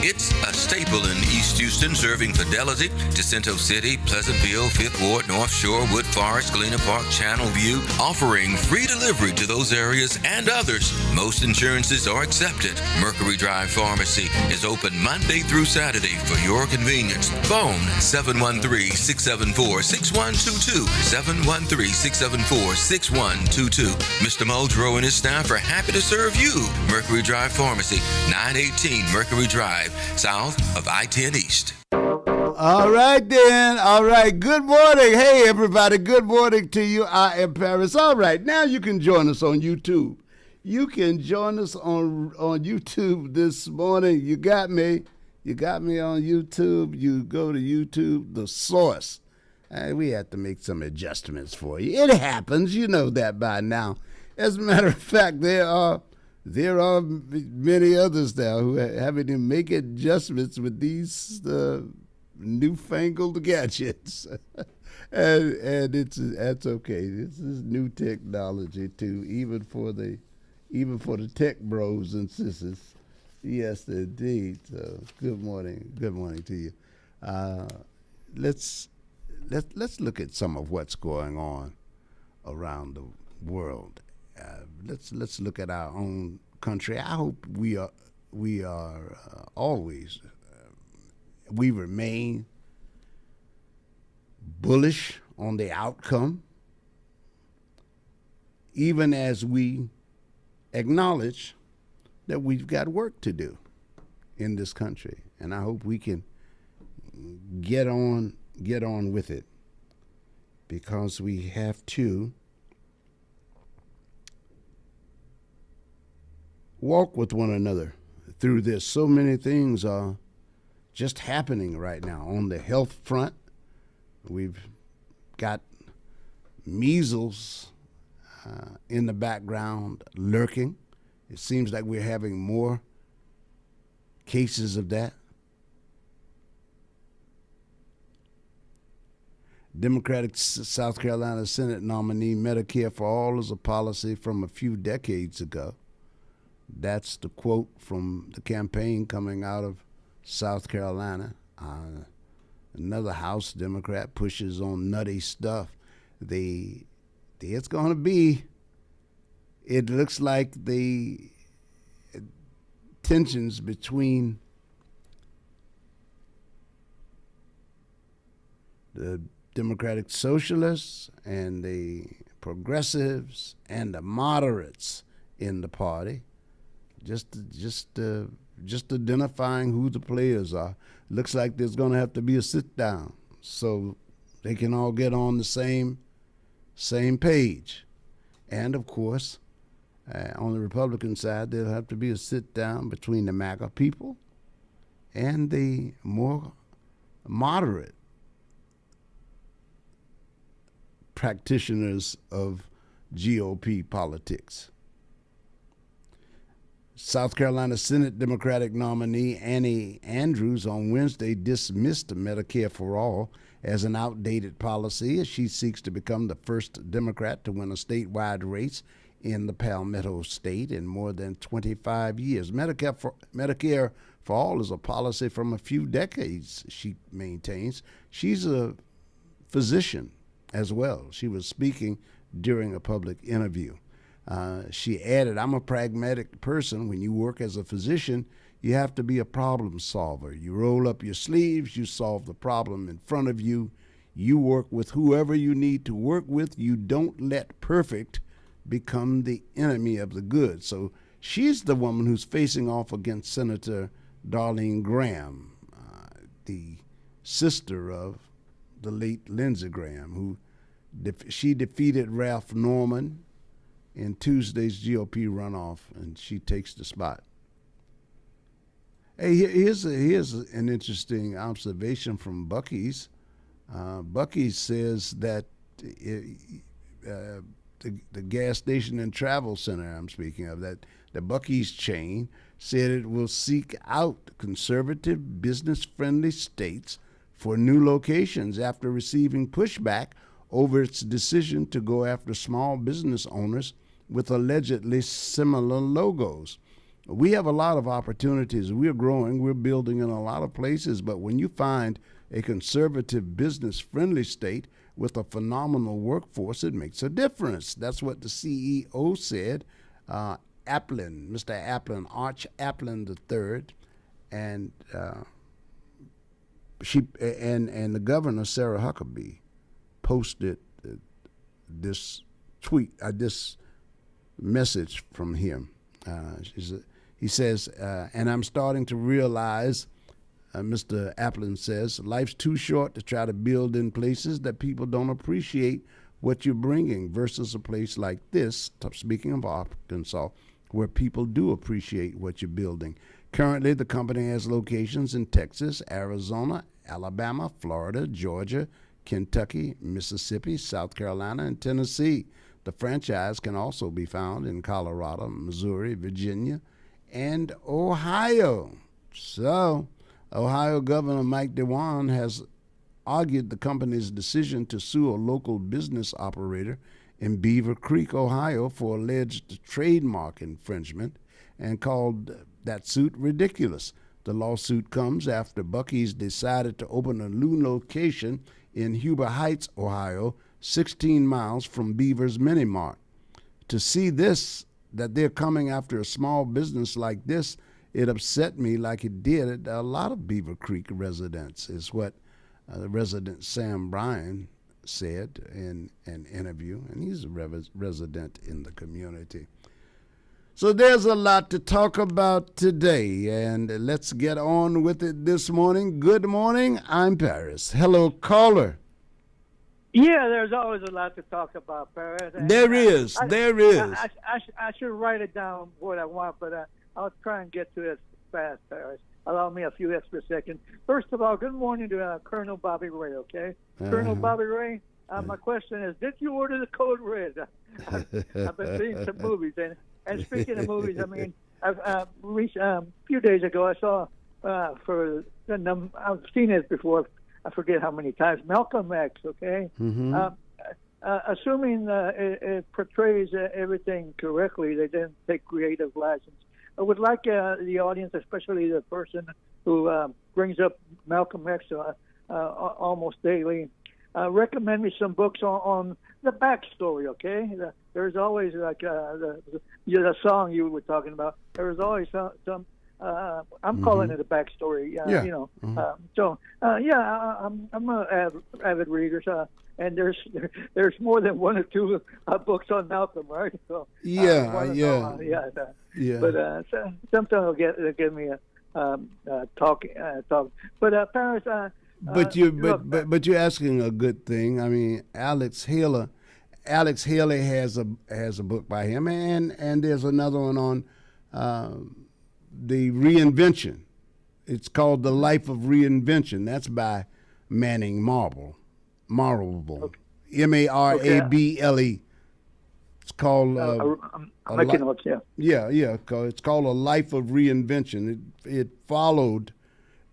It's a staple in East Houston, serving Fidelity, Jacinto City, Pleasantville, Fifth Ward, North Shore, Wood Forest, Galena Park, Channel View, offering free delivery to those areas and others. Most insurances are accepted. Mercury Drive Pharmacy is open Monday through Saturday for your convenience. Phone 713-674-6122, 713-674-6122. Mr. Muldrow and his staff are happy to serve you. Mercury Drive Pharmacy, 918 Mercury Drive, south of I-10 East. All right, then. All right. Good morning. Hey, everybody. Good morning to you. I am Paris. All right. Now you can join us on YouTube. You can join us on YouTube this morning. You got me. You got me on YouTube. You go to YouTube, The Source. We have to make some adjustments for you. It happens. You know that by now. As a matter of fact, there are many others now who are having to make adjustments with these newfangled gadgets, and that's okay. This is new technology too, even for the tech bros and sisters. Yes, indeed. So good morning to you. Let's look at some of what's going on around the world. Let's look at our own country. I hope we remain bullish on the outcome, even as we acknowledge that we've got work to do in this country. And I hope we can get on with it, because we have to walk with one another through this. So many things are just happening right now. On the health front, we've got measles in the background lurking. It seems like we're having more cases of that. Democratic South Carolina Senate nominee, Medicare for All is a policy from a few decades ago. That's the quote from the campaign coming out of South Carolina. Another House Democrat pushes on nutty stuff. It looks like the tensions between the Democratic Socialists and the progressives and the moderates in the party, just identifying who the players are. Looks like there's going to have to be a sit down so they can all get on the same page. And of course, on the Republican side, there'll have to be a sit down between the MAGA people and the more moderate practitioners of GOP politics. South Carolina Senate Democratic nominee Annie Andrews on Wednesday dismissed Medicare for All as an outdated policy as she seeks to become the first Democrat to win a statewide race in the Palmetto State in more than 25 years. Medicare for All is a policy from a few decades, she maintains. She's a physician as well. She was speaking during a public interview. She added, "I'm a pragmatic person. When you work as a physician, you have to be a problem solver. You roll up your sleeves, you solve the problem in front of you, you work with whoever you need to work with. You don't let perfect become the enemy of the good." So she's the woman who's facing off against Senator Darlene Graham, the sister of the late Lindsey Graham, who she defeated Ralph Norman in Tuesday's GOP runoff, and she takes the spot. Hey, here's an interesting observation from Buc-ee's. Buc-ee's says that the gas station and travel center I'm speaking of, that the Buc-ee's chain said it will seek out conservative, business-friendly states for new locations after receiving pushback over its decision to go after small business owners with allegedly similar logos. We have a lot of opportunities. We're growing, we're building in a lot of places, but when you find a conservative, business-friendly state with a phenomenal workforce, it makes a difference. That's what the CEO said. Applin, Mr. Applin, Arch Applin III, and the governor, Sarah Huckabee, posted this tweet, this message from him. He says, and I'm starting to realize, Mr. Applin says, life's too short to try to build in places that people don't appreciate what you're bringing versus a place like this, speaking of Arkansas, where people do appreciate what you're building. Currently, the company has locations in Texas, Arizona, Alabama, Florida, Georgia, Kentucky, Mississippi, South Carolina, and Tennessee. The franchise can also be found in Colorado, Missouri, Virginia, and Ohio. So, Ohio Governor Mike DeWine has argued the company's decision to sue a local business operator in Beaver Creek, Ohio, for alleged trademark infringement and called that suit ridiculous. The lawsuit comes after Buc-ee's decided to open a new location in Huber Heights, Ohio, 16 miles from Beaver's Mini Mart. To see this, that they're coming after a small business like this, it upset me like it did a lot of Beaver Creek residents, is what the resident Sam Bryan said in an interview, and he's a resident in the community. So there's a lot to talk about today, and let's get on with it this morning. Good morning, I'm Paris. Hello, caller. Yeah, there's always a lot to talk about, Paris. There is. I should write it down what I want, but I'll try and get to it fast, Paris. Allow me a few extra seconds. First of all, good morning to Colonel Bobby Ray, okay? Colonel Bobby Ray, my question is, did you order the Code Red? I've been seeing some movies, and speaking of movies, I mean, a few days ago I saw, I've seen it before, I forget how many times, Malcolm X, okay? Mm-hmm. Assuming it portrays everything correctly, they didn't take creative license. I would like the audience, especially the person who brings up Malcolm X almost daily, recommend me some books on the backstory, okay? There's always, like the song you were talking about, there's always some I'm calling it a backstory, yeah. You know. I'm an avid reader, and there's more than one or two books on Malcolm, right? So yeah. But sometimes they'll give me a talk. But Paris, but you're asking a good thing. I mean, Alex Haley has a book by him, and there's another one on the reinvention. It's called The Life of Reinvention. That's by Manning Marable. Okay. Marable. It's called. I'm making notes. Yeah. Yeah. It's called A Life of Reinvention. It followed.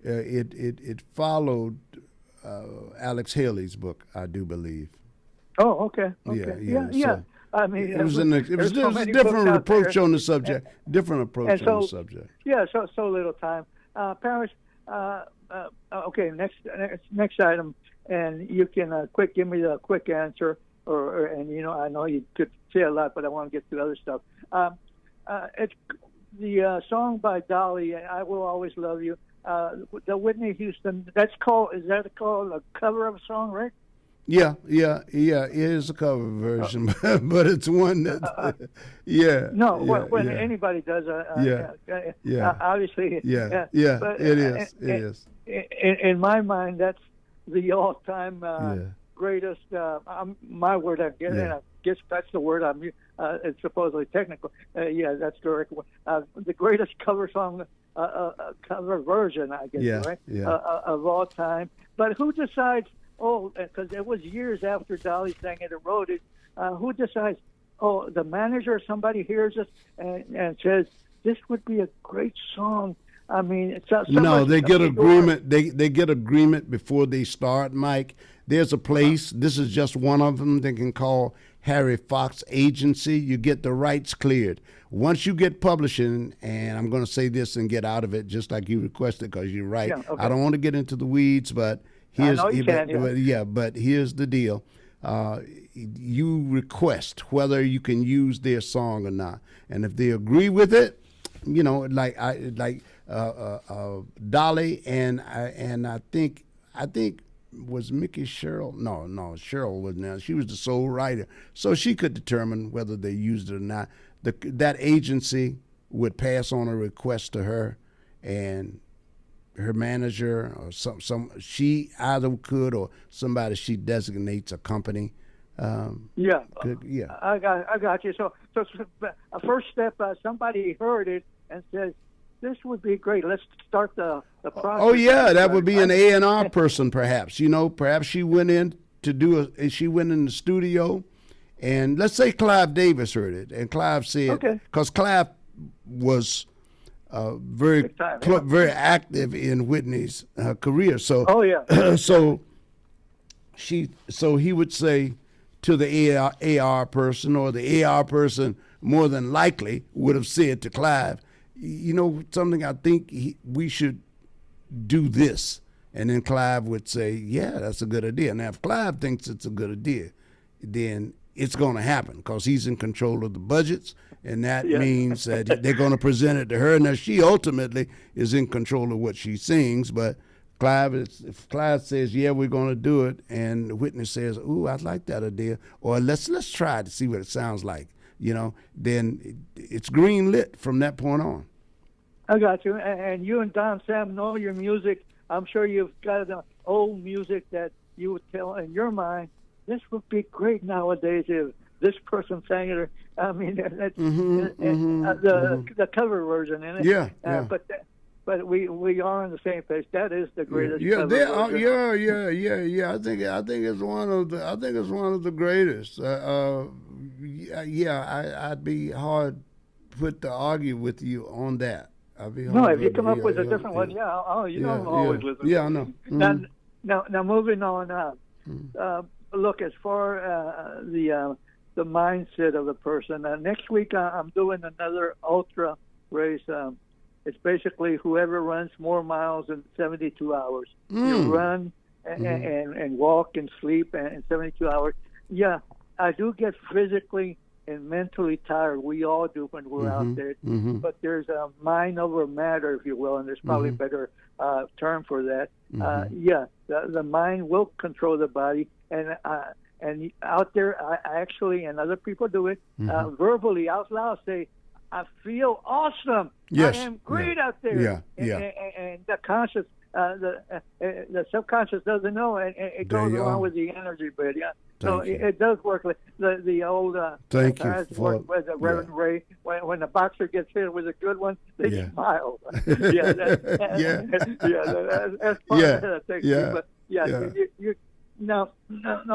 It followed Alex Haley's book, I do believe. Oh, okay. Yeah. So, I mean, it was a different approach on the subject. Different approach on the subject. Yeah. So little time. Paris. Okay. Next item, and you can give me the quick answer, and I know you could say a lot, but I want to get to the other stuff. It's the song by Dolly, "I Will Always Love You." The Whitney Houston. Is that called a cover of a song, right? Yeah. It is a cover version, but it's one that, when anybody does obviously. But, it is. In my mind, that's the all-time greatest. My word, I guess, and I guess that's the word I'm. It's supposedly technical. That's correct. The greatest cover song, cover version, I guess, right? Of all time. But who decides? Oh, because it was years after Dolly sang it and wrote it. Who decides? Oh, the manager or somebody hears it and says, this would be a great song. I mean, it's not they get agreement. They get agreement before they start, Mike. There's a place. This is just one of them. They can call Harry Fox Agency. You get the rights cleared. Once you get publishing, and I'm going to say this and get out of it just like you requested because you're right. Yeah, okay. I don't want to get into the weeds, but here's but here's the deal. You request whether you can use their song or not, and if they agree with it, you know, like Dolly and I think was Mickey Cheryl? No, Cheryl wasn't there. She was the sole writer, so she could determine whether they used it or not. That agency would pass on a request to her, and her manager or she either could or somebody she designates a company. I got you. So first step, somebody heard it and says, "This would be great. Let's start the process." Oh yeah, that would be an A&R person, perhaps. You know, perhaps she went in to she went in the studio, and let's say Clive Davis heard it, and Clive said, because Clive was very active in Whitney's career. So so he would say to the AR person, or the AR person more than likely would have said to Clive, you know, something, I think we should do this. And then Clive would say, yeah, that's a good idea. Now, if Clive thinks it's a good idea, then it's going to happen because he's in control of the budgets, and that means that they're going to present it to her. Now, she ultimately is in control of what she sings, but if Clive says, yeah, we're going to do it, and Whitney says, ooh, I like that idea, or let's try to see what it sounds like, you know, then it's green lit from that point on. I got you. And you and Don Sam know your music. I'm sure you've got the old music that you would tell in your mind, this would be great nowadays if this person sang it. I mean, the cover version in it. Yeah. But we are on the same page. That is the greatest. Yeah. I think it's one of the greatest. I'd be hard put to argue with you on that. If you come up with a different one, I'm always listening. Yeah, I know. Now moving on. Look, as far the mindset of the person. Next week I'm doing another ultra race. It's basically whoever runs more miles in 72 hours. You run and walk and sleep in 72 hours. Yeah, I do get physically and mentally tired. We all do when we're out there. But there's a mind over matter, if you will, and there's probably a better term for that. The mind will control the body, and out there, I actually, and other people do it, verbally out loud say, I feel awesome. Yes. I am great out there. And the conscious, the subconscious doesn't know, and it goes along with the energy, but so it does work. Like the old thank you for with the Reverend Ray. When the boxer gets hit with a good one, they smile. That's part of the thing. But you now,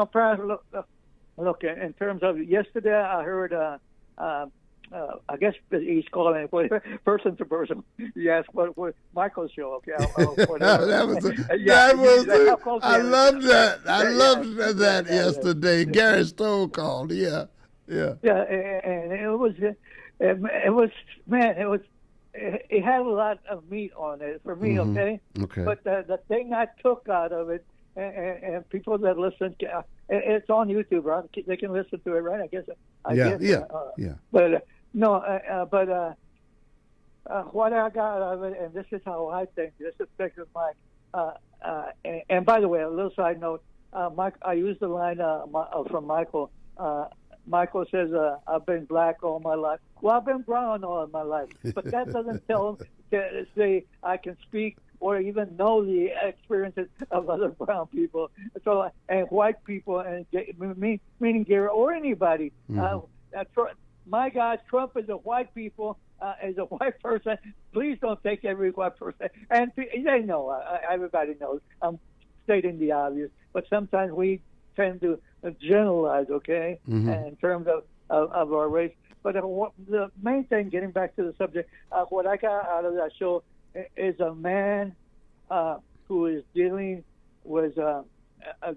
perhaps look. In terms of yesterday, I heard. I guess he's calling it person to person. Yes, what Michael's show? Okay, I love that. I loved that yesterday. Gary Stone called. Yeah, and it had a lot of meat on it for me. Okay. But the thing I took out of it, and people that listen, it's on YouTube, right? They can listen to it, right? I guess. But. What I got out of it, and this is how I think, this affects Mike. And by the way, a little side note, Mike, I used the line from Michael. Michael says, I've been black all my life. Well, I've been brown all my life. But that doesn't tell him to say I can speak or even know the experiences of other brown people. So, and white people, and meaning Gary or anybody. My God, Trump is a white people, is a white person. Please don't take every white person. And they know, everybody knows. I'm stating the obvious. But sometimes we tend to generalize, okay, in terms of our race. But the main thing, getting back to the subject, what I got out of that show is a man who is dealing with a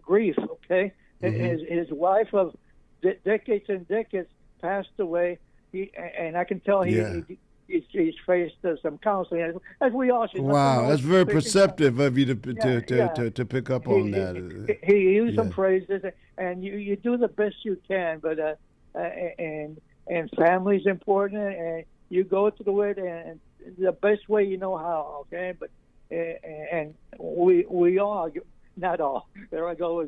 grief, okay? His wife of decades and decades passed away. And I can tell he's faced some counseling, as we all should. Wow, that's very perceptive of you to pick up on that. He used some phrases, and you do the best you can, but and family's important, and you go through it, and the best way you know how. Okay, but and we all. Not all. There I go.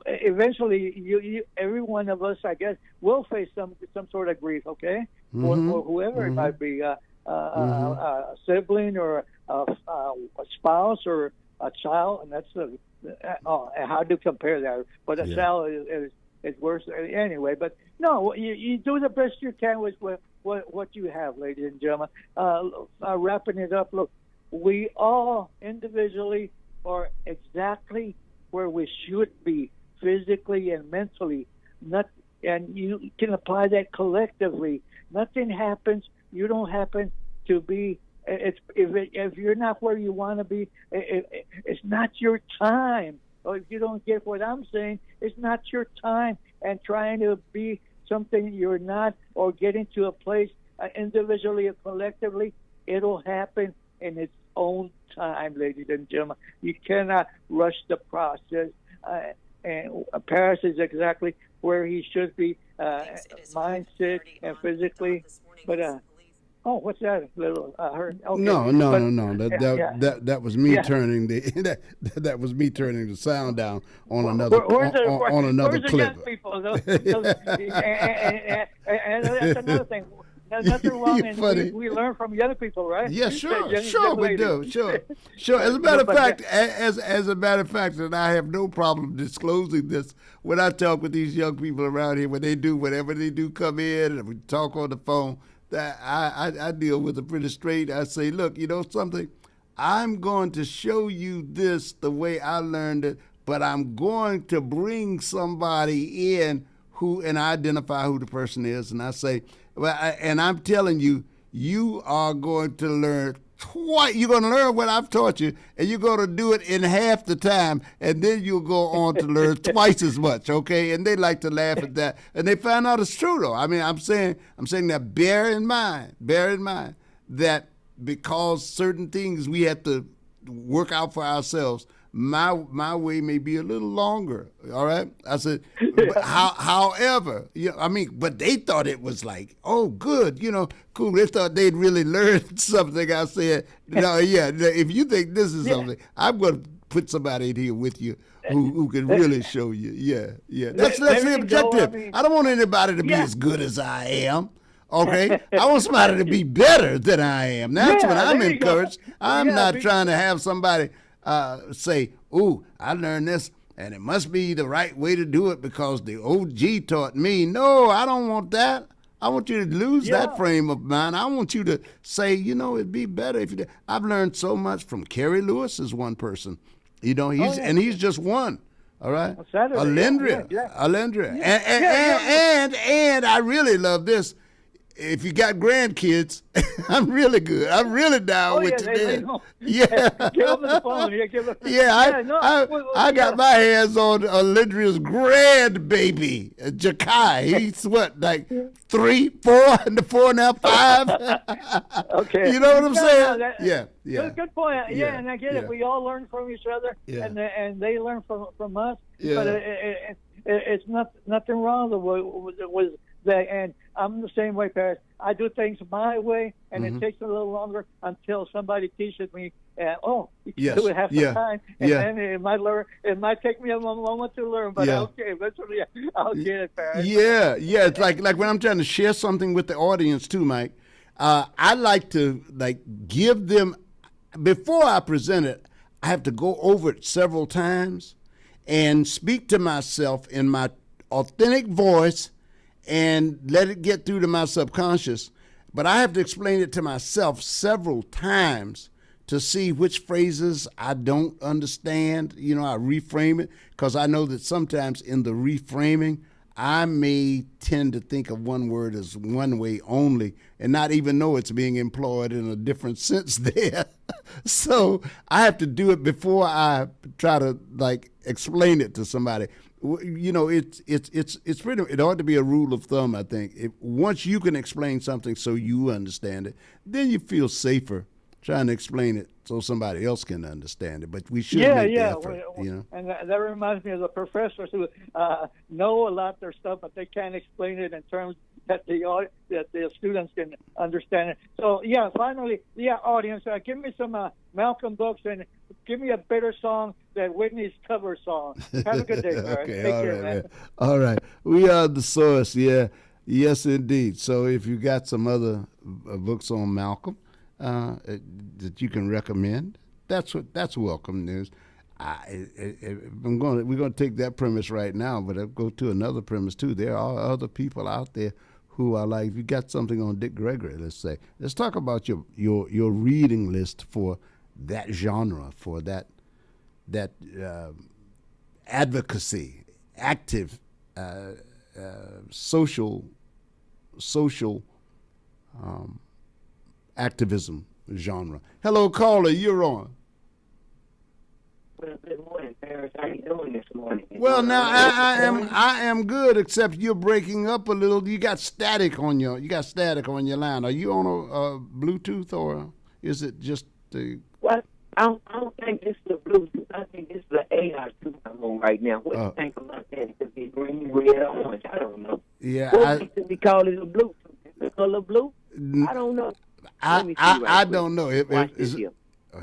Eventually, you, every one of us, I guess, will face some sort of grief. Okay, or whoever it might be, a sibling or a spouse or a child, and that's how to compare that. But a child is worse anyway. But no, you do the best you can with what you have, ladies and gentlemen. Wrapping it up. Look, we all individually are exactly where we should be physically and mentally. And you can apply that collectively. Nothing happens. You don't happen to be. If you're not where you want to be, it's not your time. Or if you don't get what I'm saying, it's not your time. And trying to be something you're not, or getting to a place individually or collectively, it'll happen in its own time, ladies and gentlemen. You cannot rush the process. And Paris is exactly where he should be, mindset and physically. But what's that? Little heard? Okay. No. That was me turning that was me turning the sound down on another on another clip. Young people? And that's another thing. There's nothing wrong, and we learn from young people, right? Yeah, sure, we do, sure. As a matter of fact, and I have no problem disclosing this when I talk with these young people around here. When they do whatever they do, come in and we talk on the phone. That I deal with it pretty straight. I say, look, you know something, I'm going to show you this the way I learned it, but I'm going to bring somebody in who and identify who the person is, and I say. Well, and I'm telling you, you are going to learn twice. You're going to learn what I've taught you, and you're going to do it in half the time, and then you'll go on to learn twice as much, okay? And they like to laugh at that, and they find out it's true, though. I mean, I'm saying that bear in mind that because certain things we have to work out for ourselves, my way may be a little longer, all right? I said, however, but they thought it was like, oh, good, cool. They thought they'd really learned something. I said, no, if you think this is something, I'm going to put somebody in here with you who can really show you. Yeah. That's the objective. I don't want anybody to be as good as I am. Okay, I want somebody to be better than I am. That's what I'm encouraged. I'm not trying to have somebody say, "Ooh, I learned this, and it must be the right way to do it because the OG taught me." No, I don't want that. I want you to lose that frame of mind. I want you to say, it'd be better if you did. I've learned so much from Kerry Lewis as one person. And he's just one. All right, Alendria. And I really love this. If you got grandkids, I'm really good. I'm really down with today. Give them the phone. I got my hands on Alendria's grandbaby, Jakai. He's like 3, 4, and 4 now, 5. Okay. You know what I'm saying? Good point. And I get it. We all learn from each other, and they learn from us. Yeah. But it's nothing wrong with that. And I'm the same way, Paris. I do things my way, and it takes a little longer until somebody teaches me. You can do it half the time, and then it might take me a moment to learn. But okay, eventually I'll get it, Paris. Yeah. It's like when I'm trying to share something with the audience too, Mike. I like to give them before I present it. I have to go over it several times and speak to myself in my authentic voice and let it get through to my subconscious. But I have to explain it to myself several times to see which phrases I don't understand. I reframe it because I know that sometimes in the reframing, I may tend to think of one word as one way only and not even know it's being employed in a different sense there. So I have to do it before I try to explain it to somebody. You know, it's pretty. It ought to be a rule of thumb, I think. Once you can explain something so you understand it, then you feel safer trying to explain it so somebody else can understand it. But we should make the effort, you know. And that reminds me of the professors who know a lot of their stuff, but they can't explain it in terms that the students can understand it. So yeah, finally, audience, give me some Malcolm Brooks and give me a better song than Whitney's cover song. Have a good day, Barry. Okay, Take all care, right, man. All right, we are the source. Yeah, yes, indeed. So if you got some other books on Malcolm that you can recommend, that's welcome news. We're going to take that premise right now, but I'll go to another premise too. There are other people out there who are like, if you got something on Dick Gregory, let's talk about your reading list for that genre, for that advocacy, active social activism genre. Hello, caller, you're on. Well, good morning, Paris. How you doing this morning? Well, now I am good, except you're breaking up a little. You got static on your line. Are you on a Bluetooth, or is it just the? What? I don't think this is the Bluetooth. I think this is the AI too I'm on right now. What do you think about that? It could be green, red, or orange. I don't know. Yeah, what makes it be called it a Bluetooth? The color blue? I don't know. I don't know. Watch this here. Oh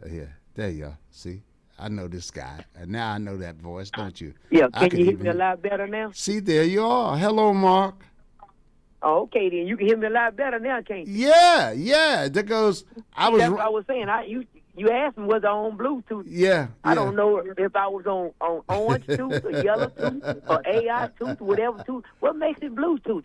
yeah. There you are. See, I know this guy, and now I know that voice, don't you? Yeah. Can you hear me a lot better now? See, there you are. Hello, Mark. Oh, okay, then you can hear me a lot better now, can't you? Yeah. That goes. That's what I was saying. You asked me was I on Bluetooth. Yeah. I don't know if I was on orange tooth or yellow tooth or AI tooth, whatever tooth. What makes it Bluetooth?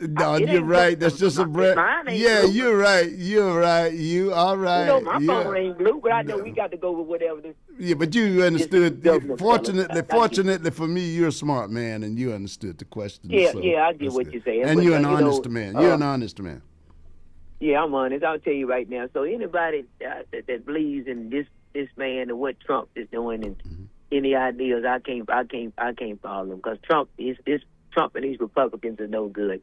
No, you're right. That's just a brand. Yeah, blue. You're right. You all right. You know, my phone ain't blue, but I know we got to go with whatever this. Yeah, but you understood. Fortunately for me, you're a smart man, and you understood the question. Yeah, so I get what you're saying. And you're an honest man. You're an honest man. Yeah, I'm honest. I'll tell you right now. So anybody that believes in this man and what Trump is doing and any ideas, I can't follow them because Trump and these Republicans are no good.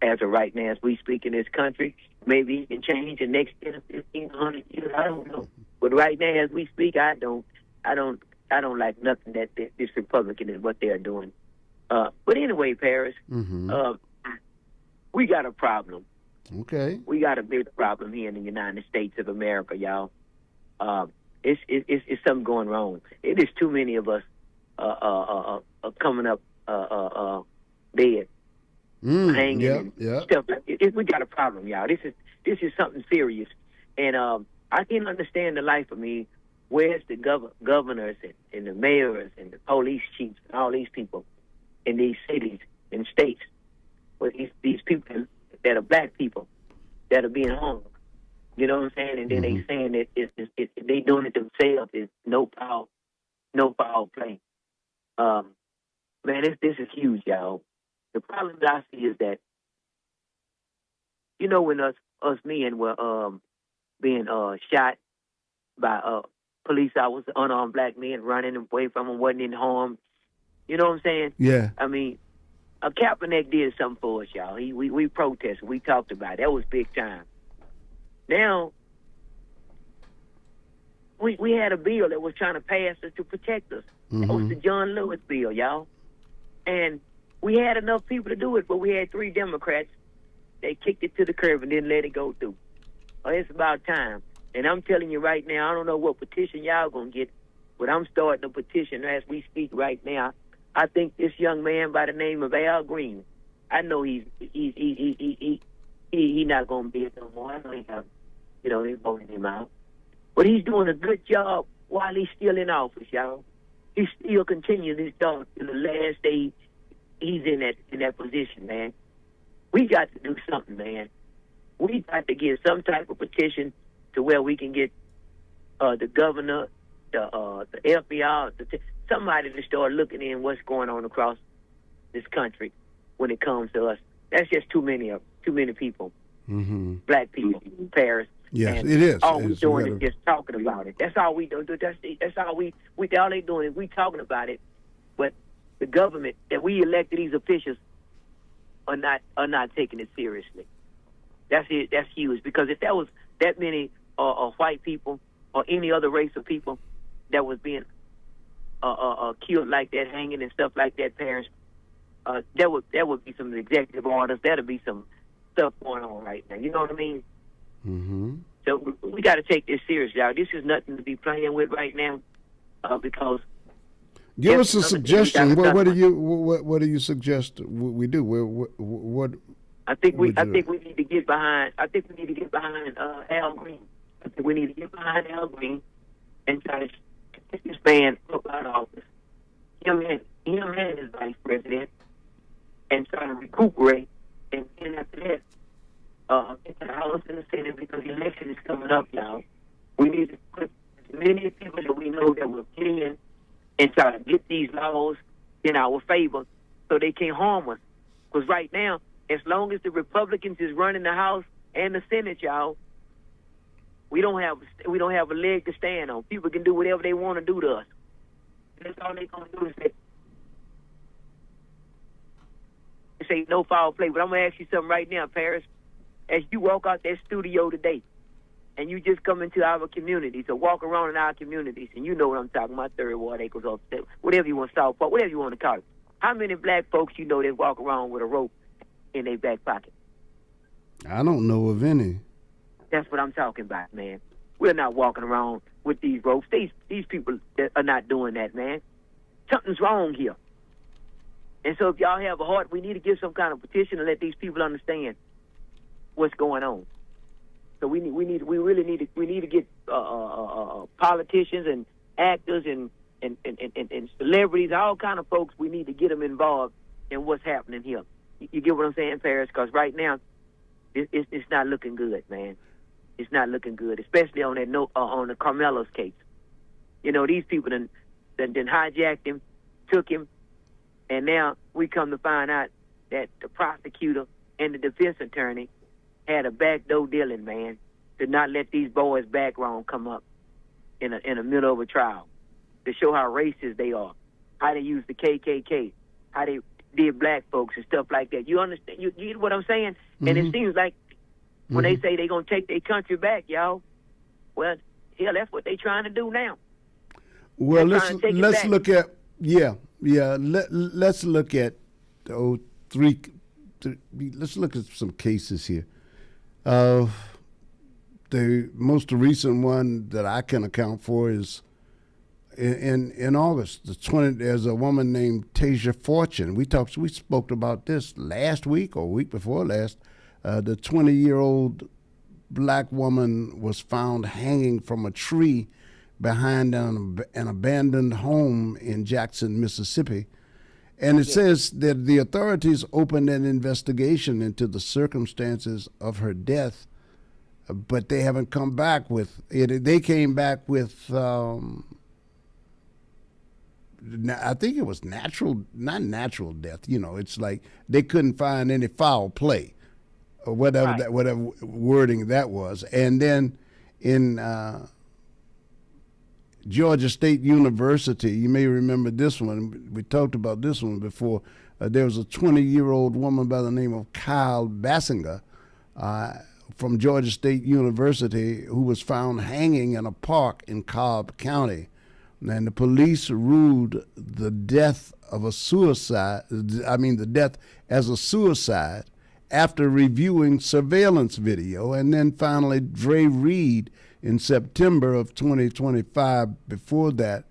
As of right now, as we speak in this country, maybe it can change the next 10 or 15, 100 years. I don't know. But right now, as we speak, I don't like nothing that this Republican is what they're doing. But anyway, Paris, we got a problem. Okay. We got a big problem here in the United States of America, y'all. It's something going wrong. It is too many of us coming up dead, hanging, and stuff. We got a problem, y'all. This is something serious, and I can't understand the life of me. Where's the governors and the mayors and the police chiefs and all these people in these cities and states? Where these people that are black people that are being hung, you know what I'm saying? And then they saying that they doing it themselves. It's no foul play. Man, this is huge, y'all. The problem that I see is that, you know, when us men were being shot by police officers, unarmed black men running away from them, wasn't in harm. You know what I'm saying? Yeah. I mean, Kaepernick did something for us, y'all. We protested. We talked about it. That was big time. Now, we had a bill that was trying to pass us to protect us. That was the John Lewis bill, y'all. And we had enough people to do it, but we had 3 Democrats. They kicked it to the curb and didn't let it go through. Oh, it's about time. And I'm telling you right now, I don't know what petition y'all going to get, but I'm starting a petition as we speak right now. I think this young man by the name of Al Green, I know he's not going to be it no more. I know they voted him out. But he's doing a good job while he's still in office, y'all. He's still continuing his job to the last day he's in that position, man. We got to do something, man. We got to get some type of petition to where we can get the governor, the FBI, somebody to start looking in what's going on across this country when it comes to us. That's just too many people, black people, Paris. Yes, and it is. All we're doing is just talking about it. That's all we do. That's all all they doing is we talking about it. But the government, that we elected these officials are not taking it seriously. That's it. That's huge, because if that was that many white people or any other race of people that was being killed like that, hanging and stuff like that, parents, there would be some executive orders. There'd be some stuff going on right now. You know what I mean? Mm-hmm. So we got to take this seriously, y'all. This is nothing to be playing with right now, because. Give us a suggestion. What do you suggest we do? What? I think we need to get behind. I think we need to get behind Al Green. I think we need to get behind Al Green and try to get this man up out of office. Him and his vice president, and try to recuperate. And then after that, get the House and the Senate, because the election is coming up now. We need to put as many people that we know that will get in and try to get these laws in our favor so they can't harm us. Because right now, as long as the Republicans is running the House and the Senate, y'all, we don't have a leg to stand on. People can do whatever they want to do to us. That's all they're going to do is say no foul play. But I'm going to ask you something right now, Paris. As you walk out that studio today, and you just come into our communities or walk around in our communities, and you know what I'm talking about, Third Ward, Acres, whatever you want, South Park, whatever you want to call it. How many black folks you know that walk around with a rope in their back pocket? I don't know of any. That's what I'm talking about, man. We're not walking around with these ropes. These people are not doing that, man. Something's wrong here. And so if y'all have a heart, we need to give some kind of petition to let these people understand what's going on. So we really need to get politicians and actors and celebrities, all kind of folks. We need to get them involved in what's happening here. You get what I'm saying, Paris? Because right now, it's not looking good, man. It's not looking good, especially on on the Carmelo's case. You know, these people then hijacked him, took him, and now we come to find out that the prosecutor and the defense attorney had a backdoor dealing, man, to not let these boys' background come up in the middle of a trial, to show how racist they are, how they use the KKK, how they did black folks and stuff like that. You understand? You get what I'm saying? Mm-hmm. And it seems like when they say they're going to take their country back, y'all, well, hell, that's what they're trying to do now. Well, let's look at let's look at let's look at some cases here. The most recent one that I can account for is in August, there's a woman named Tasia Fortune. We spoke about this last week or week before last. The 20-year-old black woman was found hanging from a tree behind an abandoned home in Jackson, Mississippi. And it says that the authorities opened an investigation into the circumstances of her death, but they haven't come back with it. They came back with, I think it was not natural death. You know, it's like they couldn't find any foul play or whatever whatever wording that was. And then in Georgia State University, you may remember this one. We talked about this one before. There was a 20-year-old woman by the name of Kyle Basinger from Georgia State University who was found hanging in a park in Cobb County. And the police ruled the death as a suicide after reviewing surveillance video. And then finally, Dre Reed in September of 2025, before that,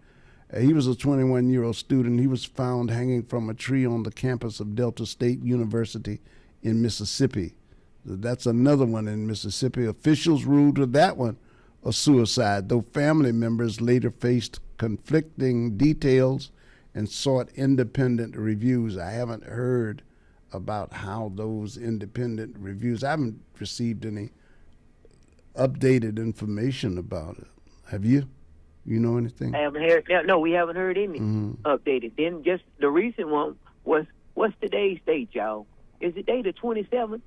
he was a 21-year-old student. He was found hanging from a tree on the campus of Delta State University in Mississippi. That's another one in Mississippi. Officials ruled that one a suicide, though family members later faced conflicting details and sought independent reviews. I haven't heard about how those independent reviews, I haven't received any updated information about it. Have you? You know anything? I haven't heard. No, we haven't heard any updated. Then just the recent one was, what's today's date, y'all? Is the day the 27th?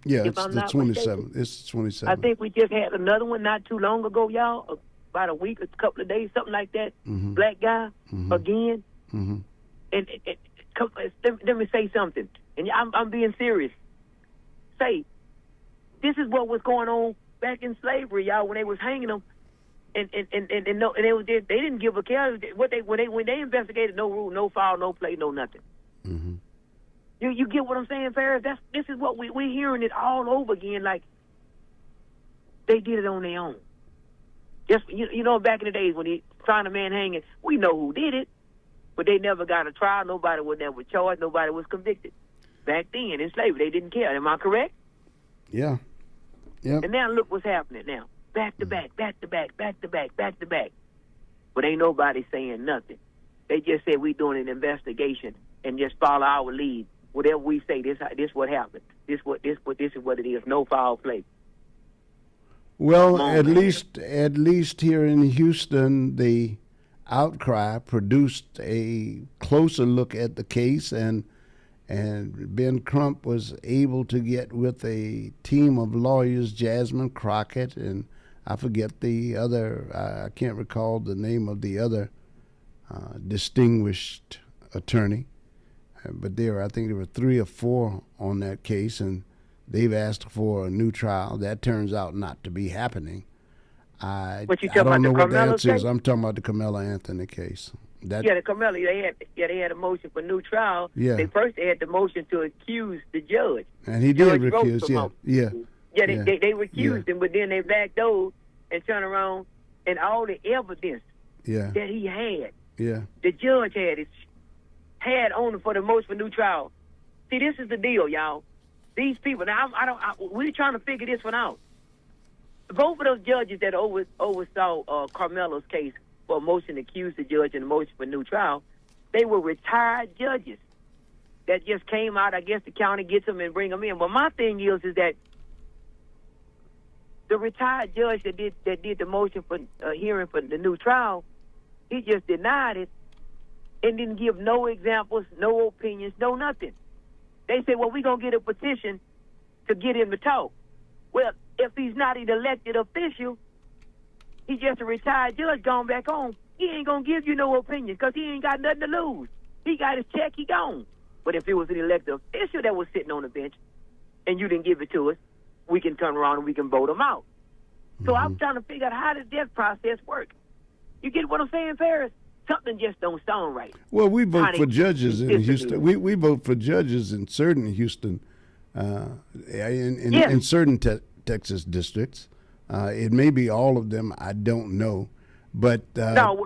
Yeah, it's the 27th. It's the 27th. I think we just had another one not too long ago, y'all. About a week, a couple of days, something like that. Black guy again. let me say something, and I'm being serious. Say, this is what was going on back in slavery, y'all, when they was hanging them, and they didn't give a care. When they investigated, no rule, no foul, no play, no nothing. Mm-hmm. You get what I'm saying, Ferris? This is what we're hearing it all over again. Like they did it on their own. Just back in the days when he found a man hanging, we know who did it, but they never got a trial. Nobody was never charged. Nobody was convicted. Back then in slavery, they didn't care. Am I correct? Yeah. Yep. And now look what's happening now. Back to back, back to back, back to back, back to back. But ain't nobody saying nothing. They just said we doing an investigation and just follow our lead. Whatever we say, this what happened. This is what it is. No foul play. Well, at least here in Houston, the outcry produced a closer look at the case, and Ben Crump was able to get with a team of lawyers, Jasmine Crockett, and I forget the other, I can't recall the name of the other distinguished attorney, but I think there were 3 or 4 on that case, and they've asked for a new trial. That turns out not to be happening. I don't know what the answer is. I'm talking about the Carmelo Anthony case. The Carmelo, they had a motion for new trial. Yeah. They first had the motion to accuse the judge. And he did recuse, yeah. They recused him, but then they backdoored and turned around, and all the evidence that he had, the judge had on him for the motion for new trial. See, this is the deal, y'all. These people, now we're trying to figure this one out. Both of those judges that oversaw Carmelo's case for a motion to accuse the judge and a motion for new trial, they were retired judges that just came out. I guess the county gets them and bring them in. But my thing is that the retired judge that did the motion for hearing for the new trial, he just denied it and didn't give no examples, no opinions, no nothing. They said, well, we're going to get a petition to get him to talk. Well, if he's not an elected official, he's just a retired judge gone back home. He ain't going to give you no opinion because he ain't got nothing to lose. He got his check, he gone. But if it was an elected official that was sitting on the bench and you didn't give it to us, we can turn around and we can vote him out. So I'm trying to figure out how does that process work. You get what I'm saying, Ferris? Something just don't sound right. Well, we vote for judges in Houston. We vote for judges in certain Houston, in certain Texas districts. It may be all of them. I don't know, but but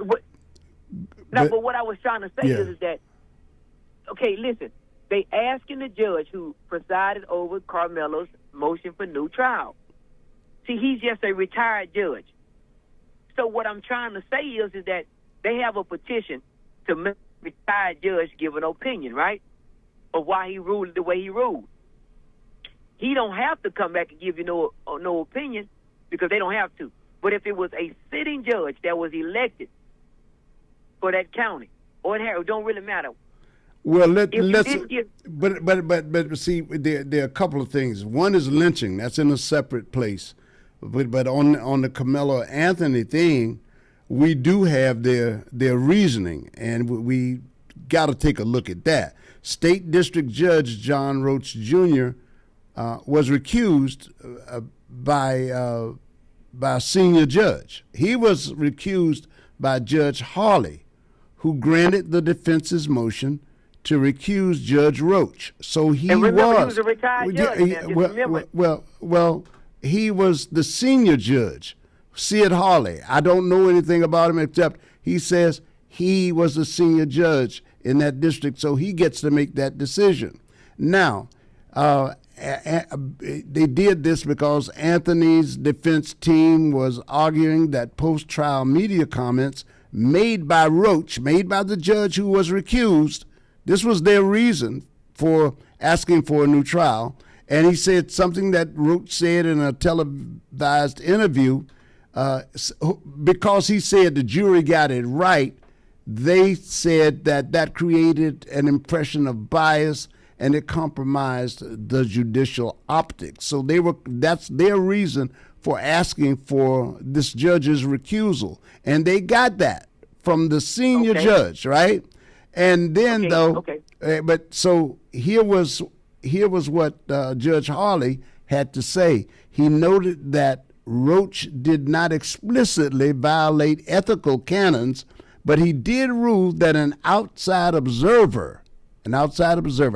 what I was trying to say is that okay, listen. They asking the judge who presided over Carmelo's motion for new trial. See, he's just a retired judge. So what I'm trying to say is that they have a petition to make a retired judge give an opinion, right, of why he ruled the way he ruled. He don't have to come back and give you no opinion because they don't have to. But if it was a sitting judge that was elected for that county, or it don't really matter. Well, let's. But see, there are a couple of things. One is lynching. That's in a separate place. But on the Carmelo Anthony thing, we do have their reasoning, and we got to take a look at that. State District Judge John Roach Jr. Was recused by a senior judge. He was recused by Judge Hawley, who granted the defense's motion to recuse Judge Roach. So he was a retired judge. Well, he was the senior judge, Sid Hawley. I don't know anything about him except he says he was a senior judge in that district, so he gets to make that decision. Now, they did this because Anthony's defense team was arguing that post-trial media comments made by Roach, made by the judge who was recused, this was their reason for asking for a new trial. And he said something that Roach said in a televised interview, because he said the jury got it right, they said that created an impression of bias and it compromised the judicial optics. So that's their reason for asking for this judge's recusal. And they got that from the senior judge, right? And then but so here was what Judge Harley had to say. He noted that Roach did not explicitly violate ethical canons, but he did rule that an outside observer, I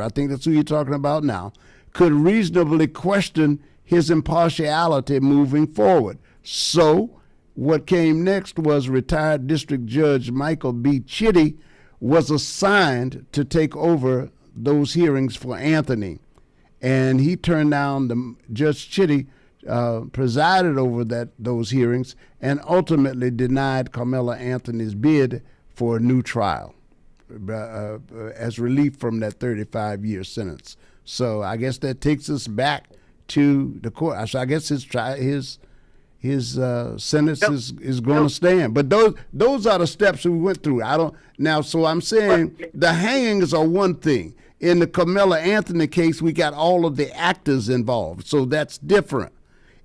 think that's who you're talking about now, could reasonably question his impartiality moving forward. So what came next was retired District Judge Michael B. Chitty was assigned to take over those hearings for Anthony. And he turned down, Judge Chitty presided over those hearings and ultimately denied Carmela Anthony's bid for a new trial as relief from that 35-year sentence. So I guess that takes us back to the court. So I guess his sentence is going to stand. But those are the steps we went through. So I'm saying the hangings are one thing. In the Carmela Anthony case, we got all of the actors involved, so that's different.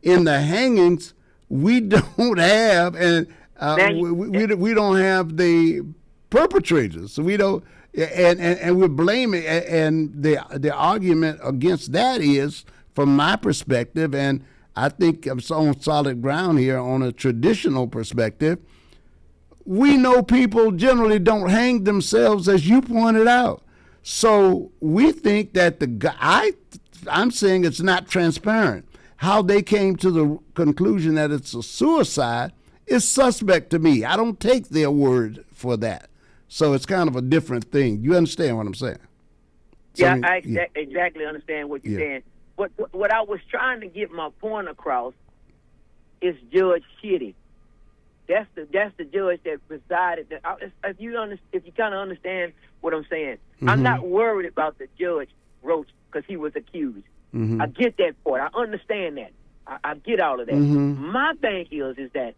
In the hangings, we don't have, and we don't have the perpetrators. So we don't, and we're blaming. And the argument against that is, from my perspective, and I think I'm on solid ground here on a traditional perspective, we know people generally don't hang themselves, as you pointed out. So we think that I'm saying it's not transparent. How they came to the conclusion that it's a suicide is suspect to me. I don't take their word for that. So it's kind of a different thing. You understand what I'm saying? I exactly understand what you're saying. What I was trying to get my point across is Judge Chitty. That's the judge that presided. If you kind of understand what I'm saying, I'm not worried about the judge Roach because he was accused. I get that part. I understand that. I get all of that. My thing is that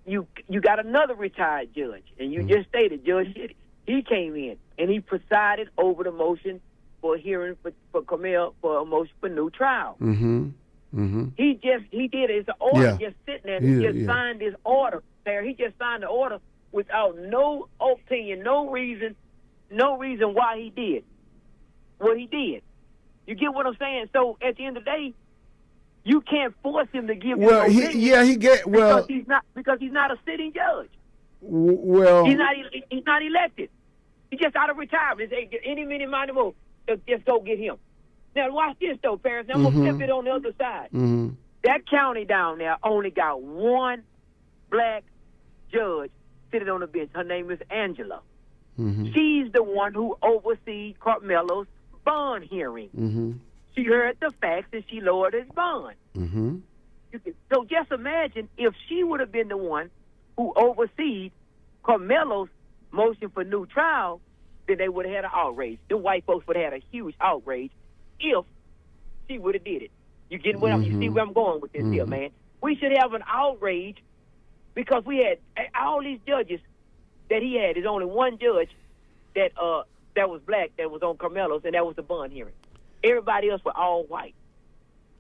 you got another retired judge, and you just stated Judge Chitty. He came in and he presided over the motion for hearing for Camille for a motion for new trial. He did it. It's an order just sitting there. He just signed this order there. He just signed the order without no opinion, no reason why he did what he did. You get what I'm saying? So at the end of the day, you can't force him to give you an opinion. Because he's not a sitting judge. He's not elected. He's just out of retirement. Any minute, mighty mo, just go get him. Now watch this though, Paris. Now I'm gonna flip it on the other side. That county down there only got one black judge sitting on the bench. Her name is Angela. She's the one who oversees Carmelo's bond hearing. She heard the facts and she lowered his bond. So just imagine if she would have been the one who oversees Carmelo's motion for new trial, then they would have had an outrage. The white folks would have had a huge outrage if she would have did it. You get what you see where I'm going with this here, man. We should have an outrage because we had all these judges that he had. There's only one judge that was black that was on Carmelo's, and that was the bond hearing. Everybody else were all white.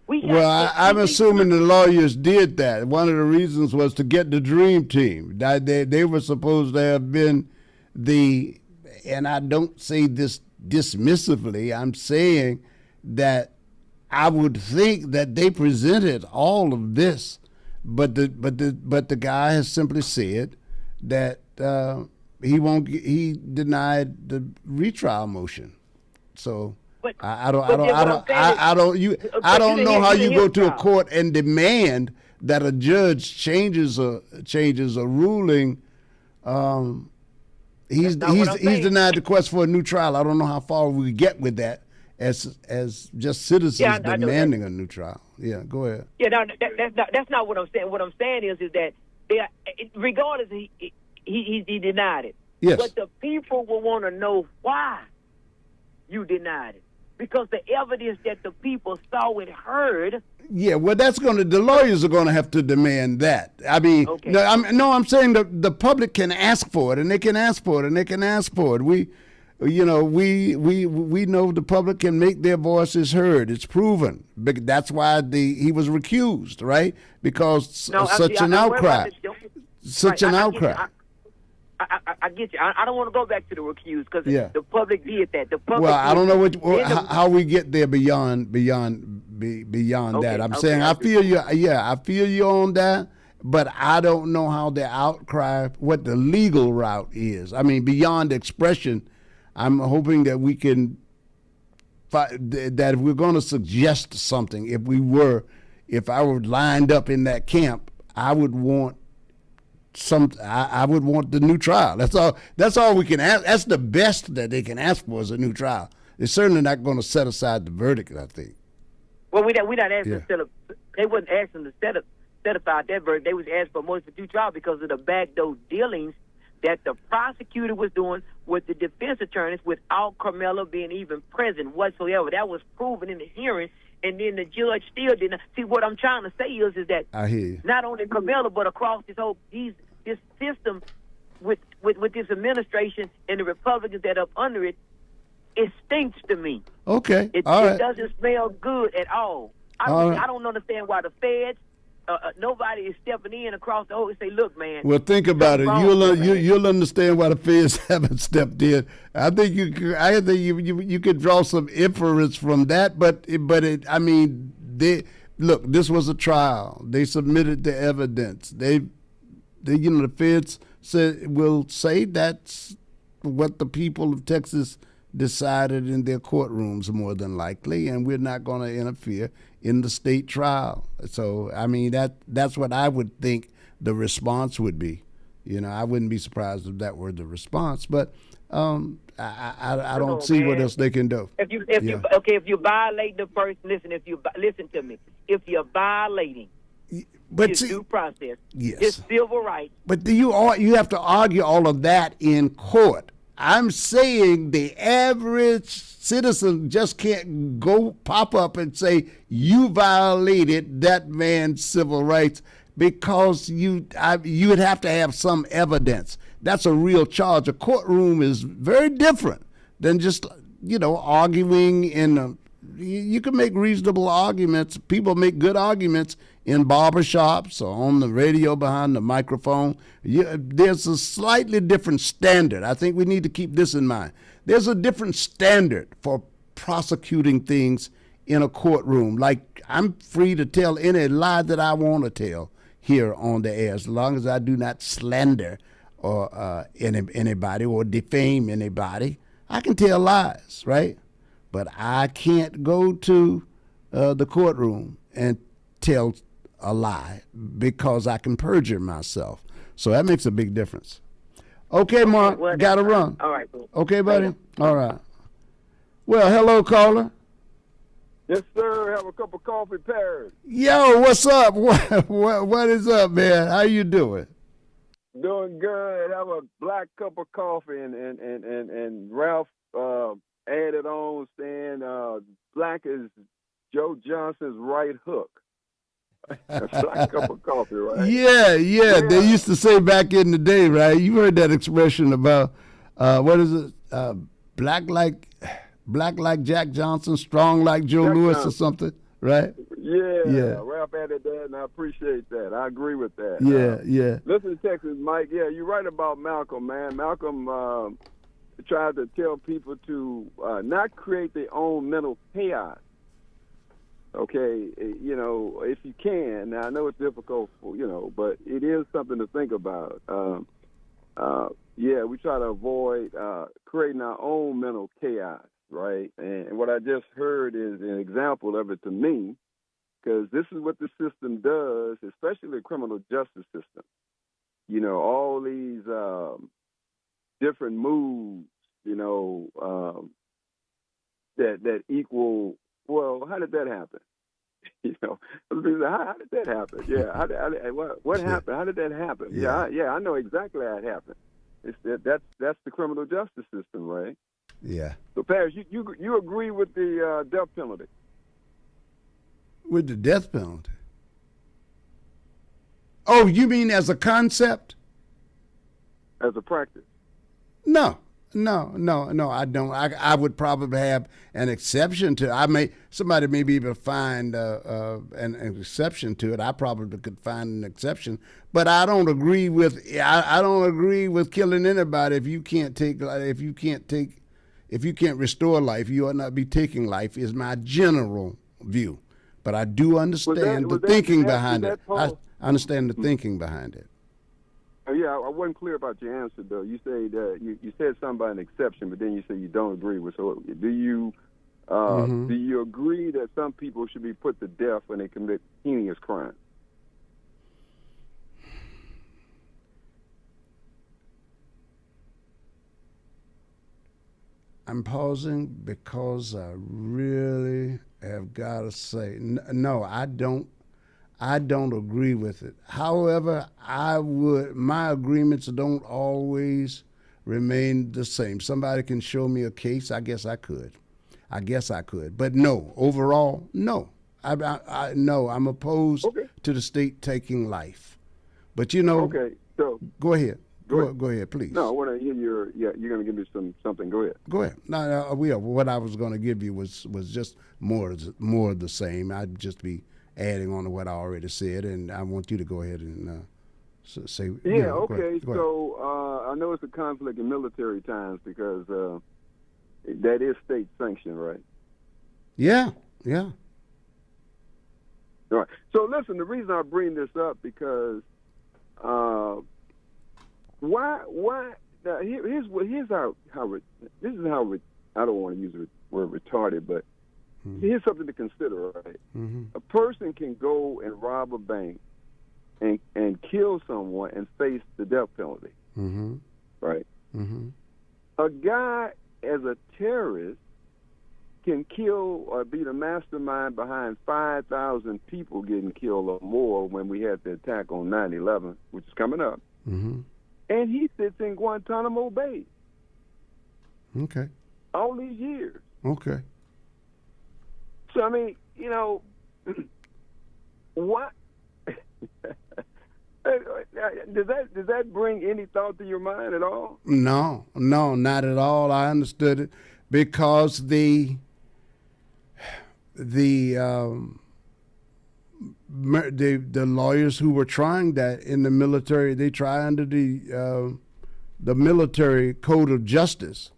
I'm assuming the lawyers did that. One of the reasons was to get the dream team. They were supposed to have been and I don't say this dismissively, I'm saying that I would think that they presented all of this, but the guy has simply said that he denied the retrial motion. So I don't know how you go to a court and demand that a judge changes a ruling. He's denied the request for a new trial. I don't know how far we get with that as just citizens demanding a new trial. Yeah, go ahead. Yeah, no, that's not what I'm saying. What I'm saying is that regardless, he denied it. Yes. But the people will want to know why you denied it. Because the evidence that the people saw and heard. Yeah, well, the lawyers are going to have to demand that. I mean, okay. I'm saying the public can ask for it, and they can ask for it, and they can ask for it. We know the public can make their voices heard. It's proven. That's why he was recused, right? Because such an outcry. I I get you. I don't want to go back to the recused because the public did that. The public. Well, I don't know how we get there beyond that. I'm saying I feel you. Yeah, I feel you on that. But I don't know how the outcry, what the legal route is. I mean, beyond expression, I'm hoping that we can, that if we're going to suggest something, if I were lined up in that camp, I would want I would want the new trial. That's all we can ask. That's the best that they can ask for is a new trial. It's certainly not going to set aside the verdict, I think. Well, we not asking they wasn't asking to set aside that verdict. They was asking for motion for due trial because of the backdoor dealings that the prosecutor was doing with the defense attorneys without Carmelo being even present whatsoever. That was proven in the hearing, and then the judge still didn't. See, what I'm trying to say is that I hear you. Not only Carmelo, but across this system with this administration and the Republicans that are up under it, it stinks to me. Okay, it doesn't smell good at all. I don't understand why the feds, nobody is stepping in across the whole and say, look, man. Well, think about it. You'll understand why the feds haven't stepped in. I think you could draw some inference from that, but look, this was a trial. They submitted the evidence. The feds will say that's what the people of Texas decided in their courtrooms more than likely, and we're not going to interfere in the state trial. So, I mean, that's what I would think the response would be. I wouldn't be surprised if that were the response, but I don't see what else they can do. If you're violating the person, listen to me. If you're violating due process, it's civil rights. But you have to argue all of that in court. I'm saying the average citizen just can't go pop up and say you violated that man's civil rights because you would have to have some evidence. That's a real charge. A courtroom is very different than just arguing you can make reasonable arguments. People make good arguments in barbershops or on the radio behind the microphone. There's a slightly different standard. I think we need to keep this in mind. There's a different standard for prosecuting things in a courtroom. Like, I'm free to tell any lie that I want to tell here on the air, as long as I do not slander or anybody or defame anybody. I can tell lies, right? But I can't go to the courtroom and tell a lie because I can perjure myself. So that makes a big difference. Okay, Mark, got to run. All right. Okay, buddy? All right. Well, hello, caller. Yes, sir. Have a cup of coffee, Paris. Yo, what's up? What is up, man? How you doing? Doing good. Have a black cup of coffee, and Ralph added on saying black is Joe Johnson's right hook. A black cup of coffee, right? Yeah. They used to say back in the day, right? You heard that expression about what is it? Black like Jack Johnson, strong like Joe Louis or something, right? Yeah. Ralph added that, and I appreciate that. I agree with that. Yeah. Listen, Texas Mike. Yeah, you're right about Malcolm, man. Malcolm tried to tell people to not create their own mental chaos. Okay, if you can. Now, I know it's difficult, but it is something to think about. We try to avoid creating our own mental chaos, right? And what I just heard is an example of it to me, because this is what the system does, especially the criminal justice system. All these different moves, that equal. Well, how did that happen? How did that happen? Yeah, what happened? How did that happen? Yeah, I know exactly how it happened. That's the criminal justice system, right? Yeah. So, Paris, you agree with the death penalty? With the death penalty? Oh, you mean as a concept? As a practice? No, No, I don't. I would probably have an exception to. Somebody may be able to find an exception to it. I probably could find an exception, but I don't agree with. I don't agree with killing anybody if you can't restore life. You ought not be taking life. Is my general view, but I do understand the thinking behind it. I understand the thinking behind it. Yeah, I wasn't clear about your answer, though. You said you said something about an exception, but then you said you don't agree with. So, do you agree that some people should be put to death when they commit heinous crimes? I'm pausing because I really have got to say no. I don't agree with it. However, my agreements don't always remain the same. Somebody can show me a case. I guess I could. But no, overall, no. No, I'm opposed to the state taking life. But Okay, so go ahead. Go ahead, please. No, I want to hear you're going to give me something. Go ahead. Go ahead. No, what I was going to give you was just more of the same. I'd just be adding on to what I already said, and I want you to go ahead and say. Yeah, okay. So I know it's a conflict in military times because that is state sanctioned, right? Yeah. All right. So listen, the reason I bring this up because why? Now here's how this is how I don't want to use the word retarded, but. Here's something to consider, right? Mm-hmm. A person can go and rob a bank and kill someone and face the death penalty, mm-hmm. right? Mm-hmm. A guy as a terrorist can kill or be the mastermind behind 5,000 people getting killed or more when we had the attack on 9/11, which is coming up. Mm-hmm. And he sits in Guantanamo Bay. Okay. All these years. Okay. So, I mean, what does that bring any thought to your mind at all? No, not at all. I understood it because the lawyers who were trying that in the military, they try under the military code of justice.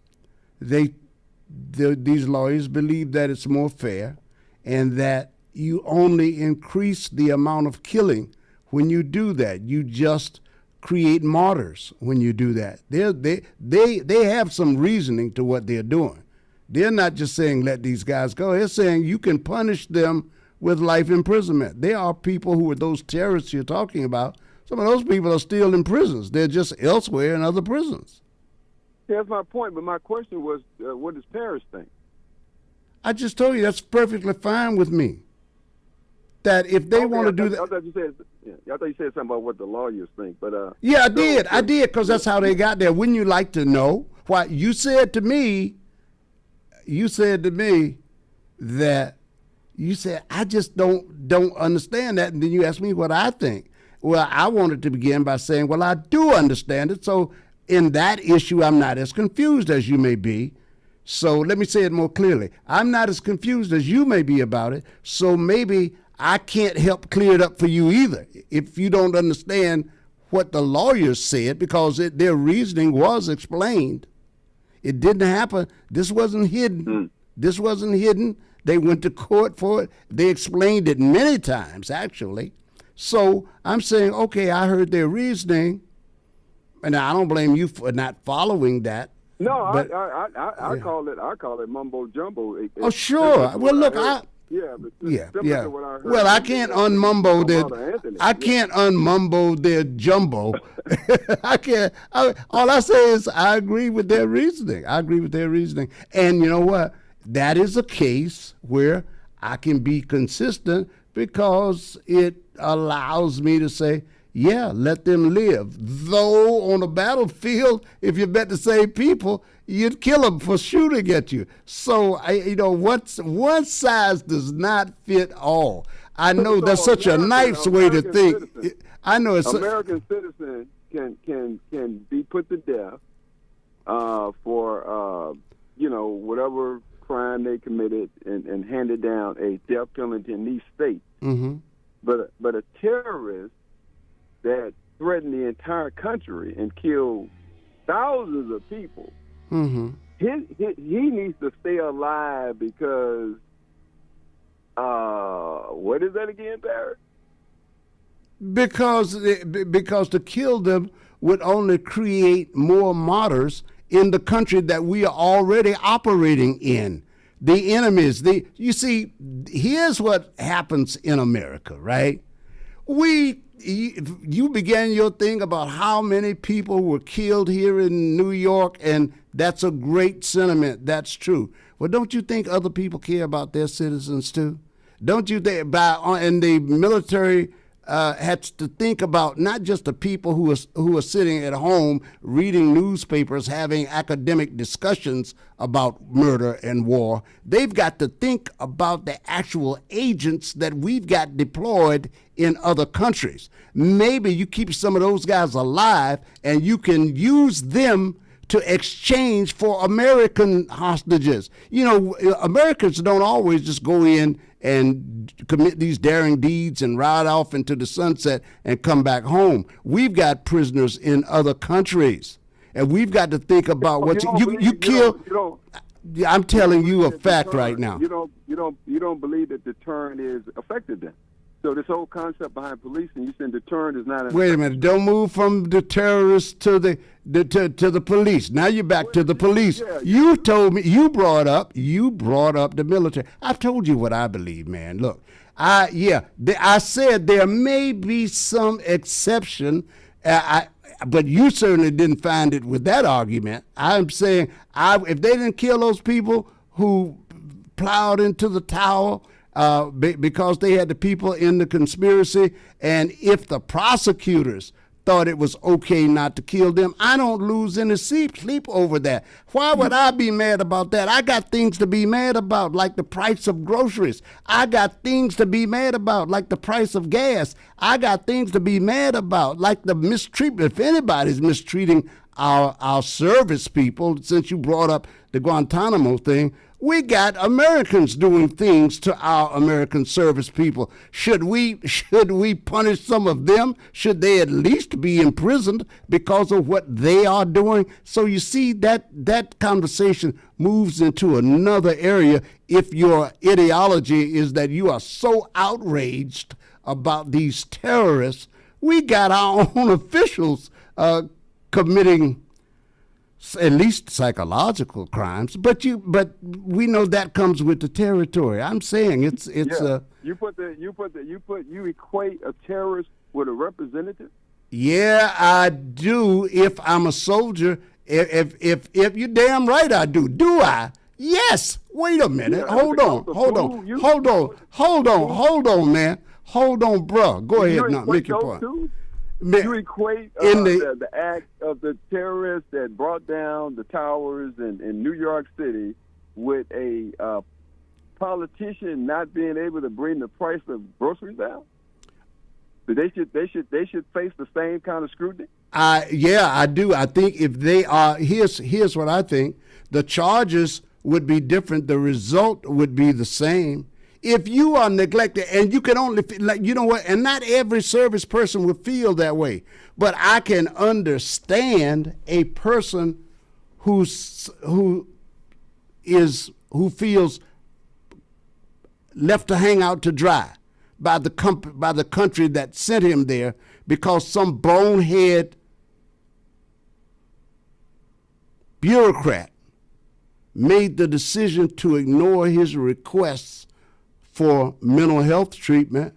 These lawyers believe that it's more fair and that you only increase the amount of killing when you do that. You just create martyrs when you do that. They have some reasoning to what they're doing. They're not just saying let these guys go. They're saying you can punish them with life imprisonment. There are people who are those terrorists you're talking about. Some of those people are still in prisons. They're just elsewhere in other prisons. Yeah, that's my point. But my question was, what does Paris think? I just told you that's perfectly fine with me. That if they want to do that, I thought you said something about what the lawyers think. But yeah, I did because that's how they got there. Wouldn't you like to know why? You said to me that I just don't understand that, and then you asked me what I think. Well, I wanted to begin by saying, well, I do understand it. So in that issue, I'm not as confused as you may be. So let me say it more clearly. I'm not as confused as you may be about it. So maybe I can't help clear it up for you either if you don't understand what the lawyers said, because their reasoning was explained. It didn't happen. This wasn't hidden. This wasn't hidden. They went to court for it. They explained it many times, actually. So I'm saying, okay, I heard their reasoning, and I don't blame you for not following that. No, but, I call it mumbo jumbo. Oh, sure. Well, look, But what I heard. Well, I can't unmumbo their jumbo. I can't. All I say is I agree with their reasoning. And you know what? That is a case where I can be consistent because it allows me to say, yeah, let them live. Though on a battlefield, if you bet the same people, you'd kill them for shooting at you. So, one size does not fit all. I know that's such a nice way to think. I know it's American citizen can be put to death for whatever crime they committed and handed down a death penalty in these states. Mm-hmm. But a terrorist that threatened the entire country and killed thousands of people, mm-hmm. he needs to stay alive because what is that again, Barrett? Because to kill them would only create more martyrs in the country that we are already operating in. The enemies, you see, here's what happens in America, right? You began your thing about how many people were killed here in New York, and that's a great sentiment. That's true. Well, don't you think other people care about their citizens too? Don't you think? And the military had to think about not just the people who are sitting at home reading newspapers, having academic discussions about murder and war. They've got to think about the actual agents that we've got deployed in other countries. Maybe you keep some of those guys alive and you can use them to exchange for American hostages. You know, Americans don't always just go in and commit these daring deeds and ride off into the sunset and come back home. We've got prisoners in other countries, and we've got to think about what you kill. I'm telling you a fact right now. You don't believe that deterrent is effective then? So this whole concept behind policing, you said deterrent is not. Wait a minute! Don't move from the terrorists to the police. Now you're back to the police. Yeah, you told me you brought up the military. I've told you what I believe, man. Look, I said there may be some exception, but you certainly didn't find it with that argument. I'm saying if they didn't kill those people who plowed into the tower. Because they had the people in the conspiracy, and if the prosecutors thought it was okay not to kill them, I don't lose any sleep over that. Why would I be mad about that? I got things to be mad about, like the price of groceries. I got things to be mad about, like the price of gas. I got things to be mad about, like the mistreatment. If anybody's mistreating our service people, since you brought up the Guantanamo thing, we got Americans doing things to our American service people. Should we punish some of them? Should they at least be imprisoned because of what they are doing? So you see that conversation moves into another area if your ideology is that you are so outraged about these terrorists. We got our own officials committing at least psychological crimes, but we know that comes with the territory. I'm saying it's you equate a terrorist with a representative. Yeah, I do. If I'm a soldier, if you're damn right, I do. Do I? Yes. Wait a minute. Yeah, hold on, man. Hold on, bro. Go ahead now. Make your point. You equate the act of the terrorists that brought down the towers in New York City with a politician not being able to bring the price of groceries down? They should face the same kind of scrutiny. Yeah, I do. I think if they are, here's what I think: the charges would be different. The result would be the same. If you are neglected, and you can only, you know what, and not every service person would feel that way, but I can understand a person who feels left to hang out to dry by the country that sent him there because some bonehead bureaucrat made the decision to ignore his requests for mental health treatment.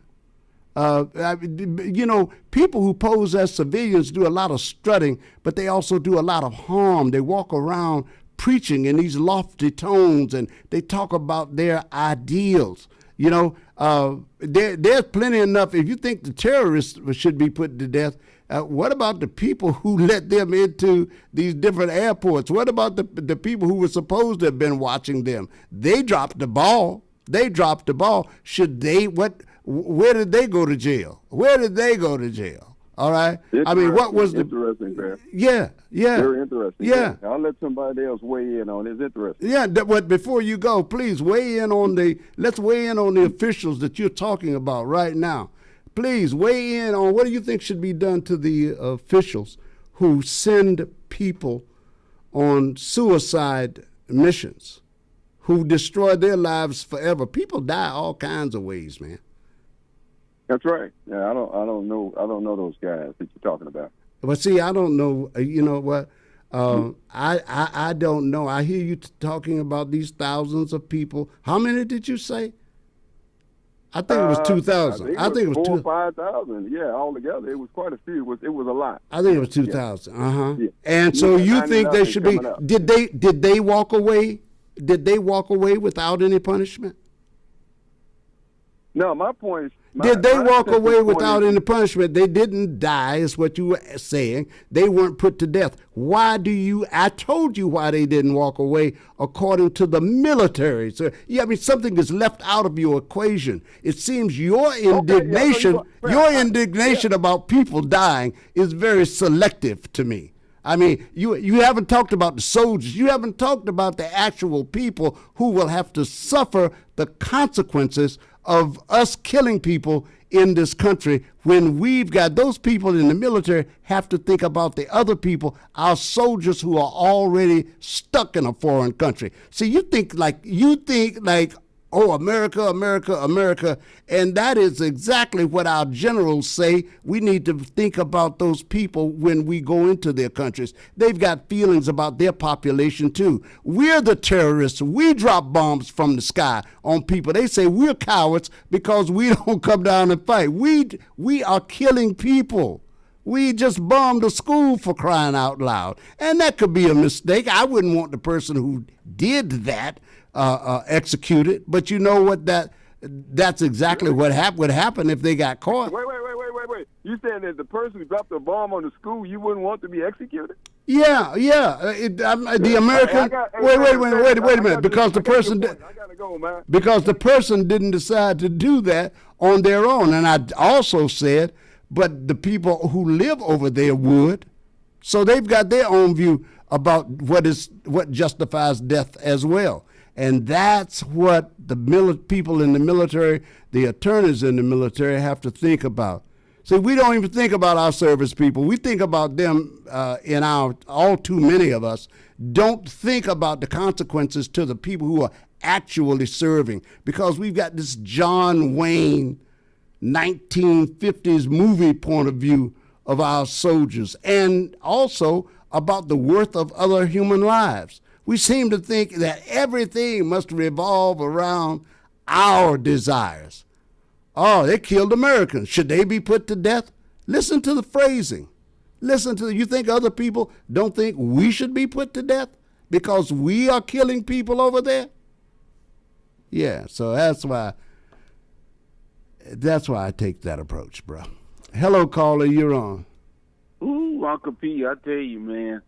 People who pose as civilians do a lot of strutting, but they also do a lot of harm. They walk around preaching in these lofty tones, and they talk about their ideals. There's plenty enough. If you think the terrorists should be put to death, what about the people who let them into these different airports? What about the people who were supposed to have been watching them? They dropped the ball. Should they? Where did they go to jail? All right. I mean, what was the interesting, man? Yeah. Very interesting. Yeah. I'll let somebody else weigh in on it. It's interesting. Yeah, but before you go, please weigh in on let's weigh in on the officials that you're talking about right now. Please weigh in on what do you think should be done to the officials who send people on suicide missions, who destroy their lives forever. People die all kinds of ways, man. That's right. Yeah, I don't know those guys that you're talking about. But see, I don't know. You know what? I don't know. I hear you talking about these thousands of people. How many did you say? I think it was 2,000. I think it was 4,000 or 5,000. Yeah, altogether, it was quite a few. It was a lot. I think it was 2,000. Yeah. And so you think they should be? Did they walk away? Did they walk away without any punishment? No, my point is. Did they walk away without any punishment? They didn't die, is what you were saying. They weren't put to death. Why do you? I told you why they didn't walk away, according to the military. So, yeah, I mean, something is left out of your equation. It seems your indignation, about people dying is very selective to me. I mean, you haven't talked about the soldiers. You haven't talked about the actual people who will have to suffer the consequences of us killing people in this country when we've got those people in the military have to think about the other people, our soldiers who are already stuck in a foreign country. See, you think like, oh, America, America, America. And that is exactly what our generals say. We need to think about those people when we go into their countries. They've got feelings about their population, too. We're the terrorists. We drop bombs from the sky on people. They say we're cowards because we don't come down and fight. We are killing people. We just bombed a school, for crying out loud. And that could be a mistake. I wouldn't want the person who did that executed, but you know what? That's exactly what would happen if they got caught. Wait. You saying that the person who dropped a bomb on the school, you wouldn't want to be executed? Yeah. The American. Wait a minute. Because the person. I gotta go, man. Because the person didn't decide to do that on their own, and I also said, but the people who live over there would. So they've got their own view about what justifies death as well. And that's what the people in the military, the attorneys in the military have to think about. See, we don't even think about our service people. We think about them all too many of us don't think about the consequences to the people who are actually serving, because we've got this John Wayne 1950s movie point of view of our soldiers, and also about the worth of other human lives. We seem to think that everything must revolve around our desires. Oh, they killed Americans. Should they be put to death? Listen to the phrasing. You think other people don't think we should be put to death because we are killing people over there? Yeah, so that's why I take that approach, bro. Hello, caller, you're on. Ooh, Uncle P, I tell you, man.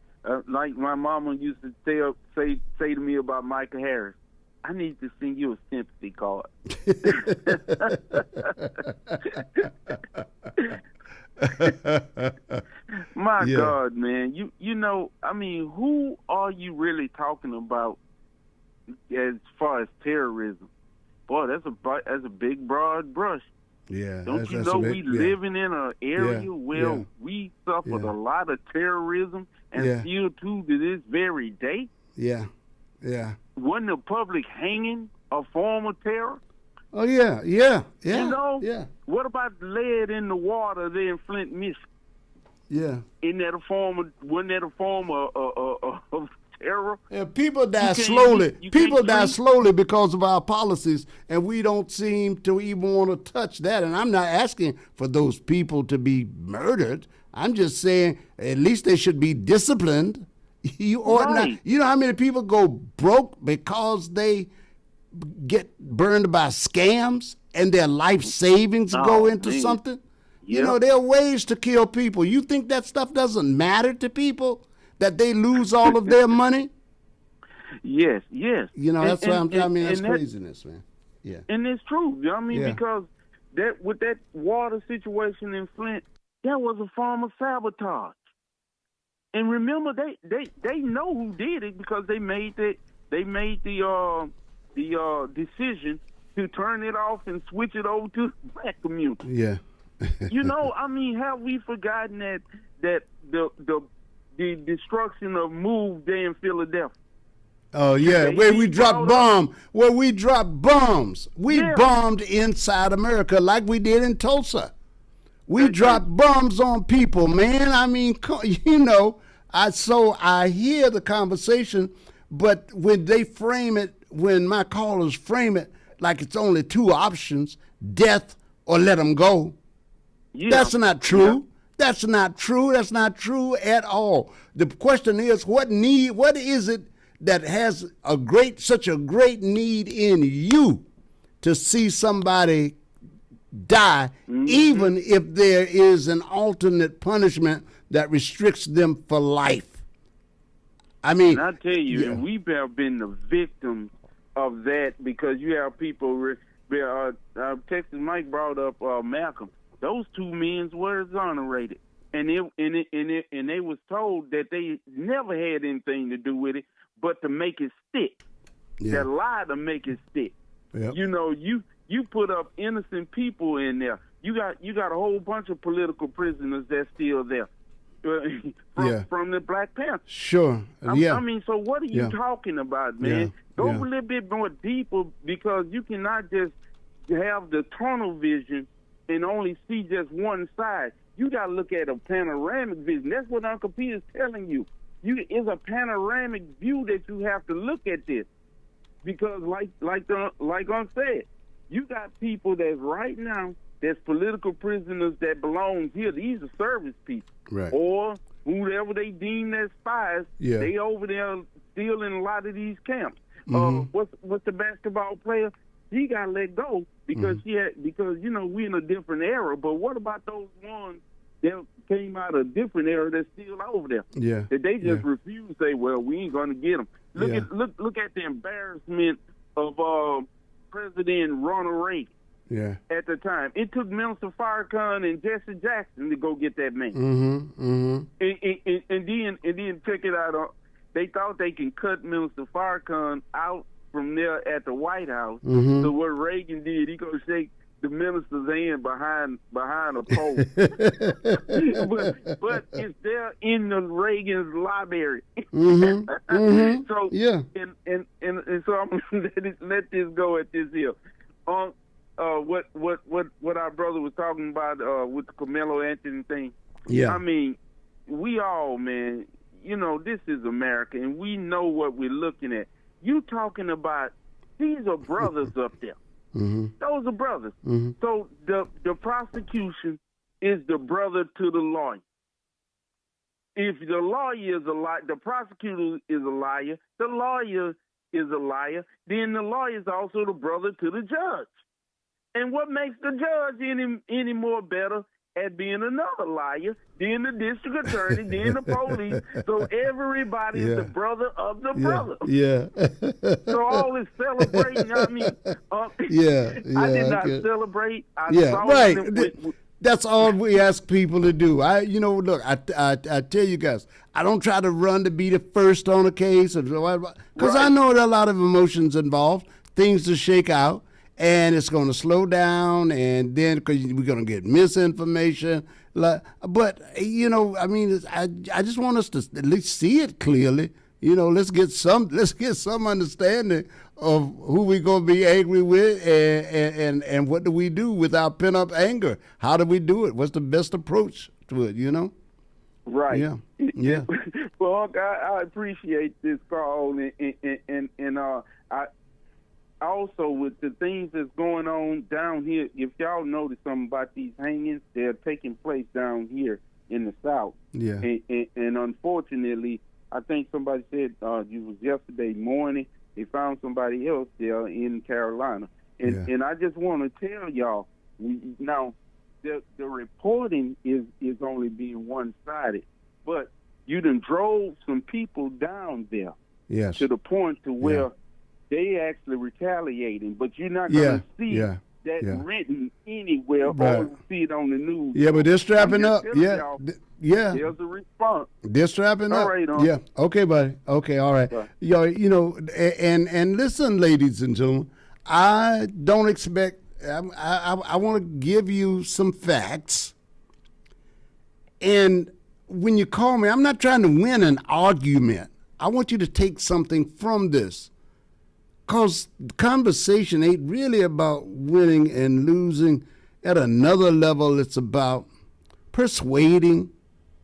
Like my mama used to say to me about Michael Harris, I need to send you a sympathy card. My God, man. You know, I mean, who are you really talking about as far as terrorism? Boy, that's a big broad brush. Yeah. Don't you know we living in an area where we suffered a lot of terrorism and still to this very day? Yeah. Wasn't the public hanging a form of terror? Oh, yeah. You know? What about lead in the water there in Flint, Michigan? Yeah. Wasn't that a form of terror? Yeah, people die slowly. People die slowly because of our policies, and we don't seem to even want to touch that. And I'm not asking for those people to be murdered. I'm just saying at least they should be disciplined. You know how many people go broke because they get burned by scams and their life savings go into something? You know, there are ways to kill people. You think that stuff doesn't matter to people, that they lose all of their money? Yes. You know, that's that's craziness, man. Yeah. And it's true. I mean, because with that water situation in Flint, that was a form of sabotage. And remember, they know who did it because they made the decision to turn it off and switch it over to the black community. Yeah. I mean, have we forgotten that the destruction of Move Day in Philadelphia? Oh yeah, where we dropped bombs. We bombed inside America like we did in Tulsa. We dropped bombs on people, man. I mean, I hear the conversation, but when they frame it, when my callers frame it like it's only two options, death or let them go. Yeah. That's not true. Yeah. That's not true. That's not true at all. The question is, what is it that has such a great need in you to see somebody die, even if there is an alternate punishment that restricts them for life? I mean, and I tell you, and we have been the victims of that because you have people. Texas Mike brought up Malcolm. Those two men were exonerated, and they was told that they never had anything to do with it, but to make it stick. That lie to make it stick. Yep. You put up innocent people in there. You got a whole bunch of political prisoners that's still there from the Black Panthers. Sure. I mean, so what are you talking about, man? Yeah. Go a little bit more deeper because you cannot just have the tunnel vision and only see just one side. You got to look at a panoramic vision. That's what Uncle P is telling you. It's a panoramic view that you have to look at this because, like I said, you got people that's right now that's political prisoners that belong here. These are service people, right? Or whoever they deem as spies. Yeah. They over there still in a lot of these camps. What's the basketball player? He got let go because we in a different era. But what about those ones that came out of a different era that's still over there? Yeah, that they just refuse to say, well, we ain't going to get them. Look at the embarrassment of President Ronald Reagan. Yeah. At the time, it took Minister Farrakhan and Jesse Jackson to go get that man. And then check it out. They thought they can cut Minister Farrakhan out from there at the White House. So what Reagan did, he go shake the minister's hand behind a pole. but it's there in the Reagan's library. So and so I'm gonna let this go at this here. What our brother was talking about with the Carmelo Anthony thing. Yeah. I mean, we all, man, this is America and we know what we're looking at. You talking about these are brothers up there. Those are brothers. So the prosecution is the brother to the lawyer. If the lawyer is a liar, the prosecutor is a liar, the lawyer is a liar, then the lawyer is also the brother to the judge. And what makes the judge any more better at being another liar, then the district attorney, then the police. So everybody is the brother of the brother. Yeah. So all this celebrating, I mean, I did not celebrate. I saw right. That's all we ask people to do. Look, I tell you guys, I don't try to run to be the first on a case because I know there are a lot of emotions involved, things to shake out. And it's going to slow down, and then because we're going to get misinformation. But I mean, I just want us to at least see it clearly. Let's get some understanding of who we're going to be angry with, and what do we do with our pent up anger? How do we do it? What's the best approach to it? Right. Yeah. Well, I appreciate this call, and I. Also, with the things that's going on down here, if y'all notice something about these hangings, they're taking place down here in the South. Yeah. And unfortunately, I think somebody said it was yesterday morning, they found somebody else there in Carolina. And I just want to tell y'all, now, the reporting is only being one-sided, but you done drove some people down there to the point to where they actually retaliating, but you're not going to see that's written anywhere or see it on the news. Yeah, but they're strapping up. Yeah. There's a response. They're strapping up. Right, yeah. Okay, buddy. Okay, all right. You know, and listen, ladies and gentlemen, I don't expect. I want to give you some facts. And when you call me, I'm not trying to win an argument. I want you to take something from this. Because conversation ain't really about winning and losing. At another level, it's about persuading,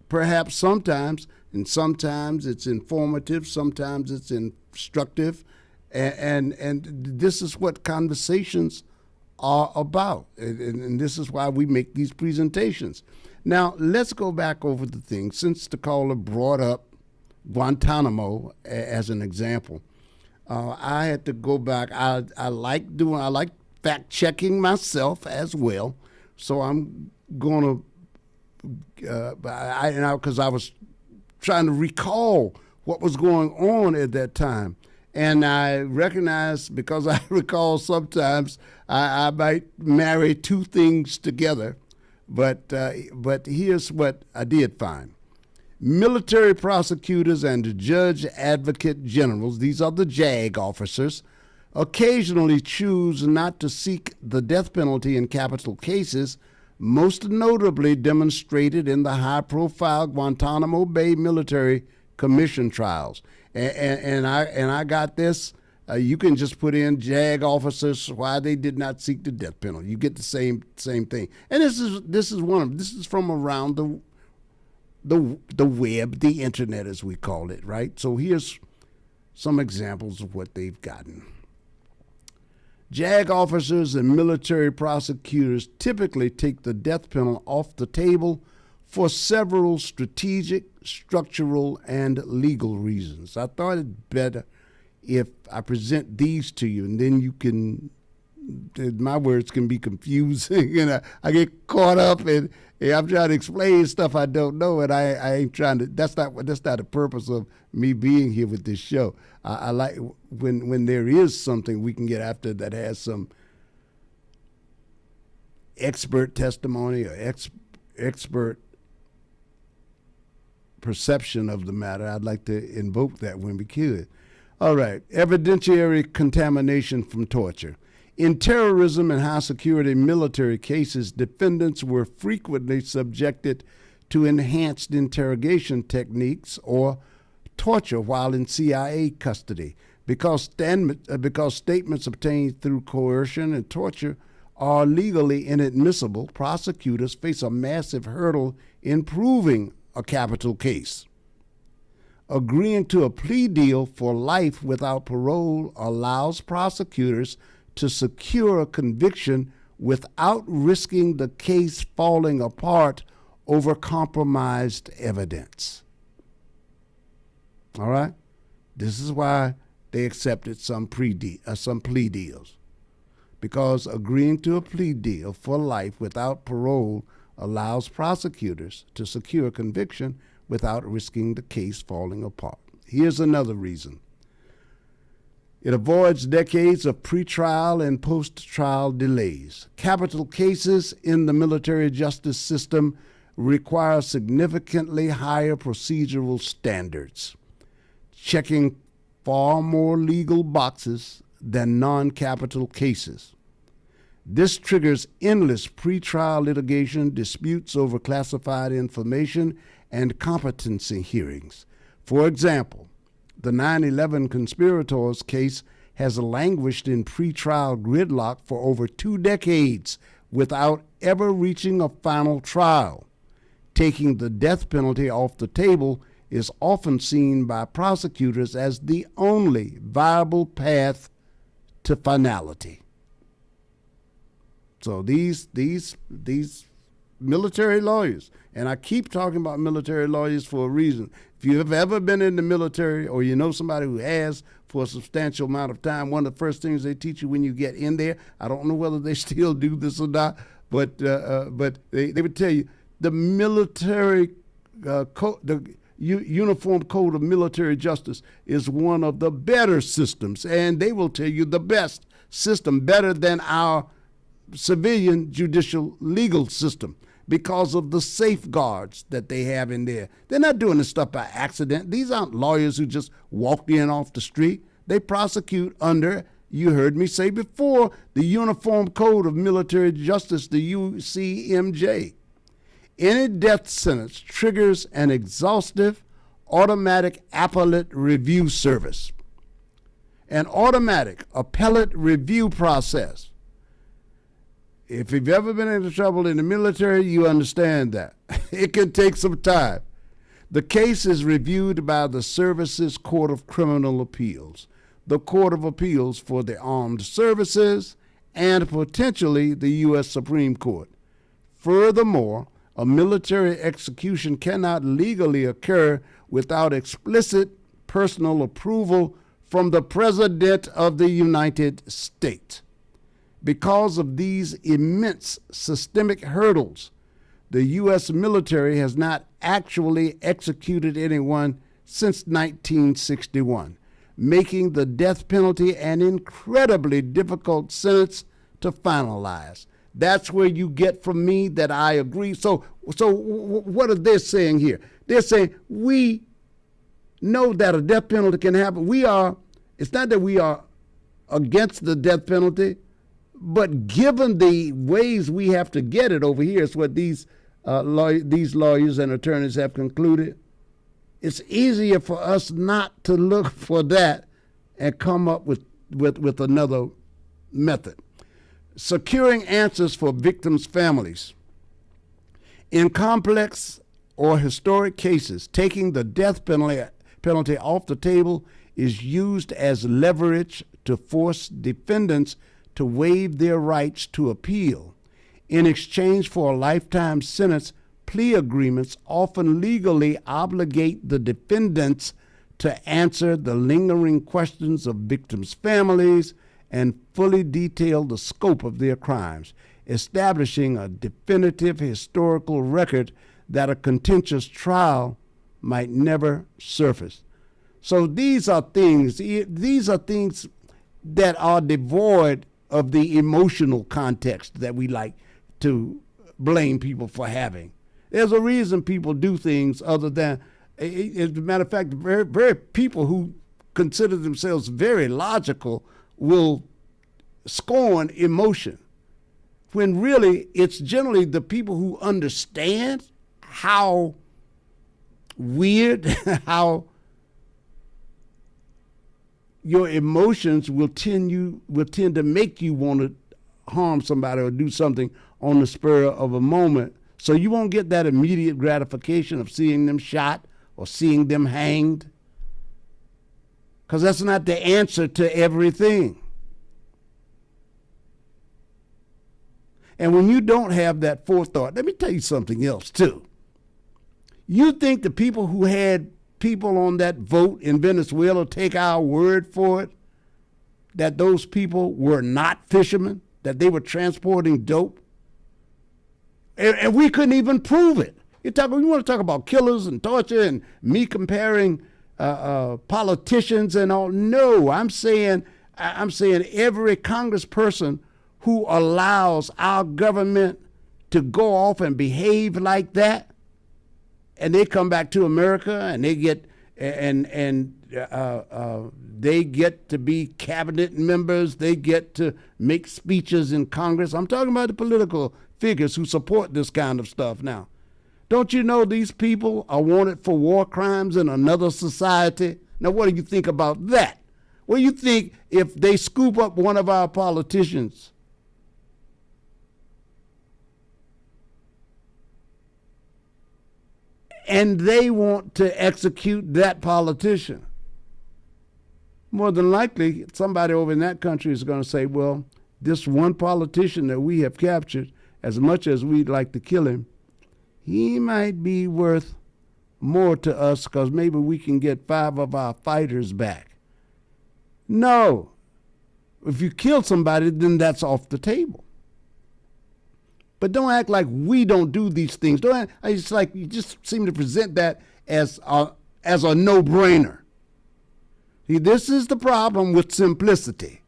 perhaps sometimes, and sometimes it's informative, sometimes it's instructive, and this is what conversations are about, and this is why we make these presentations. Now, let's go back over the thing. Since the caller brought up Guantanamo as an example, I had to go back. I like fact checking myself as well, so I'm going to, because I was trying to recall what was going on at that time, and I recognize, because I recall sometimes I might marry two things together, but here's what I did find. Military prosecutors and judge advocate generals, these are the JAG officers, occasionally choose not to seek the death penalty in capital cases, most notably demonstrated in the high-profile Guantanamo Bay Military Commission trials. And I got this. You can just put in JAG officers why they did not seek the death penalty. You get the same thing. And this is from around the web, the internet as we call it, right? So here's some examples of what they've gotten. JAG officers and military prosecutors typically take the death penalty off the table for several strategic, structural, and legal reasons. I thought it better if I present these to you, and then you can, my words can be confusing, and I get caught up, and I'm trying to explain stuff I don't know, and I ain't trying to. That's not the purpose of me being here with this show. I like when there is something we can get after that has some expert testimony or expert perception of the matter. I'd like to invoke that when we could. All right, evidentiary contamination from torture. In terrorism and high-security military cases, defendants were frequently subjected to enhanced interrogation techniques or torture while in CIA custody. Because statements obtained through coercion and torture are legally inadmissible, prosecutors face a massive hurdle in proving a capital case. Agreeing to a plea deal for life without parole allows prosecutors to secure a conviction without risking the case falling apart over compromised evidence. All right? This is why they accepted some plea deals. Because agreeing to a plea deal for life without parole allows prosecutors to secure a conviction without risking the case falling apart. Here's another reason. It avoids decades of pretrial and post-trial delays. Capital cases in the military justice system require significantly higher procedural standards, checking far more legal boxes than non-capital cases. This triggers endless pretrial litigation, disputes over classified information, and competency hearings. For example, the 9/11 conspirators case has languished in pretrial gridlock for over 2 decades without ever reaching a final trial. Taking the death penalty off the table is often seen by prosecutors as the only viable path to finality. So these military lawyers, and I keep talking about military lawyers for a reason. If you've ever been in the military or you know somebody who has for a substantial amount of time, one of the first things they teach you when you get in there, I don't know whether they still do this or not, but they would tell you the military code, the Uniform Code of Military Justice is one of the better systems, and they will tell you the best system, better than our civilian judicial legal system because of the safeguards that they have in there. They're not doing this stuff by accident. These aren't lawyers who just walked in off the street. They prosecute under, you heard me say before, the Uniform Code of Military Justice, the UCMJ. Any death sentence triggers an exhaustive automatic appellate review service. An automatic appellate review process. If you've ever been into trouble in the military, you understand that. It can take some time. The case is reviewed by the Services Court of Criminal Appeals, the Court of Appeals for the Armed Services, and potentially the U.S. Supreme Court. Furthermore, a military execution cannot legally occur without explicit personal approval from the President of the United States. Because of these immense systemic hurdles, the U.S. military has not actually executed anyone since 1961, making the death penalty an incredibly difficult sentence to finalize. That's where you get from me that I agree. So what are they saying here? They're saying we know that a death penalty can happen. It's not that we are against the death penalty, but given the ways we have to get it over here, it's what these lawyers and attorneys have concluded. It's easier for us not to look for that and come up with another method. Securing answers for victims' families. In complex or historic cases, taking the death penalty off the table is used as leverage to force defendants to waive their rights to appeal. In exchange for a lifetime sentence, plea agreements often legally obligate the defendants to answer the lingering questions of victims' families and fully detail the scope of their crimes, establishing a definitive historical record that a contentious trial might never surface. So these are things that are devoid of the emotional context that we like to blame people for having. There's a reason people do things other than, as a matter of fact, very people who consider themselves very logical will scorn emotion, when really it's generally the people who understand how weird, how your emotions will tend to make you want to harm somebody or do something on the spur of a moment. So you won't get that immediate gratification of seeing them shot or seeing them hanged, because that's not the answer to everything. And when you don't have that forethought, let me tell you something else too. You think the people who had people on that vote in Venezuela take our word for it, that those people were not fishermen, that they were transporting dope? And we couldn't even prove it. You want to talk about killers and torture and me comparing politicians and all? No, I'm saying every congressperson who allows our government to go off and behave like that, and they come back to America and they get they get to be cabinet members, they get to make speeches in Congress. I'm talking about the political figures who support this kind of stuff now. Don't you know these people are wanted for war crimes in another society? Now, what do you think about that? What do you think if they scoop up one of our politicians and they want to execute that politician? More than likely, somebody over in that country is going to say, well, this one politician that we have captured, as much as we'd like to kill him, he might be worth more to us because maybe we can get 5 of our fighters back. No. If you kill somebody, then that's off the table. But don't act like we don't do these things. It's like you just seem to present that as a no-brainer. See, this is the problem with simplicity.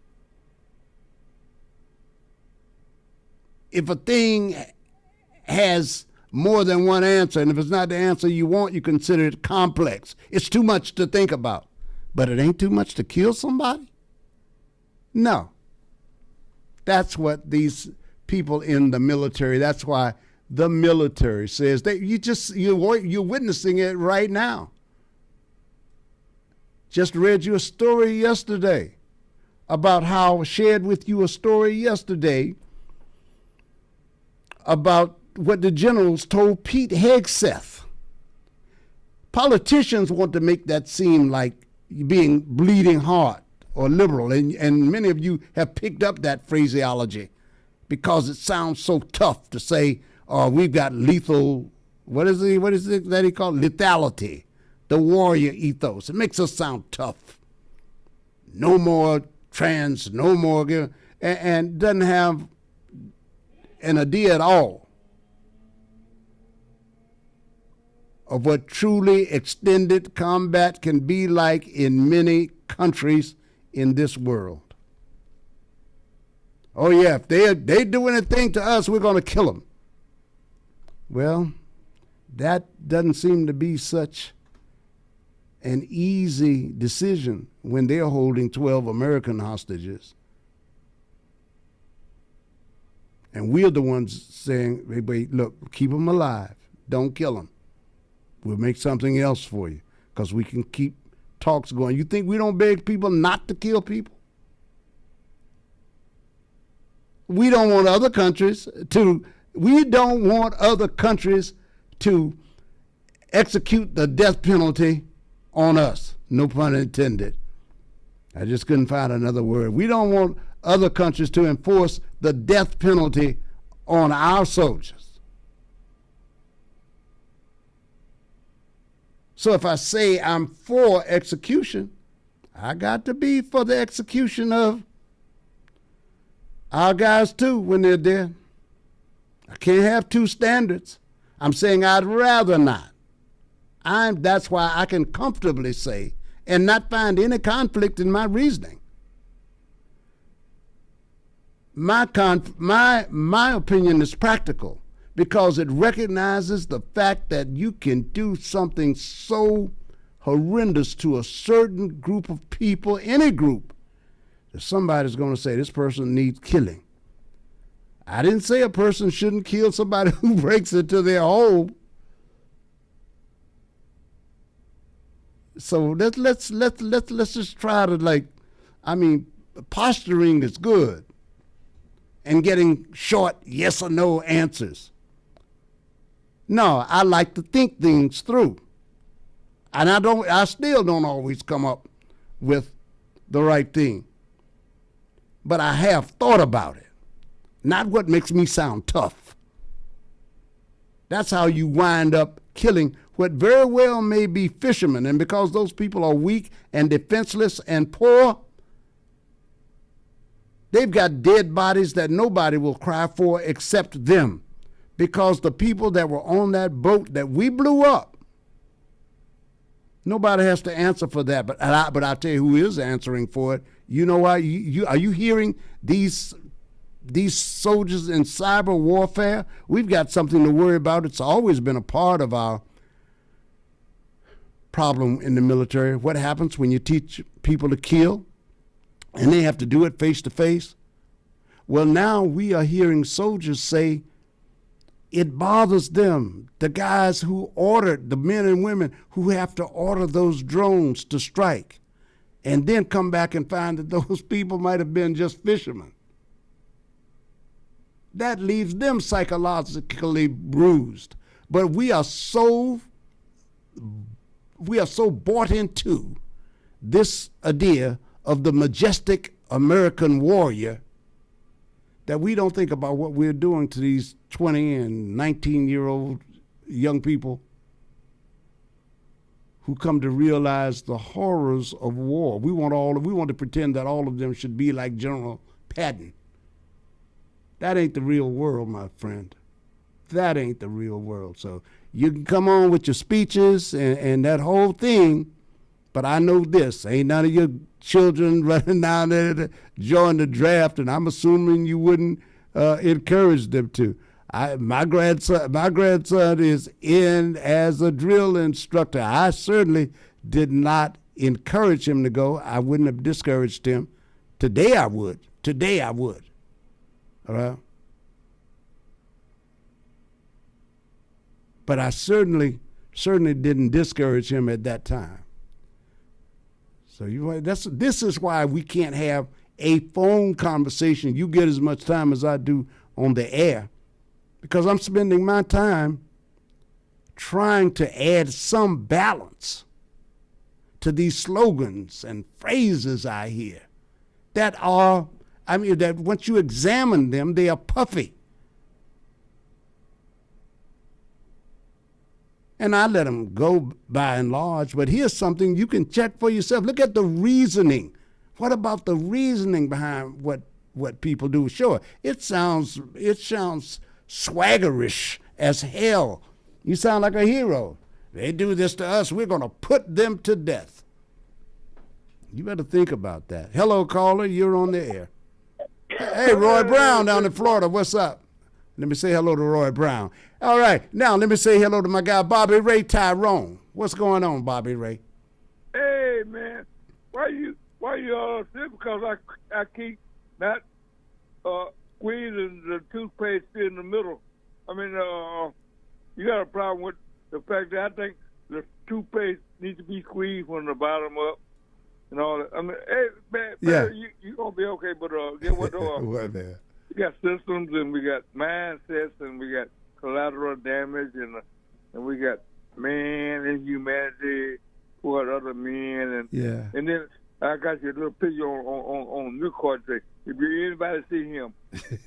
if a thing has more than one answer, and if it's not the answer you want, you consider it complex. It's too much to think about. But it ain't too much to kill somebody? No. That's what these people in the military, that's why the military says that you're witnessing it right now. Just read you a story yesterday about how, shared with you a story yesterday about what the generals told Pete Hegseth. Politicians want to make that seem like being bleeding heart or liberal, and many of you have picked up that phraseology because it sounds so tough to say, we've got lethal, what is it that he called? Lethality, the warrior ethos. It makes us sound tough. No more trans, no more, and doesn't have an idea at all of what truly extended combat can be like in many countries in this world. Oh yeah, if they do anything to us, we're going to kill them. Well, that doesn't seem to be such an easy decision when they're holding 12 American hostages. And we're the ones saying, wait, look, keep them alive. Don't kill them. We'll make something else for you because we can keep talks going. You think we don't beg people not to kill people? We don't want other countries to execute the death penalty on us. No pun intended. I just couldn't find another word. We don't want other countries to enforce the death penalty on our soldiers. So if I say I'm for execution, I got to be for the execution of our guys too when they're dead. I can't have two standards. I'm saying I'd rather not. That's why I can comfortably say and not find any conflict in my reasoning. My opinion is practical because it recognizes the fact that you can do something so horrendous to a certain group of people, any group, that somebody's going to say this person needs killing. I didn't say a person shouldn't kill somebody who breaks into their home. So let's just try to posturing is good and getting short yes or no answers. No, I like to think things through. And I still don't always come up with the right thing. But I have thought about it. Not what makes me sound tough. That's how you wind up killing what very well may be fishermen. And because those people are weak and defenseless and poor, they've got dead bodies that nobody will cry for except them. Because the people that were on that boat that we blew up, nobody has to answer for that. But I'll tell you who is answering for it. You know why? Are you hearing these soldiers in cyber warfare? We've got something to worry about. It's always been a part of our problem in the military. What happens when you teach people to kill and they have to do it face to face? Well, now we are hearing soldiers say it bothers them, the guys who ordered, the men and women who have to order those drones to strike, and then come back and find that those people might have been just fishermen. That leaves them psychologically bruised. But we are so bought into this idea of the majestic American warrior that we don't think about what we're doing to these 20 and 19-year-old young people who come to realize the horrors of war. We want to pretend that all of them should be like General Patton. That ain't the real world, my friend. That ain't the real world. So you can come on with your speeches and that whole thing, but I know this, ain't none of your children running down there to join the draft, and I'm assuming you wouldn't encourage them to. My grandson is in as a drill instructor. I certainly did not encourage him to go. I wouldn't have discouraged him. Today I would. All right. But I certainly didn't discourage him at that time. So this is why we can't have a phone conversation. You get as much time as I do on the air, because I'm spending my time trying to add some balance to these slogans and phrases I hear that once you examine them, they are puffy. And I let them go by and large, but here's something you can check for yourself. Look at the reasoning. What about the reasoning behind what people do? Sure, it sounds swaggerish as hell. You sound like a hero. They do this to us, we're going to put them to death. You better think about that. Hello, caller, you're on the air. Hey, Roy Brown down in Florida, what's up? Let me say hello to Roy Brown. All right, now let me say hello to my guy, Bobby Ray Tyrone. What's going on, Bobby Ray? Hey, man, why you sick? Because I keep not squeezing the toothpaste in the middle. I mean, you got a problem with the fact that I think the toothpaste needs to be squeezed from the bottom up and all that. I mean, hey, man, yeah. you gonna be okay, but get what? What, man? We got systems and we got mindsets and we got collateral damage and we got man and humanity toward other men and then I got your little picture on your card. Say, if anybody see him,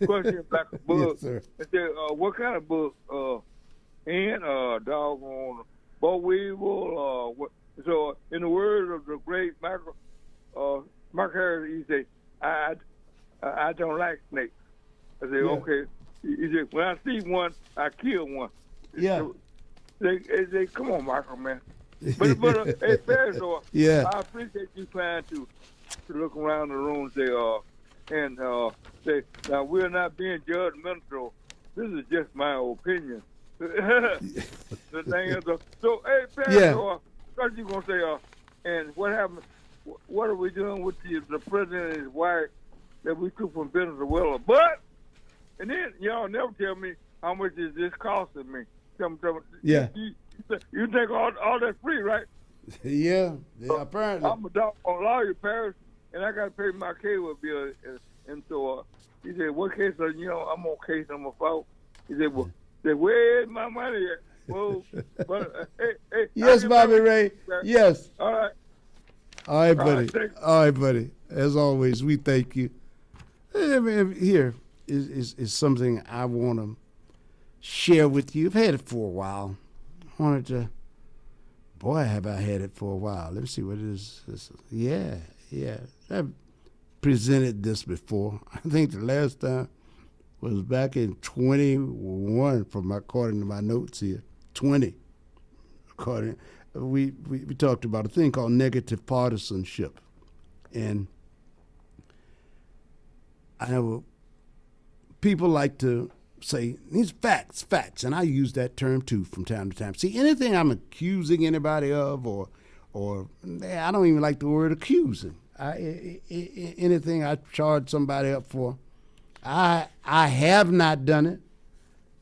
question him like a bug. Yes, and say, what kind of bug? Ant, dog on boll weevil, what? So, in the words of the great Mark Harris, he say, I don't like snakes. I say, okay. He said, when I see one, I kill one. Yeah. So they come on, Michael, man. But hey, fair, so yeah. I appreciate you trying to look around the room and say, now we're not being judgmental. This is just my opinion. The thing is, so hey, fair, so what you gonna say? And what happened? What are we doing with the president and his wife that we took from Venezuela? But and then y'all never tell me how much is this costing me. Tell me. Yeah. You think all that's free, right? Yeah, apparently. I'm a lawyer, Paris, and I got to pay my cable bill. And so he said, what case are you? I'm on case number 4. He said, well, where's my money at? Well, but, hey. Yes, Bobby Ray. Yes. All right. All right, buddy. All right, buddy. As always, we thank you. Here is something I want to share with you. I've had it for a while. Have I had it for a while. Let me see what it is. Yeah. I've presented this before. I think the last time was back in 21, according to my notes here. 20. We talked about a thing called negative partisanship. And I know people like to say, these facts, and I use that term too from time to time. See, anything I'm accusing anybody of, or I don't even like the word accusing. Anything I charge somebody up for, I have not done it.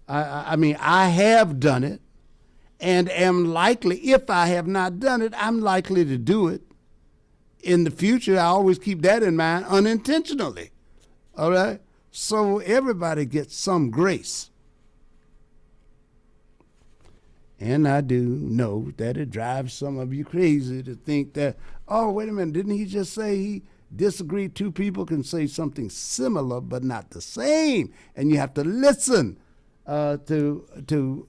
I have done it, and am likely, if I have not done it, I'm likely to do it in the future. I always keep that in mind unintentionally. All right? So everybody gets some grace. And I do know that it drives some of you crazy to think that, oh, wait a minute, didn't he just say he disagreed? Two people can say something similar but not the same. And you have to listen to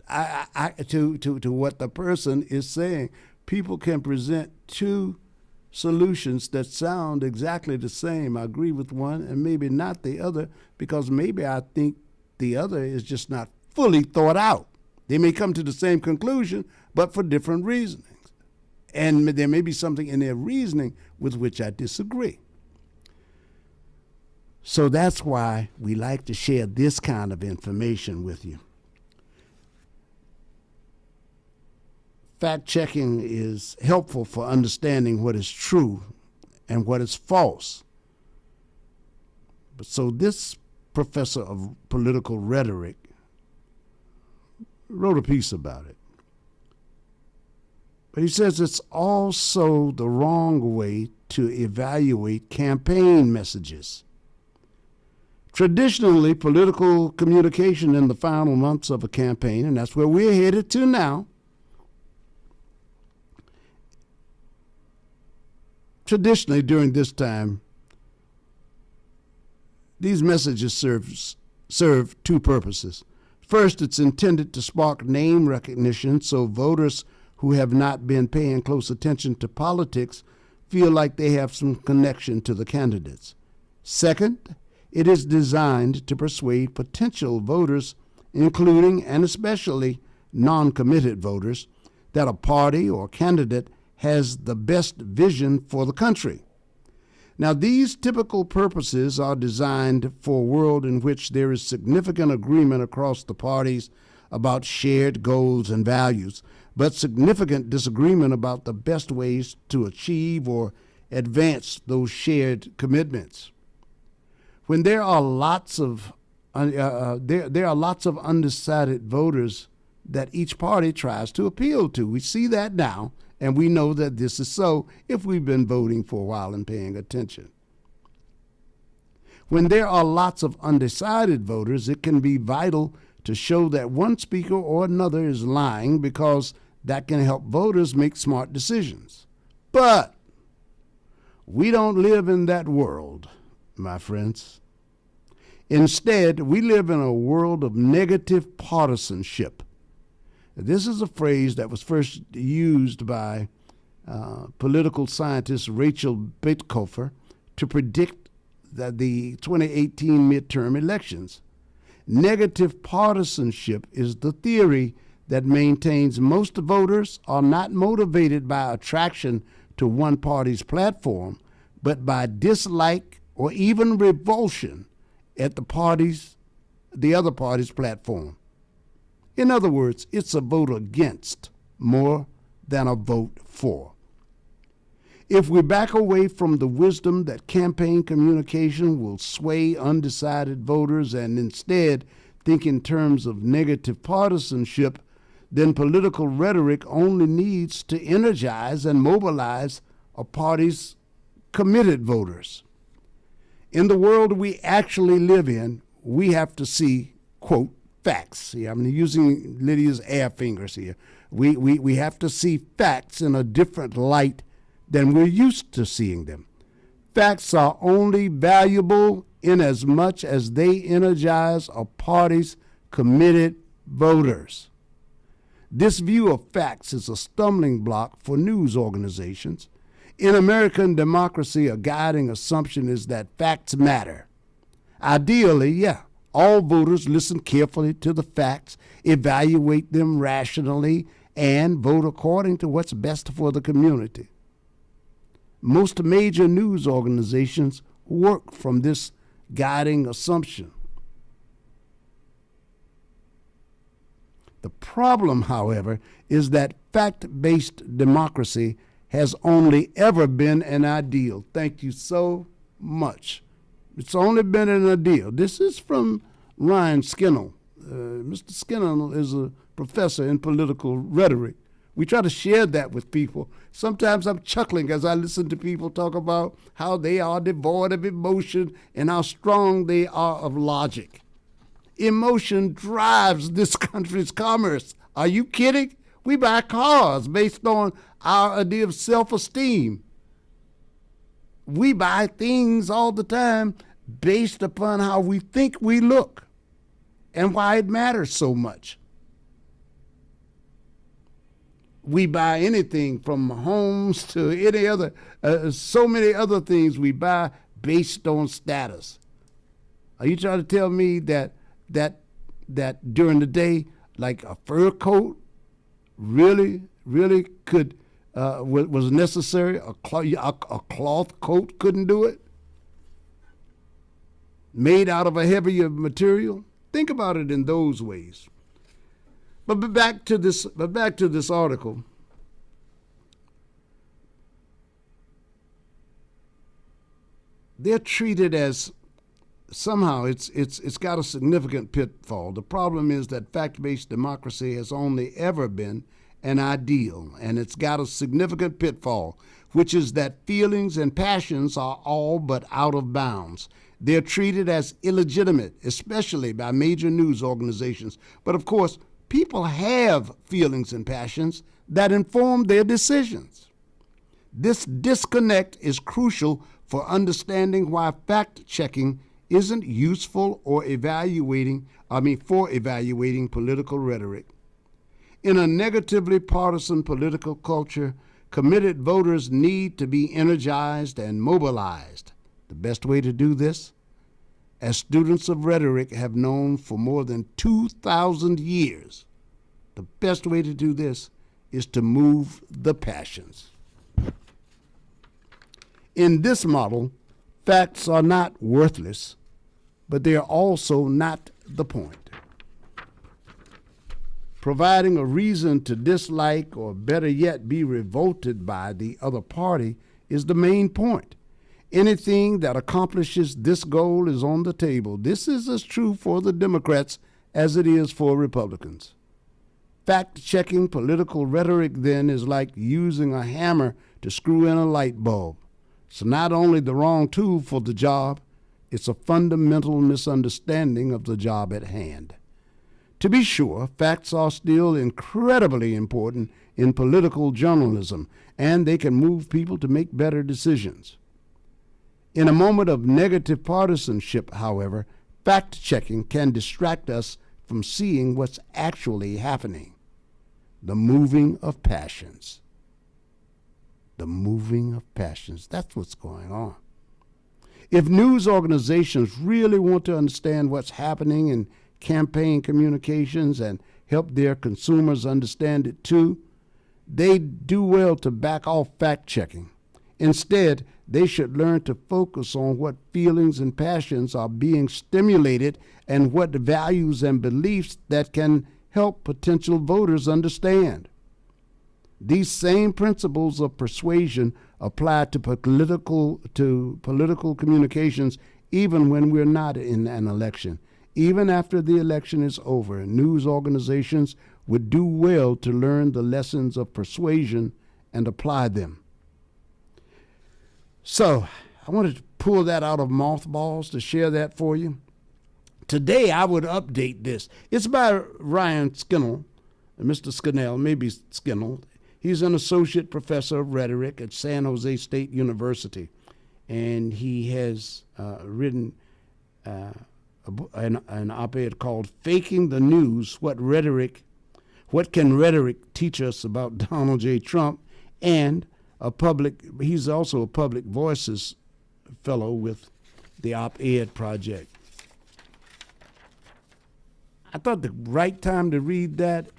what the person is saying. People can present two solutions that sound exactly the same. I agree with one and maybe not the other, because maybe I think the other is just not fully thought out. They may come to the same conclusion, but for different reasonings. And there may be something in their reasoning with which I disagree. So that's why we like to share this kind of information with you. Fact checking is helpful for understanding what is true and what is false. But so this professor of political rhetoric wrote a piece about it. But he says it's also the wrong way to evaluate campaign messages. Traditionally, political communication in the final months of a campaign, and that's where we're headed to now, traditionally during this time, these messages serve two purposes. First, it's intended to spark name recognition so voters who have not been paying close attention to politics feel like they have some connection to the candidates. Second, it is designed to persuade potential voters, including and especially non-committed voters, that a party or candidate has the best vision for the country. Now, these typical purposes are designed for a world in which there is significant agreement across the parties about shared goals and values, but significant disagreement about the best ways to achieve or advance those shared commitments. When there are lots of undecided voters that each party tries to appeal to. We see that now, and we know that this is so if we've been voting for a while and paying attention. When there are lots of undecided voters, it can be vital to show that one speaker or another is lying, because that can help voters make smart decisions. But we don't live in that world, my friends. Instead, we live in a world of negative partisanship. This is a phrase that was first used by political scientist Rachel Bitkofer to predict the 2018 midterm elections. Negative partisanship is the theory that maintains most voters are not motivated by attraction to one party's platform, but by dislike or even revulsion at the other party's platform. In other words, it's a vote against more than a vote for. If we back away from the wisdom that campaign communication will sway undecided voters and instead think in terms of negative partisanship, then political rhetoric only needs to energize and mobilize a party's committed voters. In the world we actually live in, we have to see, quote, facts. See, I'm using Lydia's air fingers here. We have to see facts in a different light than we're used to seeing them. Facts are only valuable in as much as they energize a party's committed voters. This view of facts is a stumbling block for news organizations. In American democracy, a guiding assumption is that facts matter. Ideally, all voters listen carefully to the facts, evaluate them rationally, and vote according to what's best for the community. Most major news organizations work from this guiding assumption. The problem, however, is that fact-based democracy has only ever been an ideal. Thank you so much. It's only been an ideal. This is from Ryan Skinnell. Mr. Skinnell is a professor in political rhetoric. We try to share that with people. Sometimes I'm chuckling as I listen to people talk about how they are devoid of emotion and how strong they are of logic. Emotion drives this country's commerce. Are you kidding? We buy cars based on our idea of self-esteem. We buy things all the time based upon how we think we look and why it matters so much. We buy anything from homes to any other, so many other things we buy based on status. Are you trying to tell me that during the day, like a fur coat really could was necessary? A cloth coat couldn't do it? made out of a heavier material? Think about it in those ways. But back to this article. They're treated as somehow it's got a significant pitfall. The problem is that fact-based democracy has only ever been an ideal, and it's got a significant pitfall, which is that feelings and passions are all but out of bounds. They're treated as illegitimate, especially by major news organizations. But of course, people have feelings and passions that inform their decisions. This disconnect is crucial for understanding why fact-checking isn't useful for evaluating political rhetoric. In a negatively partisan political culture, committed voters need to be energized and mobilized. The best way to do this, as students of rhetoric have known for more than 2,000 years, the best way to do this is to move the passions. In this model, facts are not worthless, but they are also not the point. Providing a reason to dislike or better yet be revolted by the other party is the main point. Anything that accomplishes this goal is on the table. This is as true for the Democrats as it is for Republicans. Fact-checking political rhetoric, then, is like using a hammer to screw in a light bulb. It's not only the wrong tool for the job, it's a fundamental misunderstanding of the job at hand. To be sure, facts are still incredibly important in political journalism, and they can move people to make better decisions. In a moment of negative partisanship, however, fact-checking can distract us from seeing what's actually happening. The moving of passions. The moving of passions. That's what's going on. If news organizations really want to understand what's happening in campaign communications and help their consumers understand it too, they do well to back off fact-checking. Instead, they should learn to focus on what feelings and passions are being stimulated and what values and beliefs that can help potential voters understand. These same principles of persuasion apply to political communications even when we're not in an election. Even after the election is over, news organizations would do well to learn the lessons of persuasion and apply them. So, I wanted to pull that out of mothballs to share that for you. Today, I would update this. It's by Ryan Scannell, Mr. Scannell, maybe Scannell. He's an associate professor of rhetoric at San Jose State University, and he has written an op-ed called "Faking the News: What Can Rhetoric Teach Us About Donald J. Trump?" and he's also a Public Voices fellow with the Op-Ed Project. I thought the right time to read that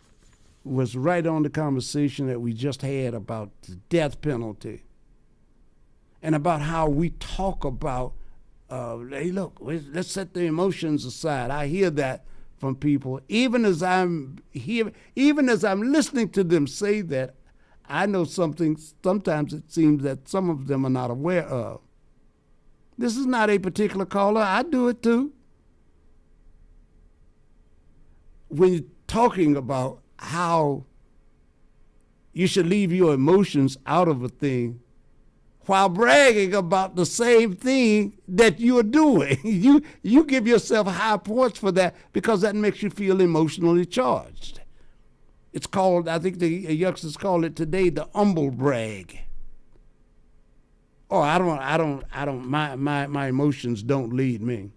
was right on the conversation that we just had about the death penalty and about how we talk about, hey, look, let's set the emotions aside. I hear that from people. Even as I'm listening to them say that, I know something sometimes it seems that some of them are not aware of. This is not a particular caller. I do it too. When you're talking about how you should leave your emotions out of a thing while bragging about the same thing that you're doing. You give yourself high points for that because that makes you feel emotionally charged. It's called, I think the youngsters call it today, the humble brag. Oh, my emotions don't lead me.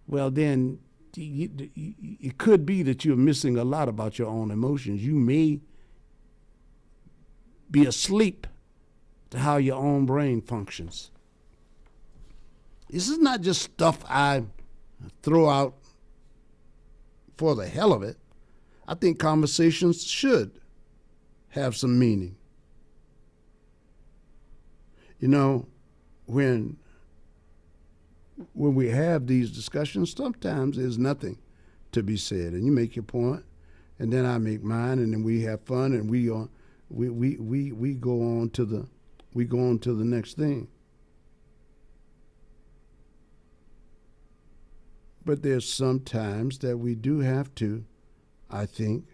Well, then it could be that you're missing a lot about your own emotions. You may be asleep to how your own brain functions. This is not just stuff I throw out for the hell of it. I think conversations should have some meaning. You know, when when we have these discussions, sometimes there's nothing to be said, and you make your point, and then I make mine, and then we have fun, and we go on to the next thing. But there's some times that we do have to, I think,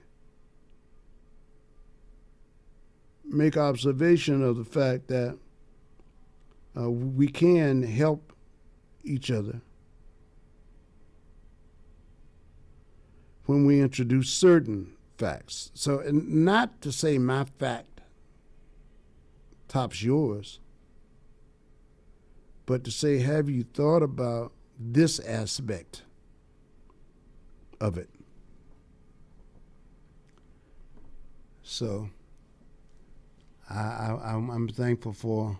make observation of the fact that we can help each other when we introduce certain facts. So, and not to say my fact tops yours, but to say, have you thought about this aspect of it? So I'm thankful for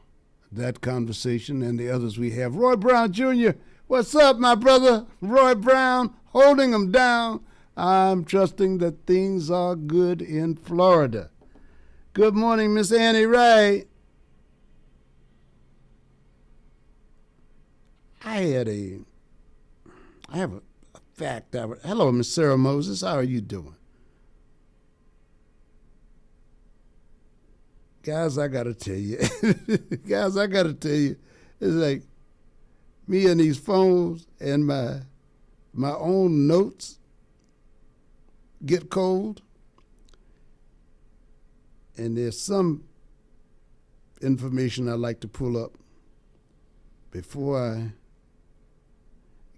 that conversation and the others we have. Roy Brown Jr., what's up, my brother? Roy Brown, holding them down. I'm trusting that things are good in Florida. Good morning, Miss Annie Wright. I have a fact. Hello, Miss Sarah Moses. How are you doing? Guys, I got to tell you. It's like me and these phones and my own notes get cold. And there's some information I like to pull up before I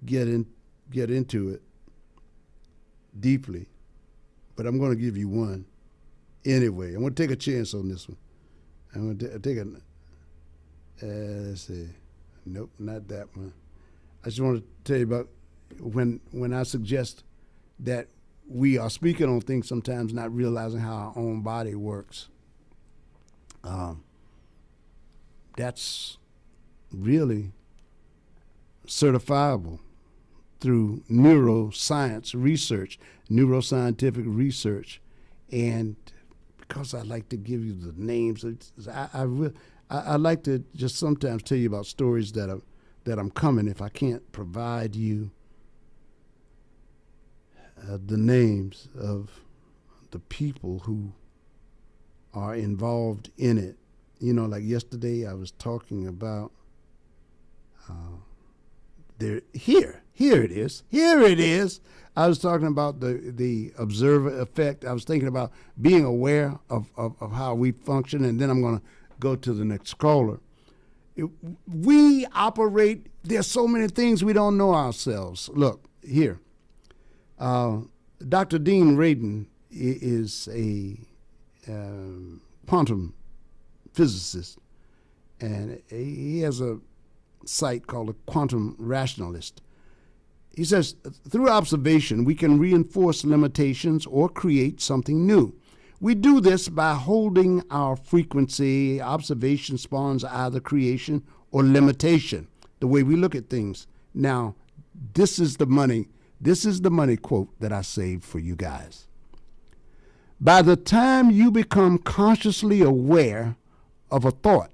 get into it deeply. But I'm going to give you one anyway. I'm going to take a chance on this one. I'm going to take a, let's see. Nope, not that one. I just want to tell you about when I suggest that we are speaking on things sometimes not realizing how our own body works. That's really certifiable through neuroscientific research. And because I like to give you the names, I like to just sometimes tell you about stories that I'm coming if I can't provide you the names of the people who are involved in it. You know, like yesterday I was talking about here it is. I was talking about the observer effect. I was thinking about being aware of how we function, and then I'm going to go to the next caller. We operate, there's so many things we don't know ourselves. Look, here. Dr. Dean Radin is a quantum physicist, and he has a site called the Quantum Rationalist. He says, through observation, we can reinforce limitations or create something new. We do this by holding our frequency. Observation spawns either creation or limitation, the way we look at things. Now, this is the money quote that I saved for you guys. By the time you become consciously aware of a thought,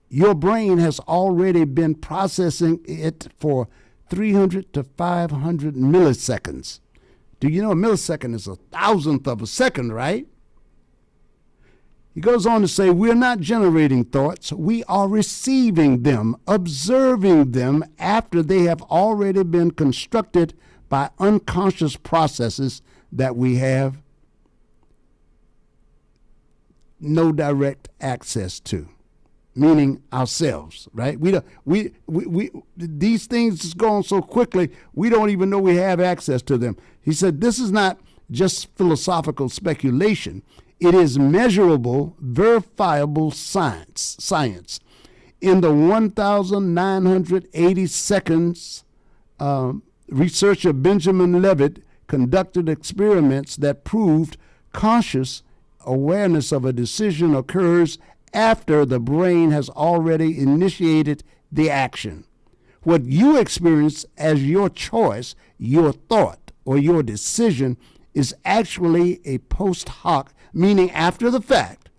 your brain has already been processing it for 300 to 500 milliseconds. Do you know a millisecond is 1,000th of a second, right? He goes on to say, we're not generating thoughts. We are receiving them, observing them after they have already been constructed by unconscious processes that we have no direct access to, meaning ourselves, right? We these things just go on so quickly, we don't even know we have access to them. He said, this is not just philosophical speculation. It is measurable, verifiable science. In the 1,980 seconds, researcher Benjamin Levitt conducted experiments that proved conscious awareness of a decision occurs after the brain has already initiated the action. What you experience as your choice, your thought, or your decision is actually a post hoc, meaning after the fact,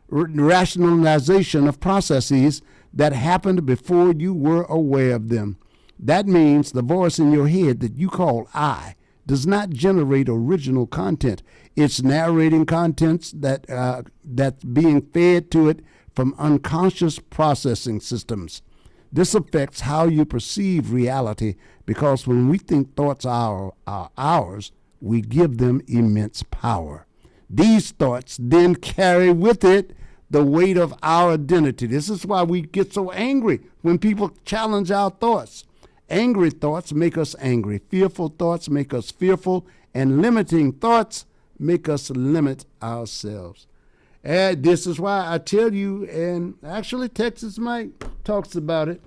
rationalization of processes that happened before you were aware of them. That means the voice in your head that you call I does not generate original content. It's narrating contents that's being fed to it from unconscious processing systems. This affects how you perceive reality because when we think thoughts are ours, we give them immense power. These thoughts then carry with it the weight of our identity. This is why we get so angry when people challenge our thoughts. Angry thoughts make us angry. Fearful thoughts make us fearful. And limiting thoughts make us limit ourselves. And this is why I tell you, and actually Texas Mike talks about it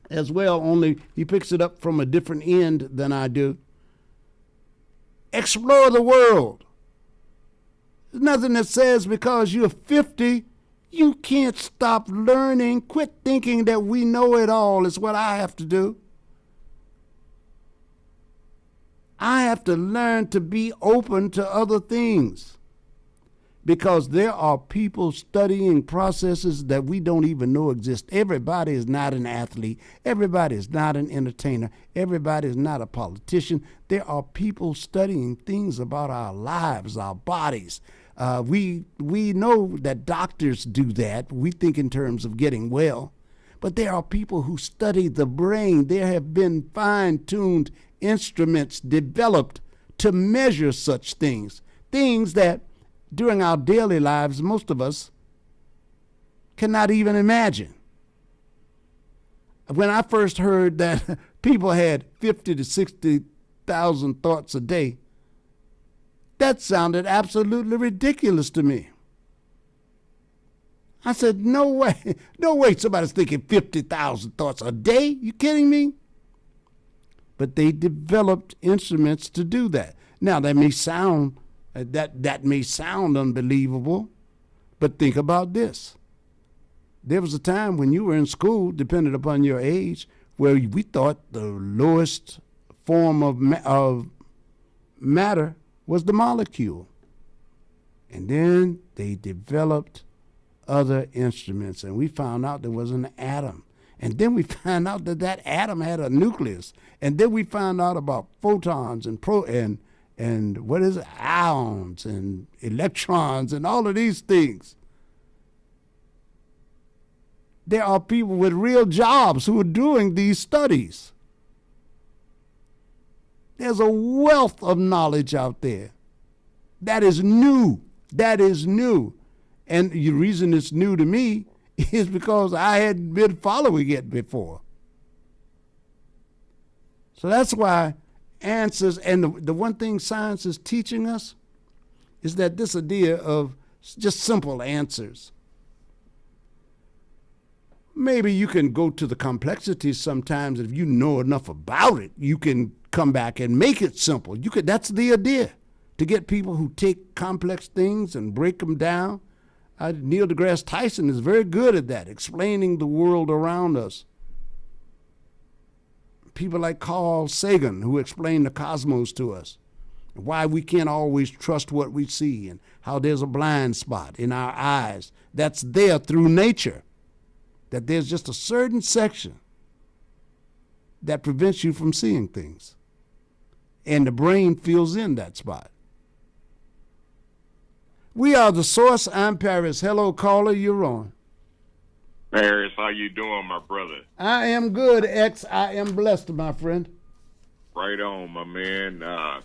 as well, only he picks it up from a different end than I do. Explore the world. There's nothing that says because you're 50, you can't stop learning. Quit thinking that we know it all is what I have to do. I have to learn to be open to other things because there are people studying processes that we don't even know exist. Everybody is not an athlete. Everybody is not an entertainer. Everybody is not a politician. There are people studying things about our lives, our bodies. We know that doctors do that. We think in terms of getting well. But there are people who study the brain. There have been fine-tuned instruments developed to measure such things that during our daily lives, most of us cannot even imagine. When I first heard that people had 50 to 60,000 thoughts a day, that sounded absolutely ridiculous to me. I said, no way somebody's thinking 50,000 thoughts a day. You kidding me? But they developed instruments to do that. Now, that may sound unbelievable, but think about this. There was a time when you were in school, depending upon your age, where we thought the lowest form of matter was the molecule. And then they developed other instruments, and we found out there was an atom. And then we found out that atom had a nucleus. And then we found out about photons and ions and electrons and all of these things. There are people with real jobs who are doing these studies. There's a wealth of knowledge out there. That is new. That is new. And the reason it's new to me is because I hadn't been following it before. So that's why answers, and the one thing science is teaching us is that this idea of just simple answers. Maybe you can go to the complexities sometimes. If you know enough about it, you can come back and make it simple. That's the idea, to get people who take complex things and break them down. Neil deGrasse Tyson is very good at that, explaining the world around us. People like Carl Sagan, who explain the cosmos to us, why we can't always trust what we see, and how there's a blind spot in our eyes that's there through nature, that there's just a certain section that prevents you from seeing things, and the brain fills in that spot. We are the source. I'm Paris. Hello, caller. You're on. Paris, how you doing, my brother? I am good, X. I am blessed, my friend. Right on, my man. Man,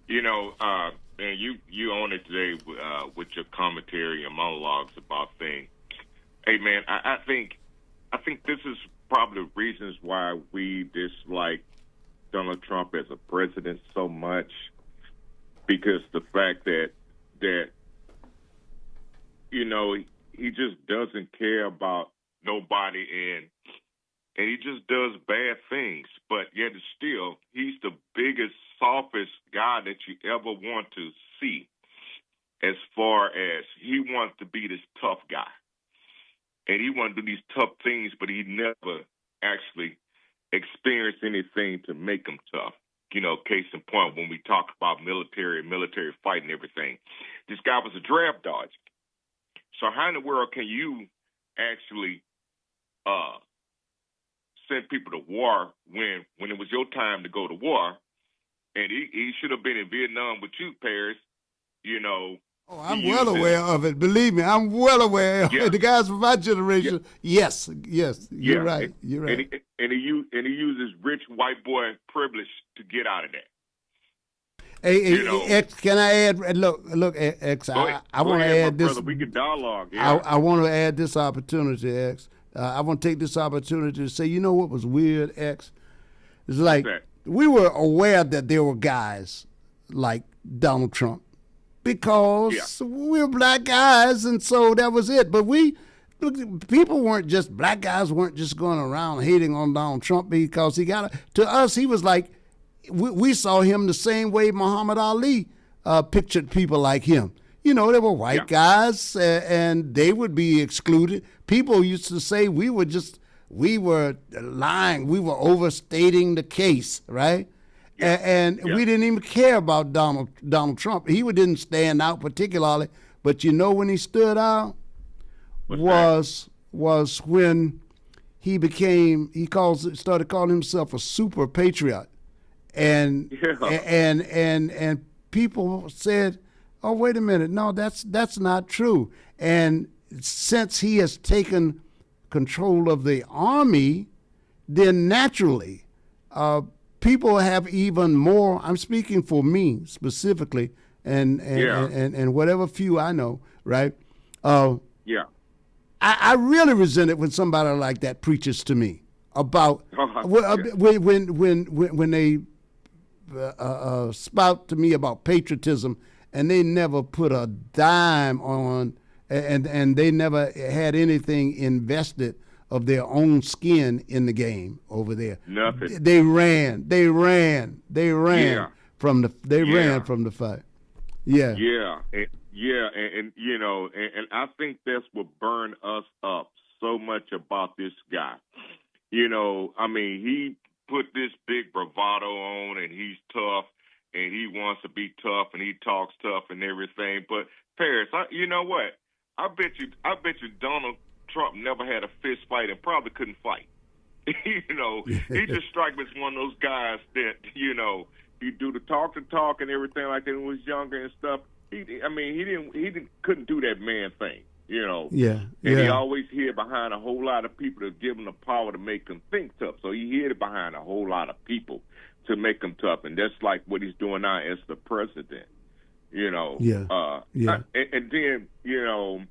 you on it today with your commentary and monologues about things. Hey, man, I think this is probably the reasons why we dislike Donald Trump as a president so much, because the fact that he just doesn't care about nobody, and he just does bad things. But yet still, he's the biggest, softest guy that you ever want to see, as far as he wants to be this tough guy. And he wants to do these tough things, but he never actually experienced anything to make him tough. Case in point, when we talk about military fight and everything, this guy was a draft dodger. So how in the world can you actually send people to war when it was your time to go to war, and he should have been in Vietnam with you, Paris. You know. Oh, I'm well aware of it. Believe me, I'm well aware of it. The guys from my generation, yes, you're right. You're right. And he uses rich white boy privilege to get out of that. Hey, X, can I add? Look, X. I want to add this. Brother, we can dialogue. Yeah. I want to add this opportunity, X. I want to take this opportunity to say, you know what was weird, X? It's like we were aware that there were guys like Donald Trump because we were black guys, and so that was it. But people weren't just black guys weren't just going around hating on Donald Trump because he got to us. He was like. We saw him the same way Muhammad Ali pictured people like him. You know, they were white guys, and they would be excluded. People used to say we were lying. We were overstating the case, right? And we didn't even care about Donald Trump. He didn't stand out particularly. But you know when he stood out was when he started calling himself a super patriot. And people said, "Oh, wait a minute! No, that's not true." And since he has taken control of the army, then naturally, people have even more. I'm speaking for me specifically, and whatever few I know, right? I really resent it when somebody like that preaches to me about when they. Spout to me about patriotism, and they never put a dime on, and they never had anything invested of their own skin in the game over there. Nothing. They ran from the fight. Yeah. And you know, and I think that's what burned us up so much about this guy. You know, I mean, he put this big bravado on, and he's tough, and he wants to be tough, and he talks tough and everything. But Paris, you know what? I bet you Donald Trump never had a fist fight and probably couldn't fight. You know, he just strikes me as one of those guys that, you know, he do the talk and everything like that when he was younger and stuff. He couldn't do that man thing. You know, and he always hid behind a whole lot of people to give him the power to make him think tough. So he hid behind a whole lot of people to make him tough, and that's like what he's doing now as the president. You know, and then you know,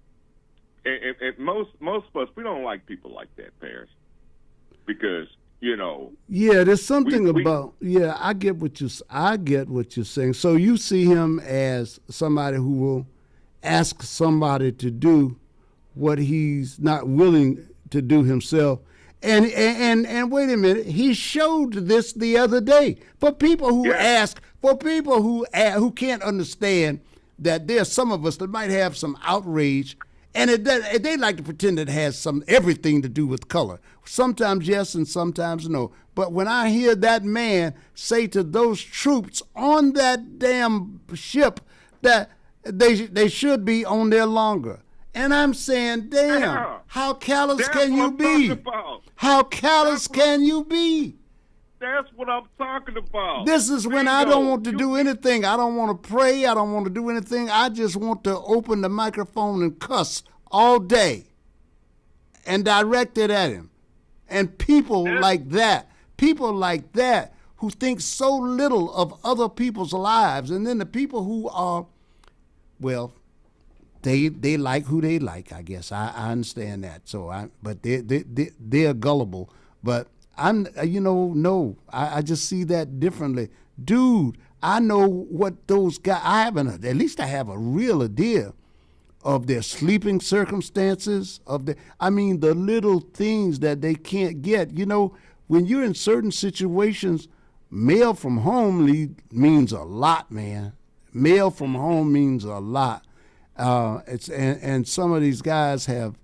and most of us, we don't like people like that, Paris, because you know. Yeah, there's something about. I get what you're saying. So you see him as somebody who will ask somebody to do what he's not willing to do himself. And wait a minute, he showed this the other day. For people who who can't understand that there's some of us that might have some outrage, and they like to pretend it has everything to do with color. Sometimes yes and sometimes no. But when I hear that man say to those troops on that damn ship that they should be on there longer. And I'm saying, damn, how callous can you be? How callous can you be? That's what I'm talking about. This is when I don't want to do anything. I don't want to pray. I don't want to do anything. I just want to open the microphone and cuss all day and direct it at him. And people like that who think so little of other people's lives, and then the people who are, well, they like who they like, I guess. I understand that. But they're gullible. But I just see that differently. Dude, I know what those guys, at least I have a real idea of their sleeping circumstances, the little things that they can't get. You know, when you're in certain situations, mail from home means a lot, man. Mail from home means a lot. And some of these guys have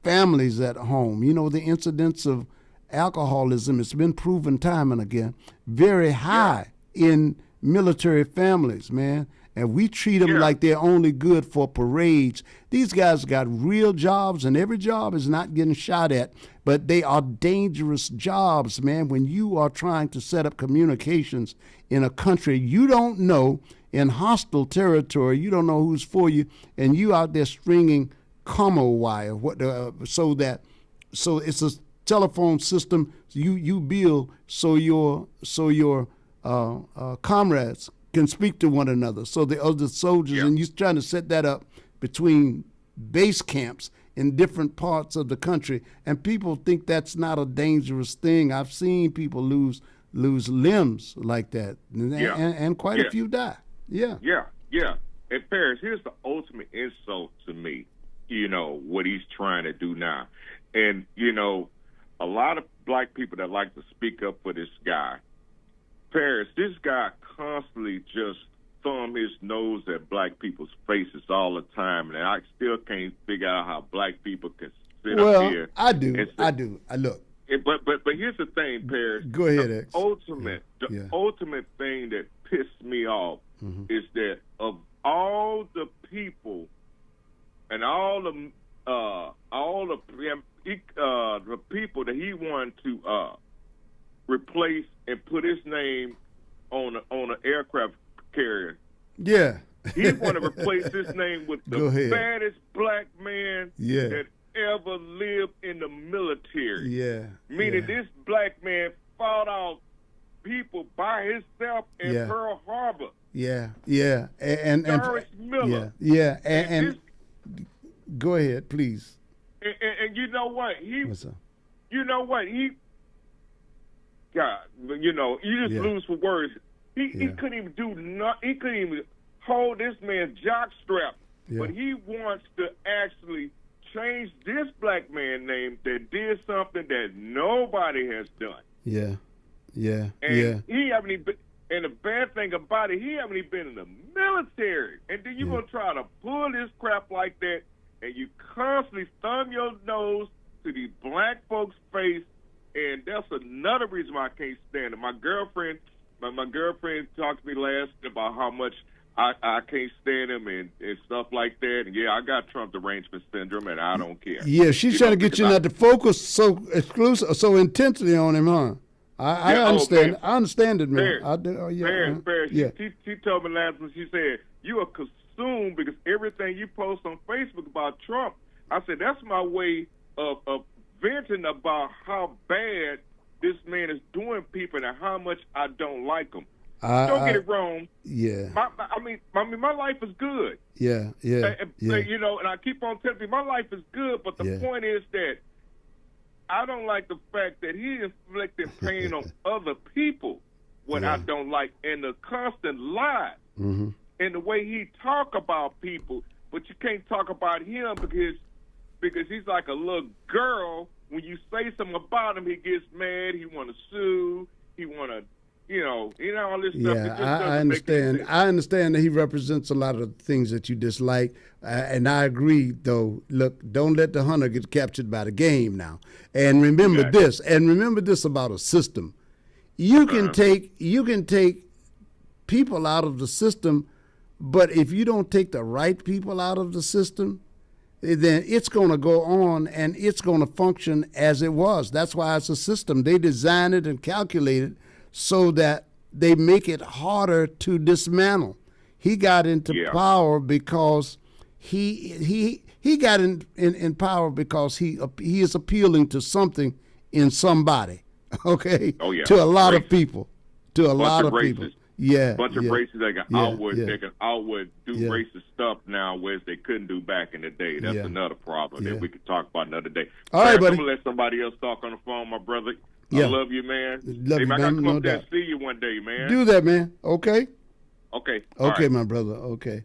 families at home. You know, the incidence of alcoholism, it's been proven time and again, very high in military families, man. and we treat them like they're only good for parades. These guys got real jobs, and every job is not getting shot at, but they are dangerous jobs, man. When you are trying to set up communications in a country you don't know, in hostile territory, you don't know who's for you, and you out there stringing commo wire, so it's a telephone system you build so your comrades can speak to one another, so the other soldiers, and you're trying to set that up between base camps in different parts of the country, and people think that's not a dangerous thing. I've seen people lose limbs like that, and quite a few die. Yeah. And Paris, here's the ultimate insult to me, what he's trying to do now. And, a lot of black people that like to speak up for this guy, Paris, this guy constantly just thumb his nose at black people's faces all the time, and I still can't figure out how black people can sit up here. I do. I look. But here's the thing, Paris. Go ahead, X. The ultimate thing that pissed me off is that of all the people and all the people that he wanted to replace and put his name on an aircraft carrier. Yeah. He want to replace his name with the baddest black man that ever lived in the military. Yeah. Meaning this black man fought off people by himself in Pearl Harbor. And Doris Miller. And go ahead, please. And you know what? You just lose for words. He couldn't even do nothing. He couldn't even hold this man's jock strap. But he wants to actually change this black man's name that did something that nobody has done. And he haven't even been, and the bad thing about it, he haven't even been in the military. And then you're going to try to pull this crap like that, and you constantly thumb your nose to these black folks' face, and that's another reason why I can't stand it. My girlfriend talked to me last about how much I can't stand him and stuff like that. And I got Trump derangement syndrome, and I don't care. Yeah, she's trying to get you not to focus so intensely on him, huh? I understand. I understand it, man. She told me last when she said, you are consumed because everything you post on Facebook about Trump. I said, that's my way of venting about how bad this man is doing people and how much I don't like him. Don't get it wrong. Yeah. My life is good. Yeah. And I keep on telling you, my life is good, but the point is that I don't like the fact that he inflicted pain on other people, what I don't like, and the constant lie, and the way he talk about people, but you can't talk about him because he's like a little girl. When you say something about him, he gets mad, he want to sue, he want to, all this stuff. Yeah, I understand. I understand that he represents a lot of things that you dislike, and I agree. Though, look, don't let the hunter get captured by the game now. And remember this. And remember this about a system. You can take people out of the system, but if you don't take the right people out of the system, then it's going to go on and it's going to function as it was. That's why it's a system. They design it and calculate it so that they make it harder to dismantle. He got into power because he got in power because he is appealing to something in somebody. Okay? Oh, yeah. To a lot of people. To a lot of people. Yeah. Bunch of races that can outward do racist stuff now, whereas they couldn't do back in the day. That's another problem that we could talk about another day. All right, buddy. I'm gonna let somebody else talk on the phone, my brother. Yeah. I love you, man. Love you, I man. gotta come No up there doubt. and see you one day, man. Do that, man. Okay. Okay. Okay, my brother. Okay.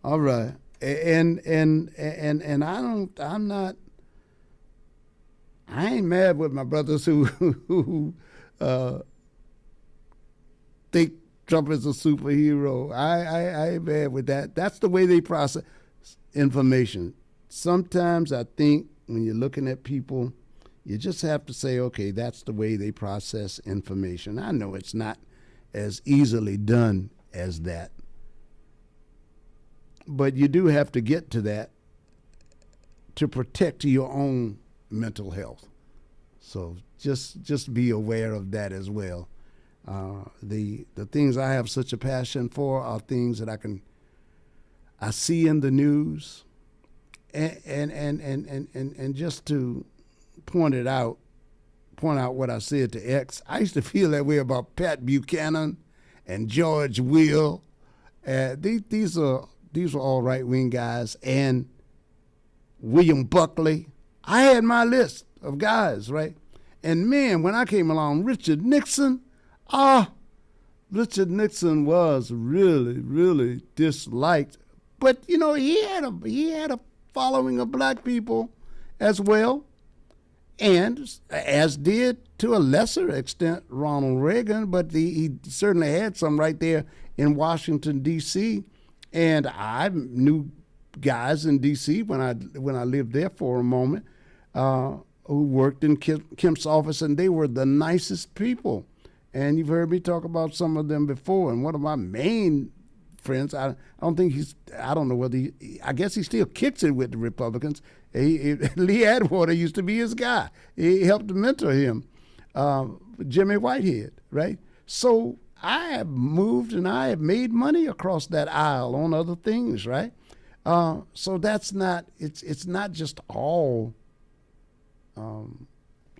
All right. And I ain't mad with my brothers who think Trump is a superhero. I ain't mad with that. That's the way they process information. Sometimes I think when you're looking at people, you just have to say, okay, that's the way they process information. I know it's not as easily done as that, but you do have to get to that to protect your own mental health. So just be aware of that as well. The things I have such a passion for are things that I see in the news, and just to point out what I said to X. I used to feel that way about Pat Buchanan and George Will. These are all right-wing guys, and William Buckley. I had my list of guys, right? And man, when I came along, Richard Nixon was really, really disliked. But you know, he had a following of black people as well, and as did to a lesser extent Ronald Reagan. But he certainly had some right there in Washington D.C. And I knew guys in D.C. when I lived there for a moment who worked in Kemp's office, and they were the nicest people. And you've heard me talk about some of them before. And one of my main friends, I don't know whether I guess he still kicks it with the Republicans. Lee Atwater used to be his guy. He helped mentor him, Jimmy Whitehead, right? So I have moved and I have made money across that aisle on other things, right? So that's not, it's not just all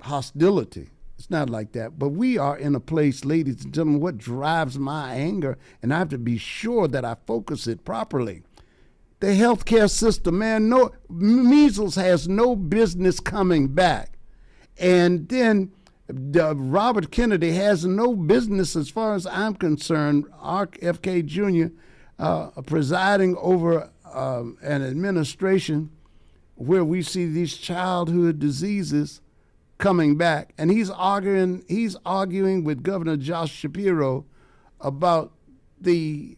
hostility. It's not like that. But we are in a place, ladies and gentlemen, what drives my anger, and I have to be sure that I focus it properly. The healthcare system, man, measles has no business coming back. And then Robert Kennedy has no business, as far as I'm concerned, RFK Jr., presiding over an administration where we see these childhood diseases coming back, and he's arguing with Governor Josh Shapiro about the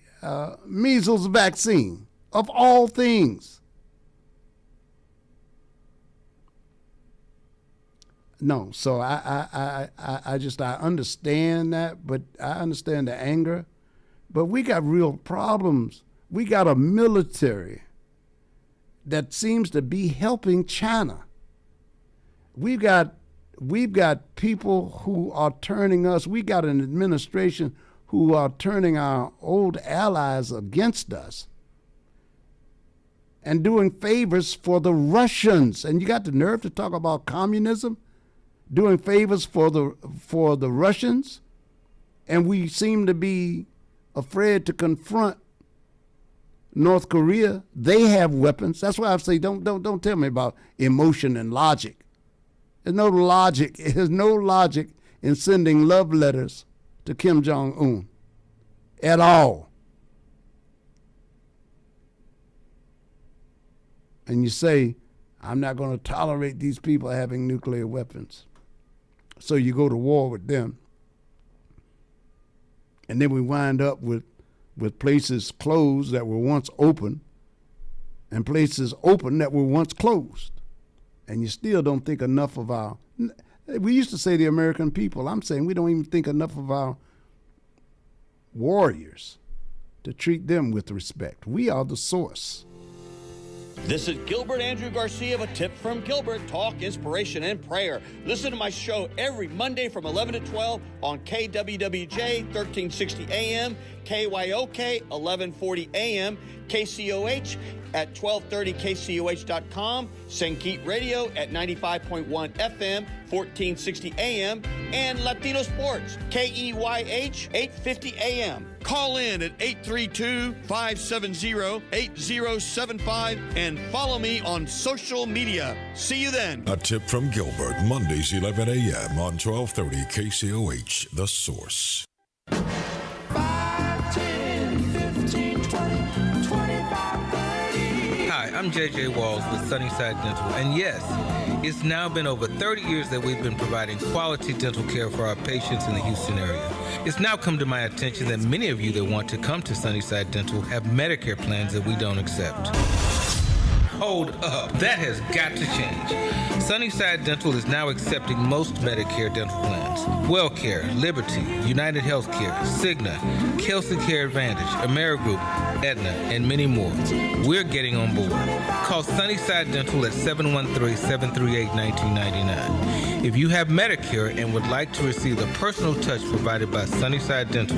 measles vaccine, of all things. No, so I understand that, but I understand the anger, but we got real problems. We got a military that seems to be helping China. We've got people who are turning us. We got an administration who are turning our old allies against us and doing favors for the Russians. And you got the nerve to talk about communism, doing favors for the Russians, and we seem to be afraid to confront North Korea. They have weapons. That's why I say don't tell me about emotion and logic. There's no logic. There's no logic in sending love letters to Kim Jong-un at all. And you say, I'm not going to tolerate these people having nuclear weapons. So you go to war with them. And then we wind up with places closed that were once open and places open that were once closed. And you still don't think enough of we used to say the American people. I'm saying we don't even think enough of our warriors to treat them with respect. We are the source. This is Gilbert Andrew Garcia of A Tip from Gilbert, talk, inspiration, and prayer. Listen to my show every Monday from 11 to 12 on KWWJ 1360 AM, KYOK 1140 AM, KCOH at 1230 KCOH.com, Sankeet Radio at 95.1 FM, 1460 AM, and Latino Sports, KEYH 850 AM. Call in at 832-570-8075 and follow me on social media. See you then. A Tip from Gilbert, Mondays 11 a.m. on 1230 KCOH, The Source. 5, 10, 15, 20, 25, 30. Hi, I'm JJ Walls with Sunnyside Dental, and yes, it's now been over 30 years that we've been providing quality dental care for our patients in the Houston area. It's now come to my attention that many of you that want to come to Sunnyside Dental have Medicare plans that we don't accept. Hold up, that has got to change. Sunnyside Dental is now accepting most Medicare dental plans. WellCare, Liberty, United Healthcare, Cigna, Kelsey Care Advantage, Amerigroup, Aetna, and many more. We're getting on board. Call Sunnyside Dental at 713-738-1999. If you have Medicare and would like to receive the personal touch provided by Sunnyside Dental,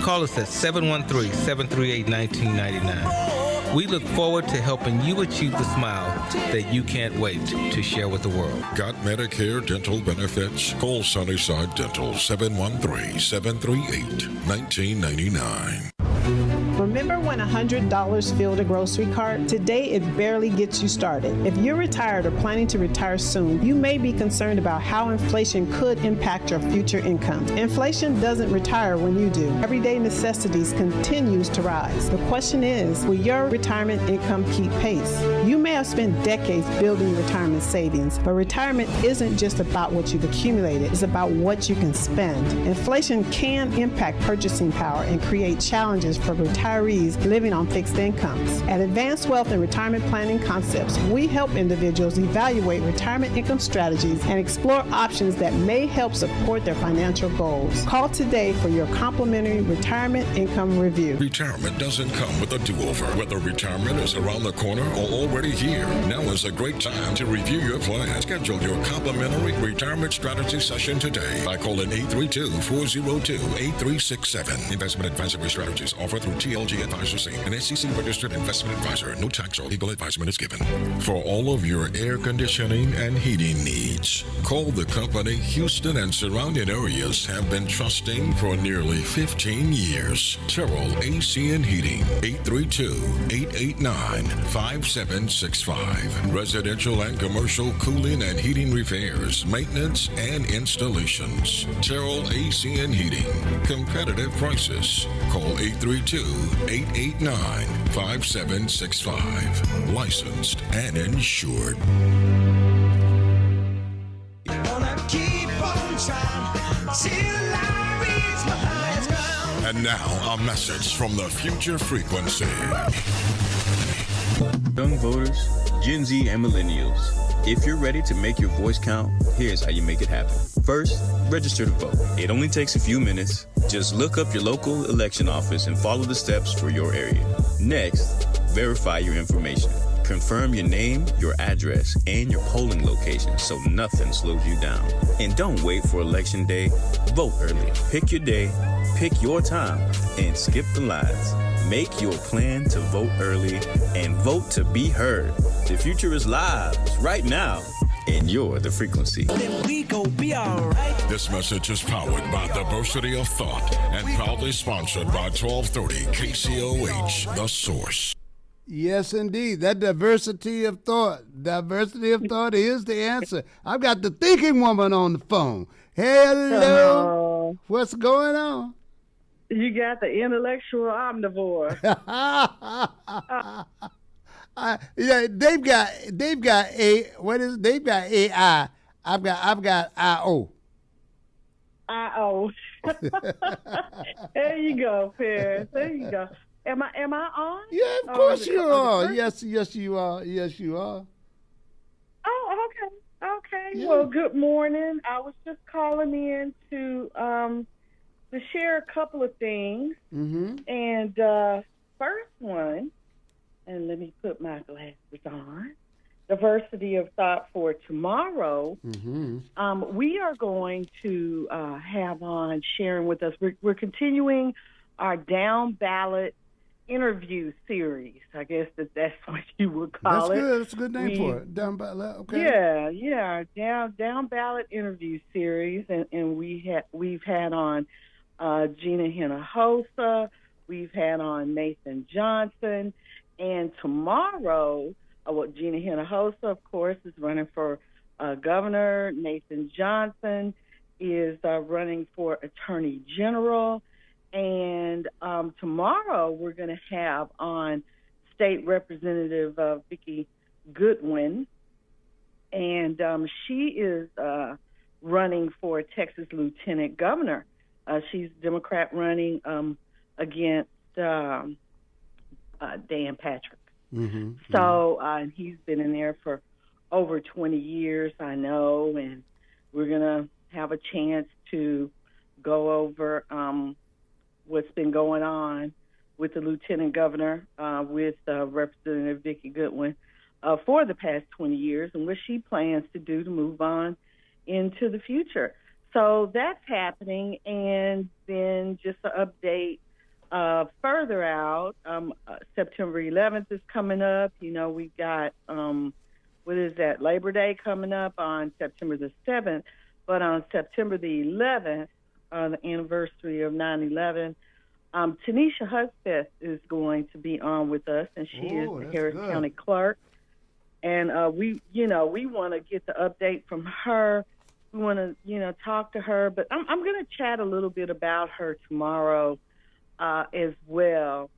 call us at 713-738-1999. We look forward to helping you achieve the smile that you can't wait to share with the world. Got Medicare dental benefits? Call Sunnyside Dental 713-738-1999. Remember when $100 filled a grocery cart? Today, it barely gets you started. If you're retired or planning to retire soon, you may be concerned about how inflation could impact your future income. Inflation doesn't retire when you do. Everyday necessities continues to rise. The question is, will your retirement income keep pace? You may have spent decades building retirement savings, but retirement isn't just about what you've accumulated. It's about what you can spend. Inflation can impact purchasing power and create challenges for retirees living on fixed incomes. At Advanced Wealth and Retirement Planning Concepts, we help individuals evaluate retirement income strategies and explore options that may help support their financial goals. Call today for your complimentary retirement income review. Retirement doesn't come with a do-over. Whether retirement is around the corner or already here, now is a great time to review your plan. Schedule your complimentary retirement strategy session today by calling 832-402-8367. Investment advisory strategies offered through TLG Advisors Inc., an SEC-registered investment advisor. No tax or legal advisement is given. For all of your air conditioning and heating needs, call the company Houston and surrounding areas have been trusting for nearly 15 years. Terrell AC and Heating, 832-889-5765. Residential and commercial cooling and heating repairs, maintenance, and installations. Terrell AC and Heating. Competitive prices. Call 832-889-5765. Licensed and insured. And now, a message from the future frequency. Young voters, Gen Z, and millennials. If you're ready to make your voice count, here's how you make it happen. First, register to vote. It only takes a few minutes. Just look up your local election office and follow the steps for your area. Next, verify your information. Confirm your name, your address, and your polling location so nothing slows you down. And don't wait for election day. Vote early. Pick your day, pick your time, and skip the lines. Make your plan to vote early and vote to be heard. The future is live right now, and you're the frequency. We go be all right. This message is powered by Diversity of Thought and proudly sponsored by 1230 KCOH, The Source. Yes, indeed. That diversity of thought is the answer. I've got the thinking woman on the phone. Hello. What's going on? You got the intellectual omnivore. Yeah, they've got AI. I've got IO. IO. There you go, Paris. There you go. Am I on? Yeah, of course you are. Yes, you are. Yes, you are. Oh, okay. Yeah. Well, good morning. I was just calling in to share a couple of things. Mm-hmm. And first one, and let me put my glasses on. Diversity of thought for tomorrow. Mm-hmm. We are going to have on sharing with us. We're continuing our down ballot interview series. I guess that's what you would call it. That's good. That's a good name for it. Down ballot. Okay. Yeah. Down ballot interview series, and we've had on Gina Hinojosa. We've had on Nathan Johnson, and tomorrow, Gina Hinojosa, of course, is running for governor. Nathan Johnson is running for attorney general. And tomorrow we're going to have on State Representative Vicki Goodwin, and she is running for Texas Lieutenant Governor. She's a Democrat running against Dan Patrick. Mm-hmm. So he's been in there for over 20 years, I know, and we're going to have a chance to go over what's been going on with the lieutenant governor, with Representative Vicki Goodwin, for the past 20 years, and what she plans to do to move on into the future. So that's happening. And then just to update further out, September 11th is coming up. You know, we've got, what is that, Labor Day coming up on September the 7th. But on September the 11th, the anniversary of 9/11, Tanisha Hudspeth is going to be on with us, and she is the Harris County clerk. And we want to get the update from her. We want to, talk to her. But I'm going to chat a little bit about her tomorrow as well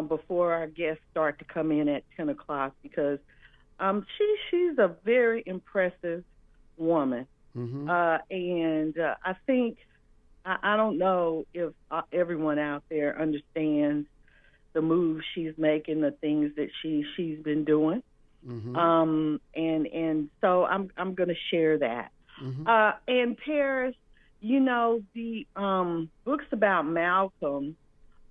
before our guests start to come in at 10 o'clock, because she's a very impressive woman. Mm-hmm. And I think, I don't know if everyone out there understands the moves she's making, the things that she's been doing. Mm-hmm. And so I'm going to share that. Mm-hmm. And Paris, the books about Malcolm,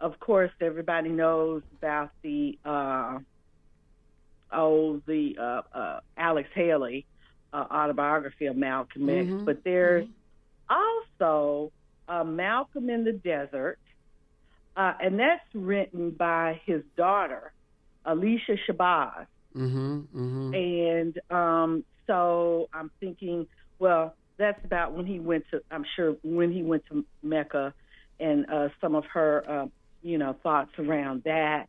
of course, everybody knows about the Alex Haley autobiography of Malcolm X, mm-hmm. but there's also Malcolm in the Desert, and that's written by his daughter, Alicia Shabazz. Mm-hmm, mm-hmm. And so I'm thinking, well, that's about when he went to Mecca, and some of her, thoughts around that.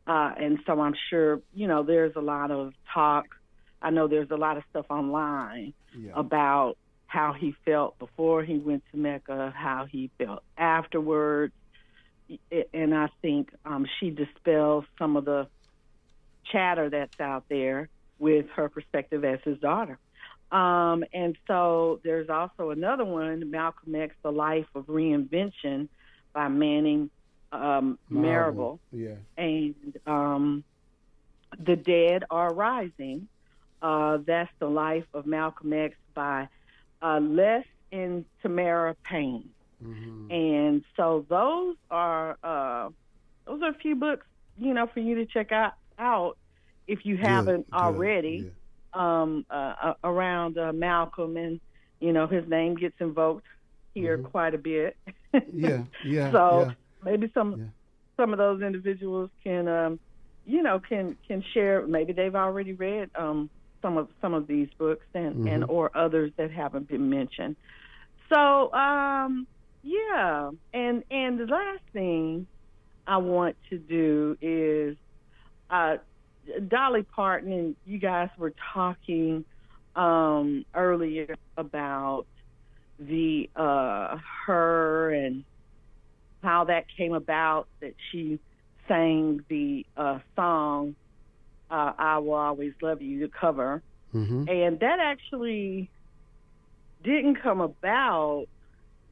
And so I'm sure, there's a lot of talk. I know there's a lot of stuff online about how he felt before he went to Mecca, how he felt afterwards. And I think she dispels some of the chatter that's out there with her perspective as his daughter. And so there's also another one, Malcolm X, The Life of Reinvention by Manning Marable. Yeah. And The Dead Are Rising. That's The Life of Malcolm X by Les and Tamara Payne. Mm-hmm. And so those are a few books, for you to check out if you haven't already, around Malcolm, and his name gets invoked here mm-hmm. quite a bit. So maybe some of those individuals can can share. Maybe they've already read some of these books and mm-hmm. and or others that haven't been mentioned. So and the last thing I want to do is Dolly Parton, and you guys were talking earlier about the her and how that came about, that she sang the song I Will Always Love You, the cover. Mm-hmm. And that actually didn't come about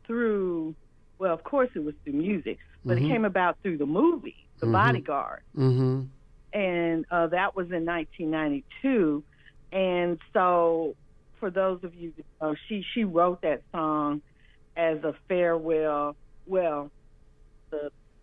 through, well, of course it was through music, but mm-hmm. it came about through the movie, The mm-hmm. Bodyguard. Mm-hmm. And that was in 1992. And so for those of you that know, she wrote that song as a farewell,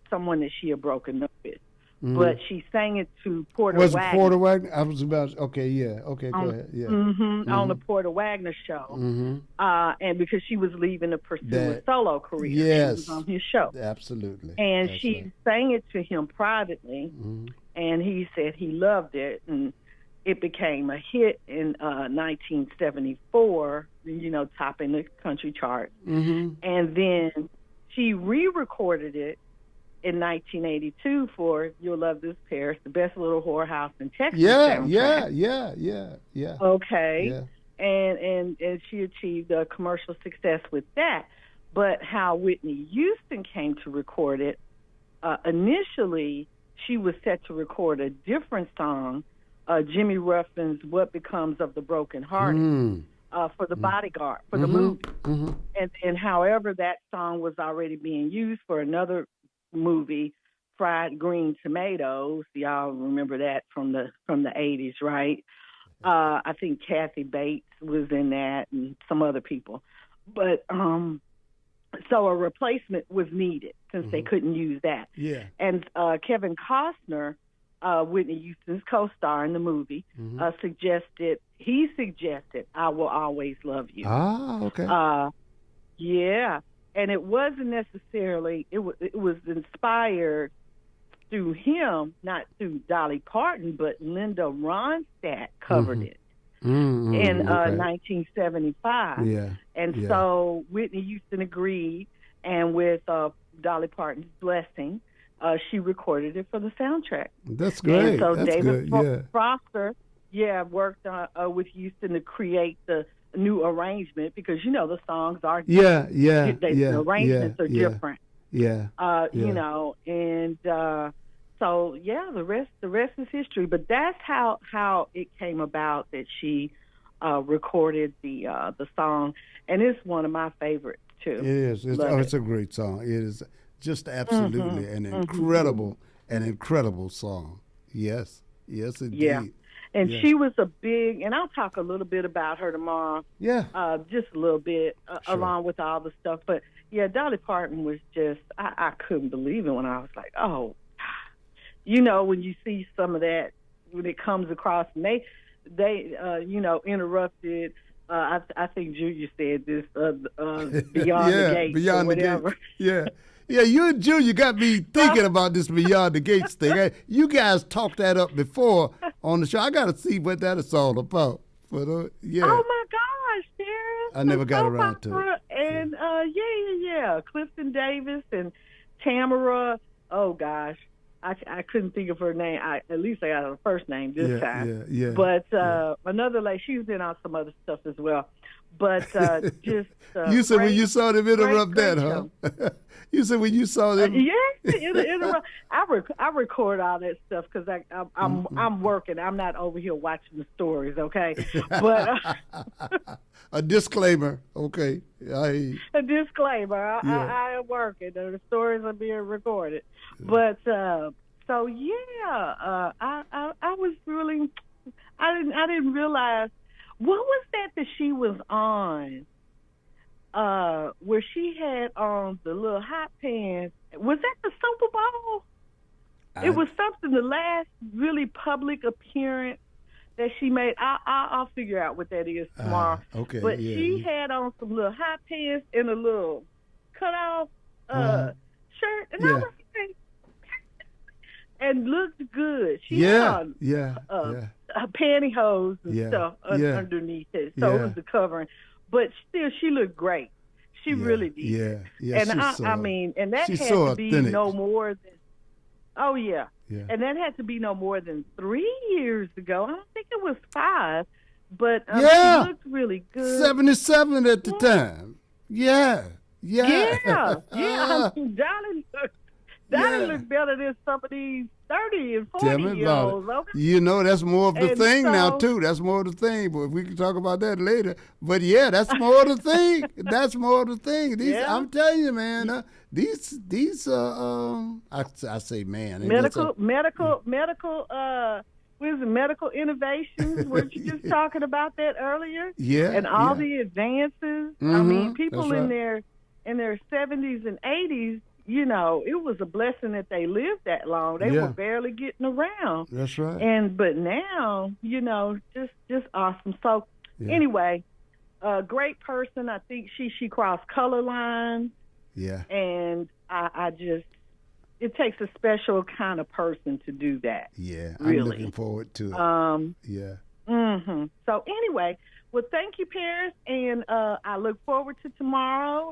someone that she had broken up with. Mm-hmm. But she sang it to Porter Wagner. Porter Wagner? I was about, go ahead. Yeah. Mm-hmm, mm-hmm. On the Porter Wagner show. Mm-hmm. And because she was leaving to pursue a solo career. Yes. She was on his show. Absolutely. And she sang it to him privately, mm-hmm. and he said he loved it, and it became a hit in 1974, topping the country chart. Mm-hmm. And then she re-recorded it in 1982 for You'll Love This, Paris, the best little whorehouse in Texas. Yeah. Okay. Yeah. And she achieved a commercial success with that. But how Whitney Houston came to record it, initially she was set to record a different song, Jimmy Ruffin's What Becomes of the Broken Hearted, for The Bodyguard, for the movie. Mm-hmm. And however, that song was already being used for another movie, Fried Green Tomatoes. Y'all remember that from the 80s, right? I think Kathy Bates was in that and some other people. But So a replacement was needed since they couldn't use that. Yeah. And Kevin Costner, Whitney Houston's co-star in the movie, suggested "I Will Always Love You." Ah, okay. Yeah, and it wasn't necessarily. It was inspired through him, not through Dolly Parton, but Linda Ronstadt covered it in 1975. Yeah. And so Whitney Houston agreed, and with Dolly Parton's blessing, she recorded it for the soundtrack. That's great. And so That's David good. Foster, worked with Houston to create the new arrangement because the songs are different. The arrangements are different. You know, and so the rest is history. But that's how it came about that she recorded the song, and it's one of my favorites too. It is. It's a great song. It is just absolutely an incredible song. Yes, indeed. Yeah. And she was a big, and I'll talk a little bit about her tomorrow. Yeah. Just a little bit, along with all the stuff. But Dolly Parton was just, I couldn't believe it when I was like, oh, when you see some of that, when it comes across, and they interrupted. I think Julia said this, Beyond the Gates Beyond or whatever. The Gates. Yeah, you and Julia got me thinking about this Beyond the Gates thing. You guys talked that up before on the show. I got to see what that is all about. But Oh my gosh, Darren! I never got around to it. And Clifton Davis and Tamara. Oh gosh, I couldn't think of her name. At least I got her first name this time. Yeah. But another lady, she's been on some other stuff as well. But just you said when you saw them interrupt that, huh? You said when you saw them. Interrupt. I record all that stuff because I'm working. I'm not over here watching the stories, okay? But a disclaimer, okay? A disclaimer. I am working. The stories are being recorded. But I was really. I didn't realize. What was that she was on? Where she had on the little hot pants. Was that the Super Bowl? It was something, the last really public appearance that she made. I'll figure out what that is tomorrow. Okay. But she had on some little hot pants and a little cutoff shirt, and I was like, and looked good. She had on pantyhose and stuff underneath it, so it was the covering. But still, she looked great. She really did. And I mean, and that had to be no more than. Oh yeah. And that had to be no more than 3 years ago. I don't think it was 5, but she looked really good. 77 at the time. Yeah. I mean, Dolly looked better than some of these 30 and 40-year-olds. Okay? That's more of the thing now, too. That's more of the thing. But we can talk about that later. But, that's more of the thing. That's more of the thing. I'm telling you, man, these I say, man. Medical innovations. Weren't you just talking about that earlier? Yeah. And all the advances. I mean, people in their 70s and 80s, it was a blessing that they lived that long. They were barely getting around. That's right. But now, just awesome. So anyway, a great person. I think she crossed color lines. Yeah. And I just, it takes a special kind of person to do that. Yeah. Really. I'm looking forward to it. So anyway, well, thank you, Paris, and I look forward to tomorrow.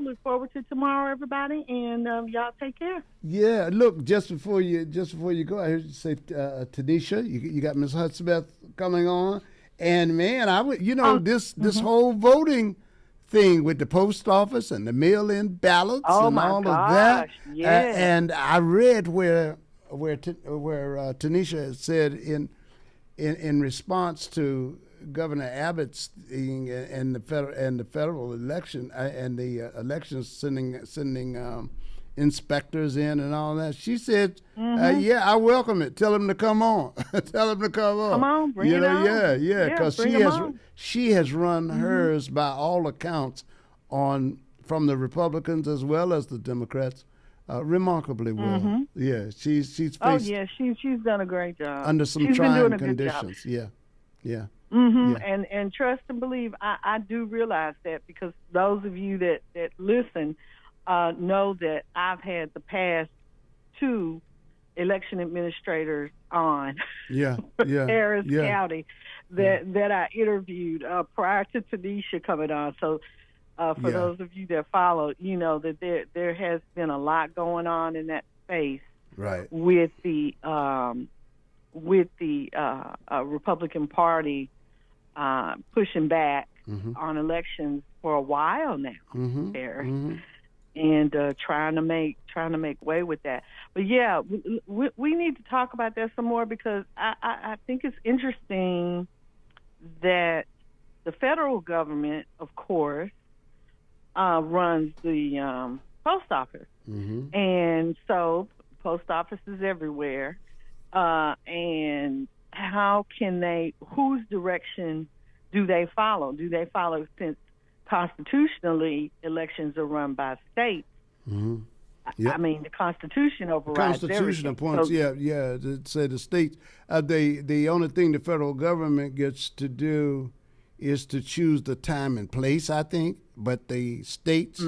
Everybody, and y'all take care. Yeah, look, just before you go, I heard you say, Tanisha, you got Ms. Hudspeth coming on, and man, this whole voting thing with the post office and the mail-in ballots and all of that. Yes. And I read where Tanisha said in response to Governor Abbott's thing and the federal election and the elections sending inspectors in and all that. She said, I welcome it. Tell them to come on. Tell them to come on. Come on, bring it on. Because she has run hers by all accounts on from the Republicans as well as the Democrats remarkably well. Mm-hmm. Yeah, she's faced she's done a great job under some trying conditions. Yeah. Mm-hmm. Yeah. And trust and believe, I do realize that, because those of you that listen know that I've had the past 2 election administrators on Harris County that I interviewed prior to Tanisha coming on. So for those of you that follow, you know that there has been a lot going on in that space, right, with the Republican Party pushing back on elections for a while now, and trying to make way with that. But yeah, we need to talk about that some more, because I think it's interesting that the federal government, of course, runs the post office, and so post offices everywhere. And how can whose direction do they follow? Do they follow, since constitutionally elections are run by states? Yep. I mean, the Constitution overrides Constitution everything. appoints, to say the states. The only thing the federal government gets to do is to choose the time and place, I think, but the states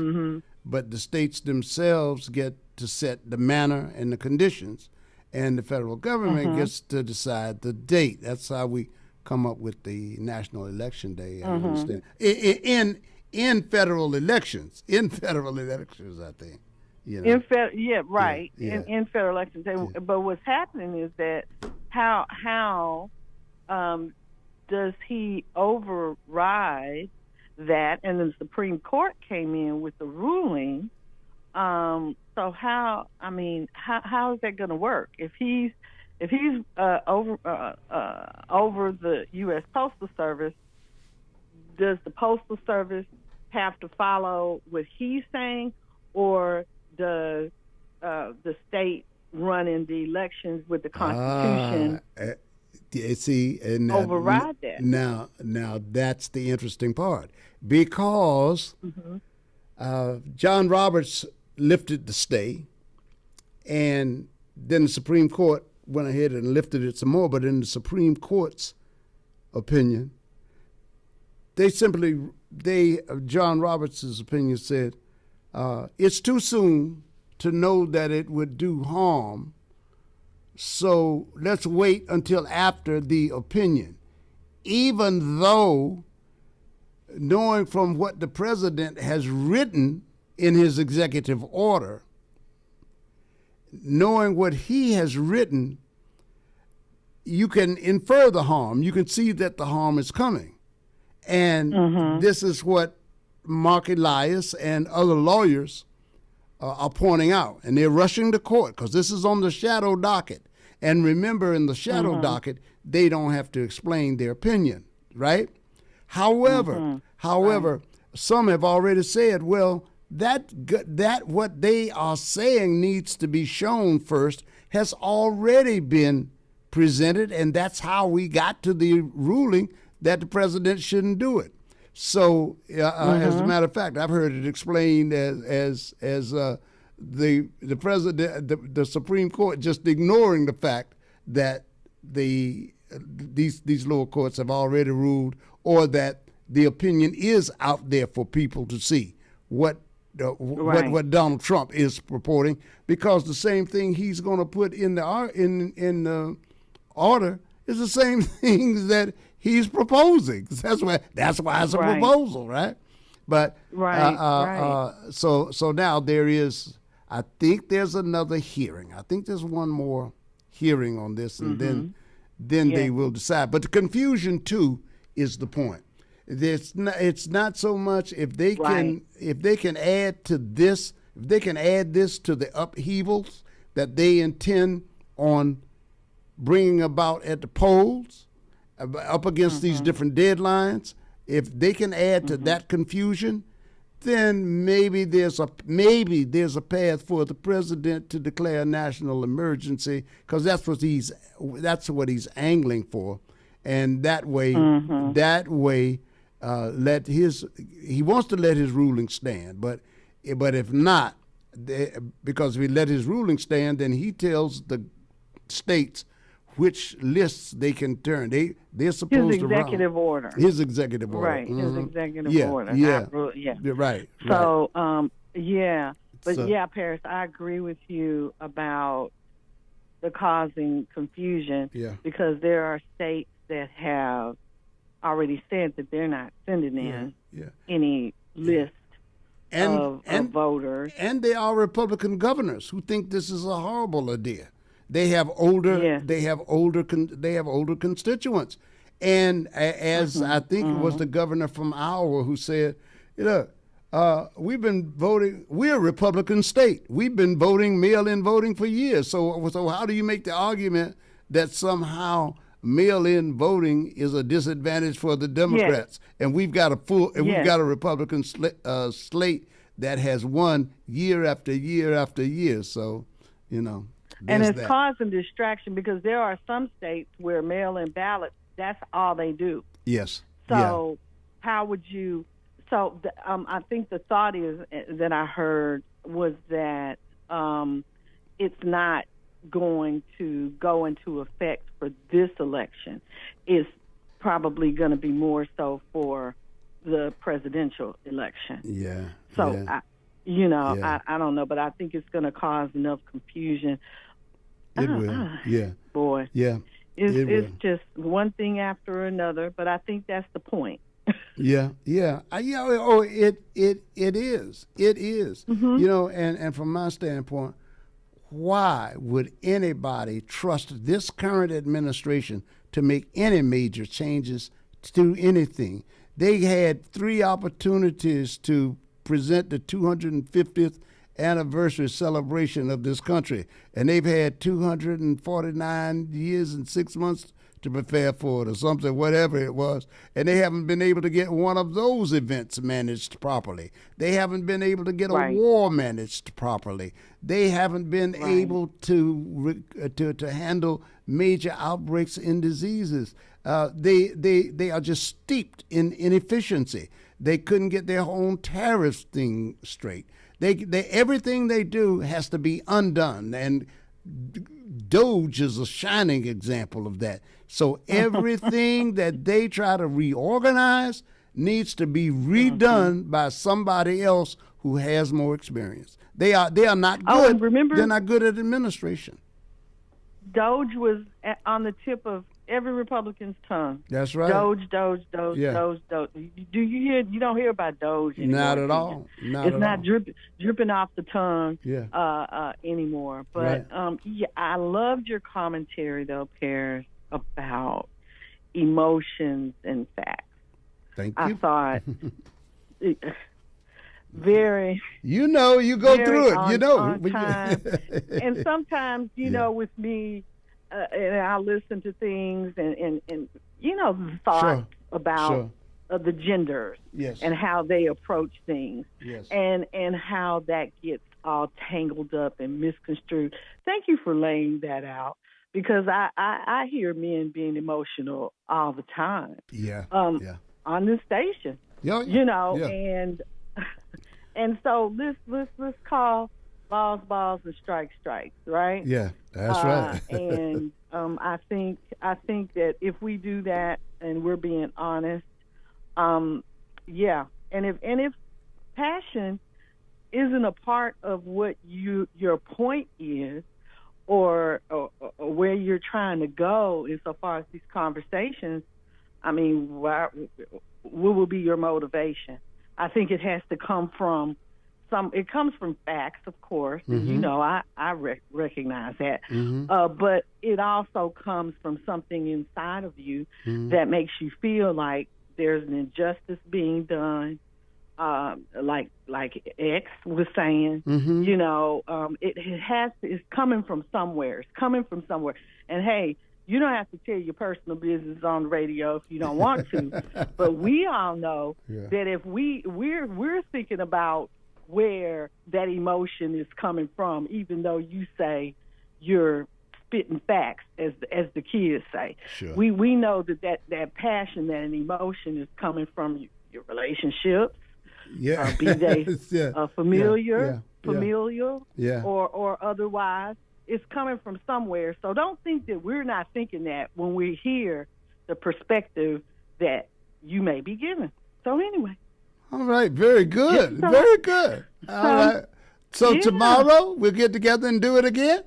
themselves get to set the manner and the conditions, and the federal government gets to decide the date. That's how we come up with the National Election Day. I understand. In federal elections, I think. You know. In federal elections. But what's happening is that how does he override that? And the Supreme Court came in with the ruling. So how is that going to work? If he's over the U.S. Postal Service, does the Postal Service have to follow what he's saying, or does the state running the elections with the Constitution override that? Now that's the interesting part, because John Roberts lifted the stay, and then the Supreme Court went ahead and lifted it some more. But in the Supreme Court's opinion, John Roberts' opinion said, it's too soon to know that it would do harm, so let's wait until after the opinion. Even though, knowing from what the president has written in his executive order, knowing what he has written, you can infer the harm. You can see that the harm is coming. And this is what Mark Elias and other lawyers are pointing out. And they're rushing to court because this is on the shadow docket. And remember, in the shadow docket, they don't have to explain their opinion, right? However, some have already said, well, that what they are saying needs to be shown first has already been presented, and that's how we got to the ruling that the president shouldn't do it. So, as a matter of fact, I've heard it explained as the president, the Supreme Court just ignoring the fact that these lower courts have already ruled, or that the opinion is out there for people to see what Donald Trump is purporting, because the same thing he's going to put in the order is the same things that he's proposing. That's why it's a proposal, right? But so now there is. I think there's another hearing. I think there's one more hearing on this, and then they will decide. But the confusion too is the point. It's not so much if they can add to this, if they can add this to the upheavals that they intend on bringing about at the polls, up against these different deadlines. If they can add to that confusion, then maybe there's a path for the president to declare a national emergency, because that's what he's angling for, and that way he wants to let his ruling stand, but But if not, because if he let his ruling stand, then he tells the states which lists they can turn. They're supposed to run. His executive order. His executive order. Right, his executive order. Yeah, yeah. Right. So, yeah. But So- yeah, Paris, I agree with you about the causing confusion because there are states that have already said that they're not sending in any list of voters. And they are Republican governors who think this is a horrible idea. They have older constituents. And as I think it was the governor from Iowa who said, we've been voting, we're a Republican state. We've been voting, mail-in voting for years. So how do you make the argument that somehow mail-in voting is a disadvantage for the Democrats? And we've got we've got a Republican slate that has won year after year after year. So, And it's causing distraction because there are some states where mail-in ballots, that's all they do. Yes. So how would you? So I think the thought is that I heard was that it's not going to go into effect for this election. It's probably going to be more so for the presidential election. Yeah. So I don't know, but I think it's going to cause enough confusion. It will. Yeah. Boy. Yeah. It's just one thing after another, but I think that's the point. Yeah. Oh, it is. It is. And from my standpoint, why would anybody trust this current administration to make any major changes to anything? They had 3 opportunities to present the 250th anniversary celebration of this country, and they've had 249 years and 6 months to prepare for it or something, whatever it was, and they haven't been able to get one of those events managed properly. They haven't been able to get a war managed properly. They haven't been able to handle major outbreaks in diseases. They are just steeped in inefficiency. They couldn't get their own tariffs thing straight. They everything they do has to be undone, and Doge is a shining example of that. So everything that they try to reorganize needs to be redone by somebody else who has more experience. They are not good. And remember, they're not good at administration. Doge was on the tip of every Republican's tongue. That's right. Doge. Yeah. Doge. Do you hear? You don't hear about Doge anymore. Not at all. It's not dripping off the tongue Yeah. anymore. But I loved your commentary though, Paris, about emotions and facts. Thank you. I thought very. You go through it. On time. And sometimes, with me. And I listen to things and thoughts about the genders and how they approach things and how that gets all tangled up and misconstrued. Thank you for laying that out because I hear men being emotional all the time. On this station. And so let's call balls and strikes, right? Yeah, that's right. And I think that if we do that and we're being honest, and if passion isn't a part of what your point is, or where you're trying to go insofar as these conversations, I mean, what will be your motivation? I think it has to come from. It comes from facts, of course. Mm-hmm. I recognize that. Mm-hmm. But it also comes from something inside of you that makes you feel like there's an injustice being done. Like X was saying, it's coming from somewhere. It's coming from somewhere. And hey, you don't have to tell your personal business on the radio if you don't want to. But we all know that if we're thinking about where that emotion is coming from, even though you say you're spitting facts, as the kids say. Sure. We know that passion, that an emotion is coming from your relationships, be they familial, yeah. or otherwise. It's coming from somewhere. So don't think that we're not thinking that when we hear the perspective that you may be given. So anyway. All right. Very good. Very good. All right. So tomorrow we'll get together and do it again?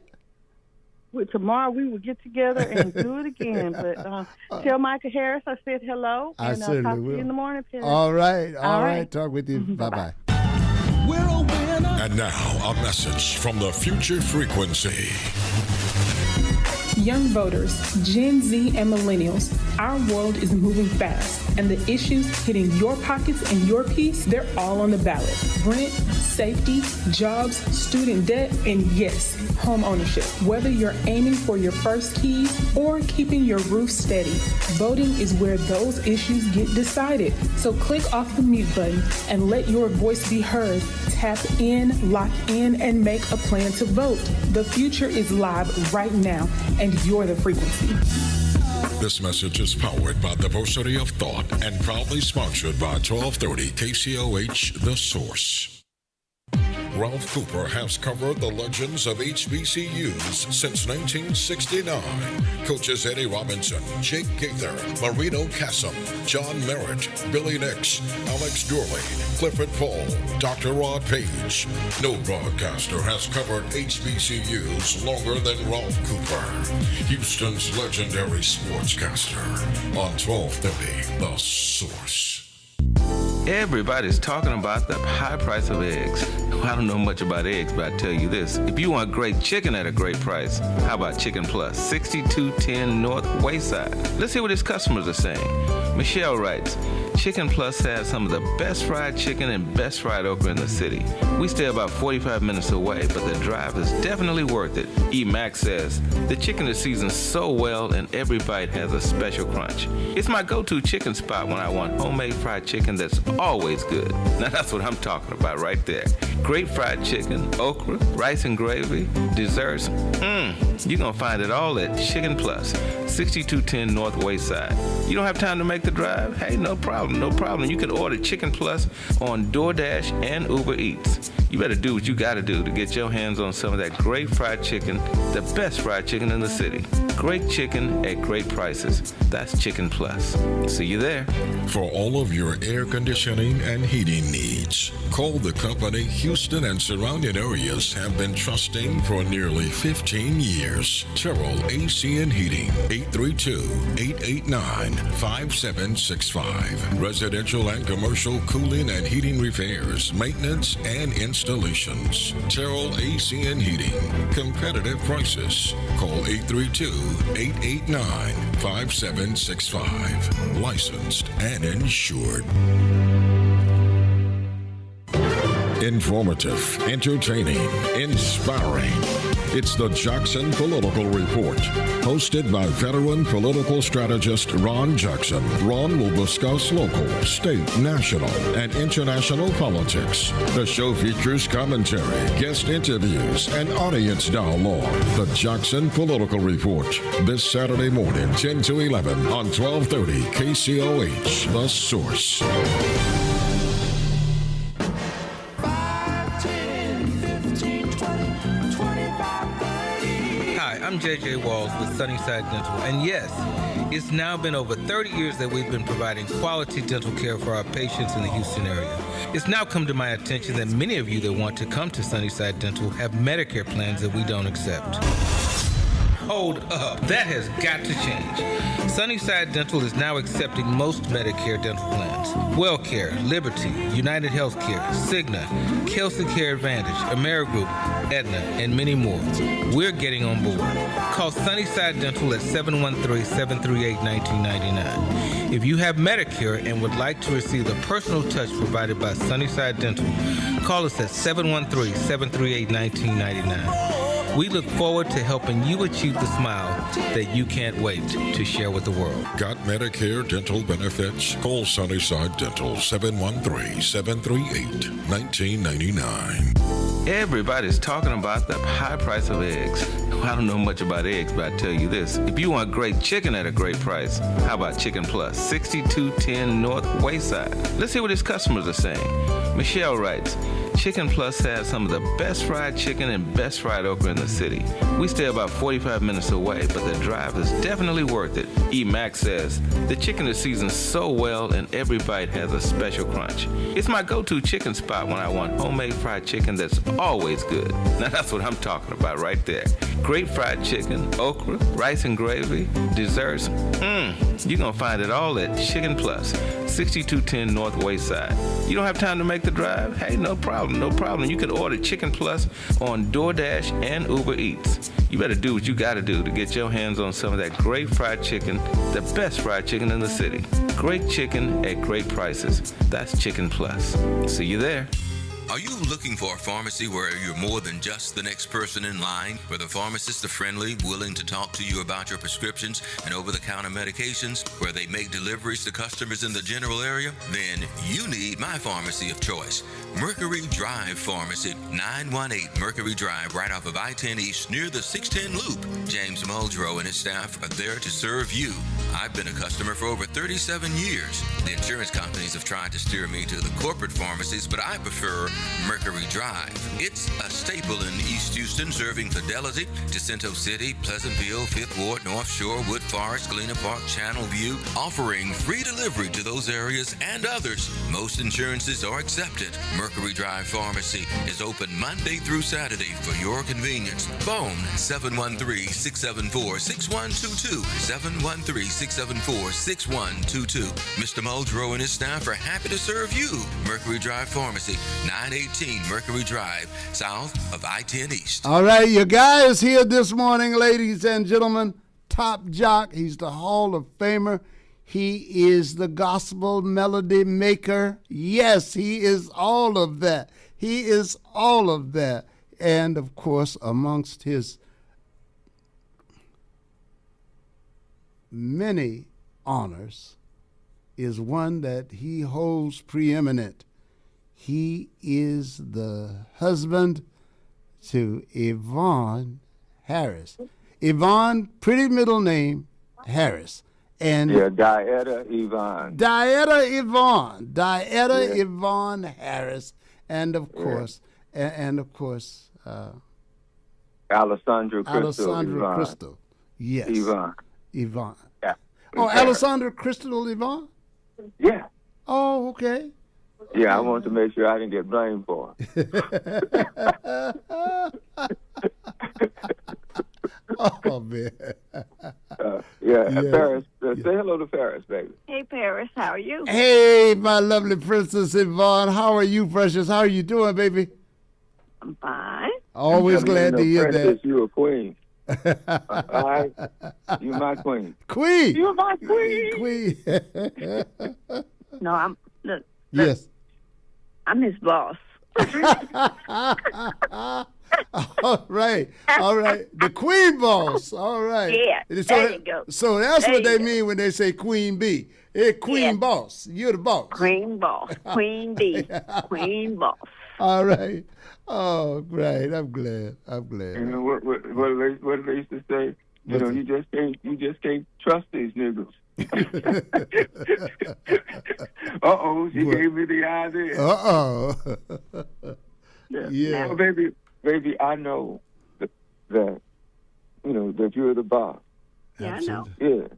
Well, tomorrow we will get together and do it again. But tell Micah Harris I said hello. I and certainly talk will. to you in the morning, Perry. All right. All right. Talk with you. Bye-bye. And now, a message from the Future Frequency. Young voters, Gen Z and millennials, our world is moving fast, and the issues hitting your pockets and your piece, they're all on the ballot. Rent, safety, jobs, student debt, and yes, home ownership. Whether you're aiming for your first keys or keeping your roof steady, voting is where those issues get decided. So click off the mute button and let your voice be heard. Tap in, lock in, and make a plan to vote. The future is live right now, and you're the frequency. This message is powered by Diversity of Thought and proudly sponsored by 1230 KCOH The Source. Ralph Cooper has covered the legends of HBCUs since 1969. Coaches Eddie Robinson, Jake Gaither, Marino Kasem, John Merritt, Billy Nix, Alex Durley, Clifford Paul, Dr. Rod Page. No broadcaster has covered HBCUs longer than Ralph Cooper, Houston's legendary sportscaster, on 1230 The Source. Everybody's talking about the high price of eggs. Well, I don't know much about eggs, but I tell you this. If you want great chicken at a great price, how about Chicken Plus, 6210 North Wayside? Let's hear what his customers are saying. Michelle writes, Chicken Plus has some of the best fried chicken and best fried okra in the city. We stay about 45 minutes away, but the drive is definitely worth it. E. Max says, the chicken is seasoned so well and every bite has a special crunch. It's my go-to chicken spot when I want homemade fried chicken that's always good. Now that's what I'm talking about right there. Great fried chicken, okra, rice and gravy, desserts. You're going to find it all at Chicken Plus, 6210 North Wayside. You don't have time to make the drive? Hey, no problem, no problem. You can order Chicken Plus on DoorDash and Uber Eats. You better do what you got to do to get your hands on some of that great fried chicken, the best fried chicken in the city. Great chicken at great prices. That's Chicken Plus. See you there. For all of your air conditioning and heating needs, call the company Houston and surrounding areas have been trusting for nearly 15 years. Terrell AC and Heating, 832-889-5765. Residential and commercial cooling and heating repairs, maintenance, and installations. Terrell AC and Heating. Competitive prices. Call 832-889-5765. Licensed and insured. Informative, entertaining, inspiring. It's the Jackson Political Report, hosted by veteran political strategist Ron Jackson. Ron will discuss local, state, national, and international politics. The show features commentary, guest interviews, and audience dialogue. The Jackson Political Report, this Saturday morning, 10 to 11 on 1230 KCOH, The Source. I'm JJ Walls with Sunnyside Dental, and yes, it's now been over 30 years that we've been providing quality dental care for our patients in the Houston area. It's now come to my attention that many of you that want to come to Sunnyside Dental have Medicare plans that we don't accept. Hold up. That has got to change. Sunnyside Dental is now accepting most Medicare dental plans. WellCare, Liberty, United Healthcare, Cigna, Kelsey Care Advantage, Amerigroup, Aetna, and many more. We're getting on board. Call Sunnyside Dental at 713-738-1999. If you have Medicare and would like to receive the personal touch provided by Sunnyside Dental, call us at 713-738-1999. We look forward to helping you achieve the smile that you can't wait to share with the world. Got Medicare dental benefits? Call Sunnyside Dental, 713-738-1999. Everybody's talking about the high price of eggs. I don't know much about eggs, but I tell you this. If you want great chicken at a great price, how about Chicken Plus, 6210 North Wayside? Let's hear what his customers are saying. Michelle writes, Chicken Plus has some of the best fried chicken and best fried okra in the city. We stay about 45 minutes away, but the drive is definitely worth it. E. Max says, the chicken is seasoned so well and every bite has a special crunch. It's my go-to chicken spot when I want homemade fried chicken that's always good. Now that's what I'm talking about right there. Great fried chicken, okra, rice and gravy, desserts. You're going to find it all at Chicken Plus, 6210 North Wayside. You don't have time to make the drive? Hey, no problem, no problem. You can order Chicken Plus on DoorDash and Uber Eats. You better do what you got to do to get your hands on some of that great fried chicken, the best fried chicken in the city. Great chicken at great prices. That's Chicken Plus. See you there. Are you looking for a pharmacy where you're more than just the next person in line, where the pharmacists are friendly, willing to talk to you about your prescriptions and over-the-counter medications, where they make deliveries to customers in the general area? Then you need my pharmacy of choice, Mercury Drive Pharmacy, 918 Mercury Drive, right off of I-10 East near the 610 Loop. James Muldrow and his staff are there to serve you. I've been a customer for over 37 years. The insurance companies have tried to steer me to the corporate pharmacies, but I prefer Mercury Drive. It's a staple in East Houston, serving Fidelity, Jacinto City, Pleasantville, Fifth Ward, North Shore, Wood Forest, Galena Park, Channel View, offering free delivery to those areas and others. Most insurances are accepted. Mercury Drive Pharmacy is open Monday through Saturday for your convenience. Phone 713-674-6122, 713-674-6122. Mr. Muldrow and his staff are happy to serve you. Mercury Drive Pharmacy, 918 Mercury Drive, south of I-10 East. All right, you guys here this morning, ladies and gentlemen. Top Jock, he's the Hall of Famer. He is the gospel melody maker. Yes, he is all of that. He is all of that. And, of course, amongst his many honors is one that he holds preeminent. He is the husband to Yvonne Harris. Yvonne, pretty middle name, Harris. And Dietta Yvonne. Dietta Yvonne. Dietta Yvonne Harris. And of course, Alessandra Crystal. Yes. Yvonne. Yeah. Oh, Alessandra Crystal Yvonne? Yeah. Oh, okay. Yeah, I wanted to make sure I didn't get blamed for it. Oh, man. Paris. Say hello to Paris, baby. Hey, Paris, how are you? Hey, my lovely Princess Yvonne. How are you, precious? How are you doing, baby? I'm fine. Always glad to hear Princess, that. You're a queen. All right? You're my queen. Queen. You're my queen. Queen. No, look. Yes. I'm his boss. All right. The queen boss. All right. Yeah, there you go. So that's There what they you mean when they say queen bee. Hey, queen boss. You're the boss. Queen boss. Queen bee. Queen boss. All right. Oh, great. I'm glad. You know what they used to say? You know, you just can't trust these niggas. She gave me the idea. Yeah. Well, baby, I know that that you're the boss. Yeah, I know. Yeah.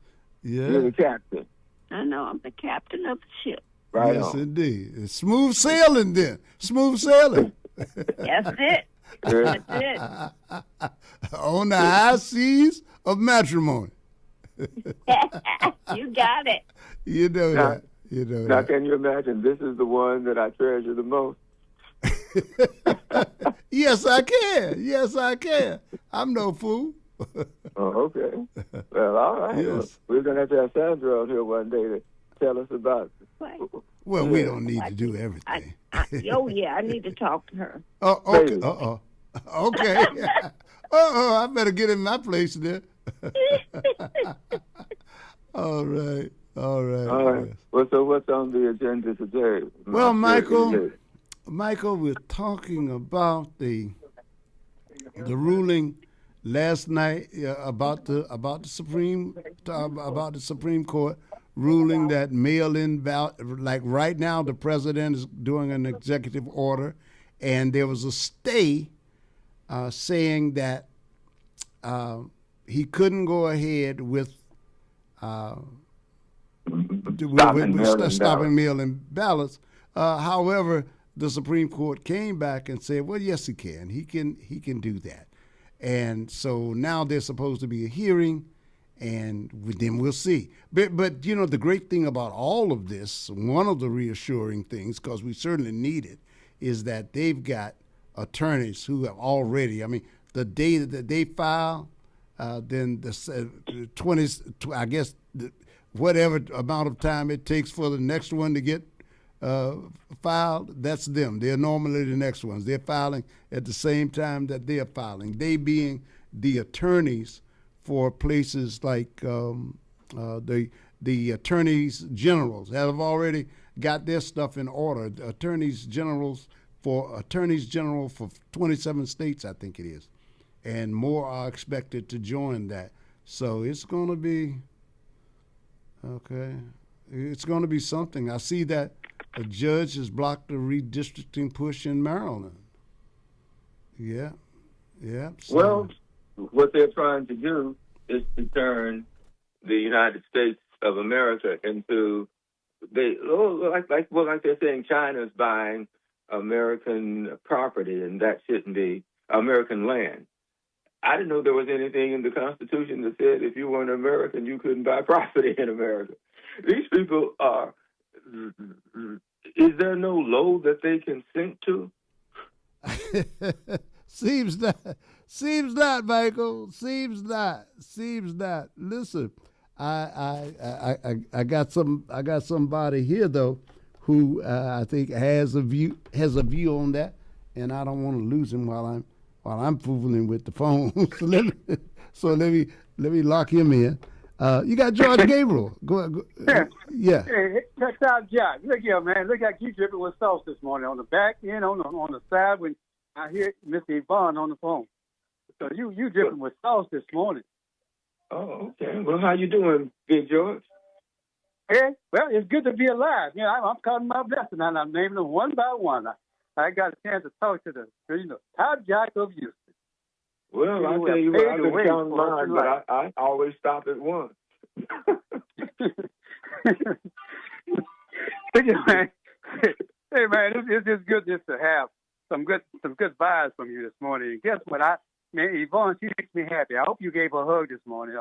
You're the captain. I know. I'm the captain of the ship. Right yes, on. indeed. It's smooth sailing then. Smooth sailing. That's it. That's it. On the high seas of matrimony. You got it. You know that. Now, can you imagine? This is the one that I treasure the most. Yes, I can. Yes, I can. I'm no fool. Oh, okay. Well, all right. Yes. We're going to have Sandra out here one day to tell us about it. Well, we don't need to do everything. I need to talk to her. Oh, okay. Okay. I better get in my place there. All right. Well, so what's on the agenda today? Well, Michael, Michael, we're talking about the ruling last night about the Supreme Court ruling that mail-in ballot. Like right now, the president is doing an executive order, and there was a stay saying that he couldn't go ahead with stopping mail-in ballots. However, the Supreme Court came back and said, well, yes, he can. He can do that. And so now there's supposed to be a hearing, and then we'll see. But you know, the great thing about all of this, one of the reassuring things, because we certainly need it, is that they've got attorneys who have already, I mean, the day that they file, then the 20, I guess, whatever amount of time it takes for the next one to get filed, that's them. They're normally the next ones. They're filing at the same time that they're filing. They being the attorneys for places like the attorneys generals that have already got their stuff in order. The attorneys general for 27 states, I think it is, and more are expected to join that. So it's going to be okay. It's going to be something. I see that a judge has blocked the redistricting push in Maryland. Yeah. So. Well, what they're trying to do is to turn the United States of America into like they're saying, China's buying American property, and that shouldn't be American land. I didn't know there was anything in the Constitution that said if you weren't American, you couldn't buy property in America. These people are. Is there no low that they can sink to? Seems not, Michael. Seems not. Listen, I got somebody here though who I think has a view on that, and I don't want to lose him while I'm fooling with the phone. so let me lock him in. You got George Gabriel. Go. Yeah. Hey, check out Jack. Look here, man. Look like you dripping with sauce this morning on the back end, on the side when I hear Miss Yvonne on the phone. So you dripping with sauce this morning. Oh, okay. Well, how you doing, Big George? Hey, well, it's good to be alive. You know, I'm counting my blessings and I'm naming them one by one. I got a chance to talk to the top Jack of Houston. Well, I'll tell you what, I've been counting mine, but I always stop at one. Hey, man, it's just good just to have some good vibes from you this morning. And guess what? Yvonne, she makes me happy. I hope you gave her a hug this morning.